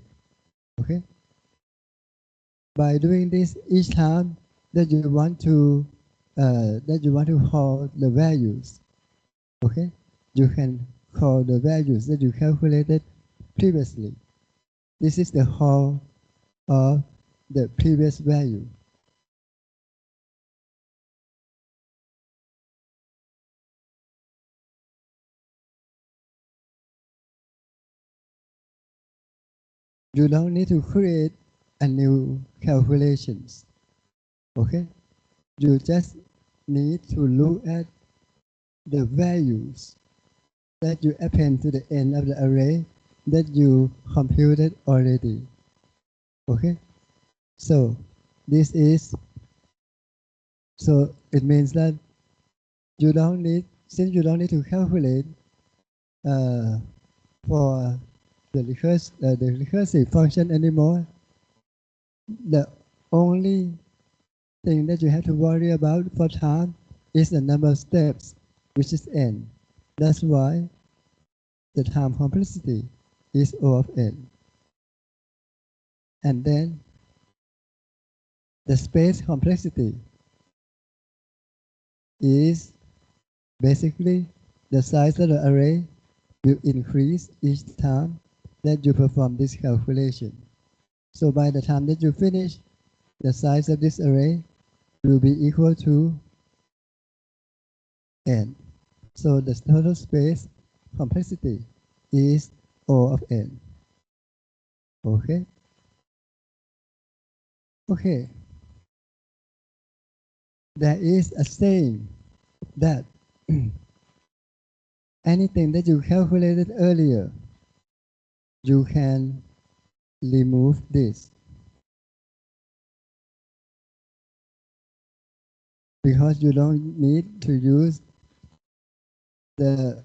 B: Okay? By doing this each time that you want to call the values, okay, you can call the values that you calculated previously. This is the whole of the previous value. you don't need to create a new calculations. Okay? You just need to look at the values that you append to the end of the array that you computed already. Okay? So this is, so it means that you don't need, since you don't need to calculate for the recursive function anymore, the only thing that you have to worry about for time is the number of steps, which is n. That's why the time complexity is O of n. And then the space complexity is basically the size of the array will increase each time that you perform this calculation. So by the time that you finish, the size of this array will be equal to n. So the total space complexity is O of n. Okay? Okay. There is a saying that anything that you calculated earlier, you can remove this. Because you don't need to use the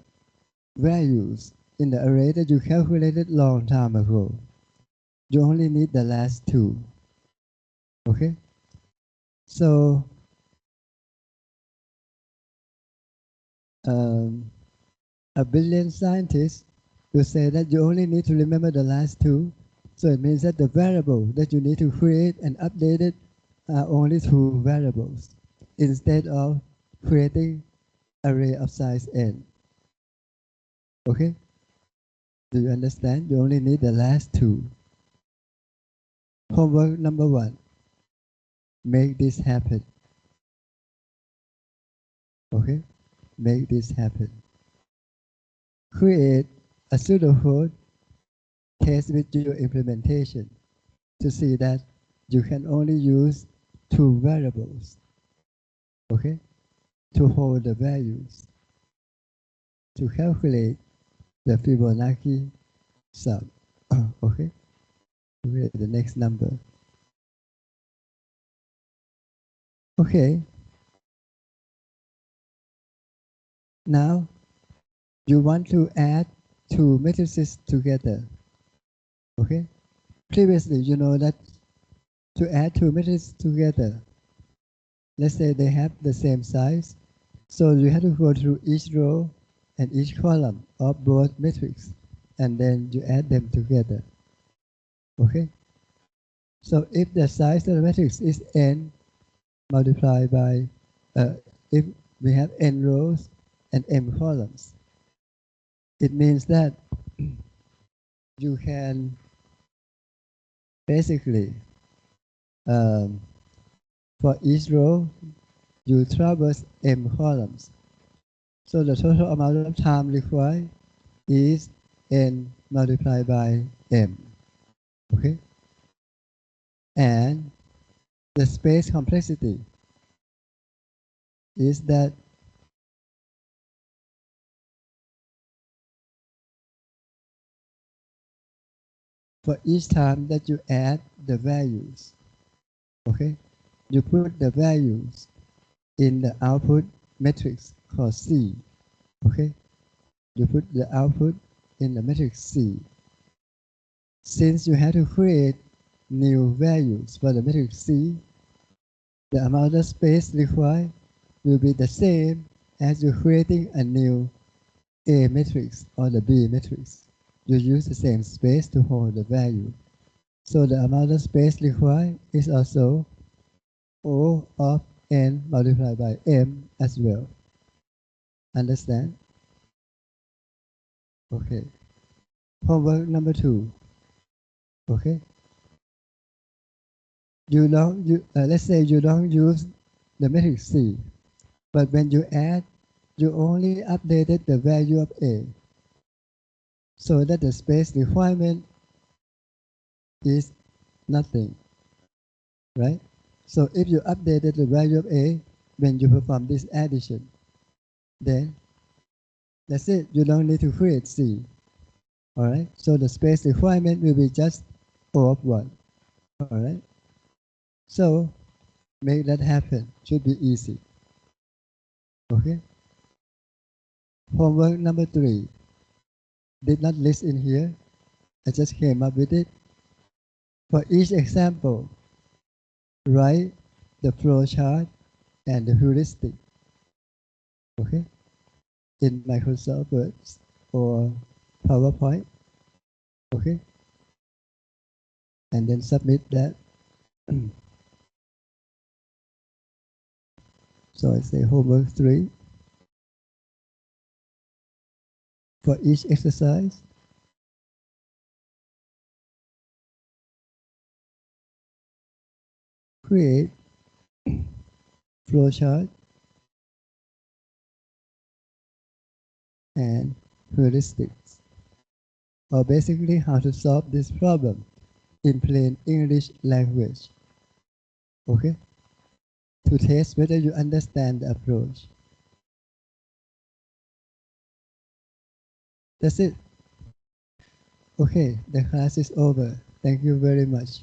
B: values in the array that you calculated long time ago. You only need the last two. Okay? So a brilliant scientist will say that you only need to remember the last two. So it means that the variable that you need to create and update it are only two variables instead of creating array of size n. Okay? Do you understand? You only need the last two. Homework number 1. Make this happen. Okay? Make this happen. Create a pseudocode, test with your implementation to see that you can only use two variables. Okay? To hold the values. To calculate the Fibonacci sum. Okay? Create the next number. Okay. Now, you want to add two matrices together. Okay? Previously, you know that to add two matrices together, let's say they have the same size, so you have to go through each row and each column of both matrices, and then you add them together. Okay? So if the size of the matrix is n multiplied by, if we have n rows and m columns, it means that you can basically, for each row, you traverse m columns. So the total amount of time required is n multiplied by m. Okay? And the space complexity is that for each time that you add the values, okay, you put the values in the output matrix called C. Okay? You put the output in the matrix C. Since you have to create new values for the matrix C, the amount of space required will be the same as you're creating a new A matrix or the B matrix. You use the same space to hold the value. So the amount of space required is also O of n multiplied by m as well. Understand? Okay. Homework number 2. Okay. Let's say you don't use the matrix C, but when you add, you only updated the value of A, so that the space requirement is nothing, right? So if you updated the value of A when you perform this addition, then that's it. You don't need to create C. All right. So the space requirement will be just O of 1. All right. So make that happen. Should be easy. Okay. Homework number 3. Did not list in here. I just came up with it. For each example, write the flow chart and the heuristic. Okay. In Microsoft Word or PowerPoint. Okay. And then submit that. So I say homework 3. For each exercise, create flowchart and heuristics, or basically how to solve this problem in plain English language. Okay? To test whether you understand the approach. That's it. Okay, the class is over. Thank you very much.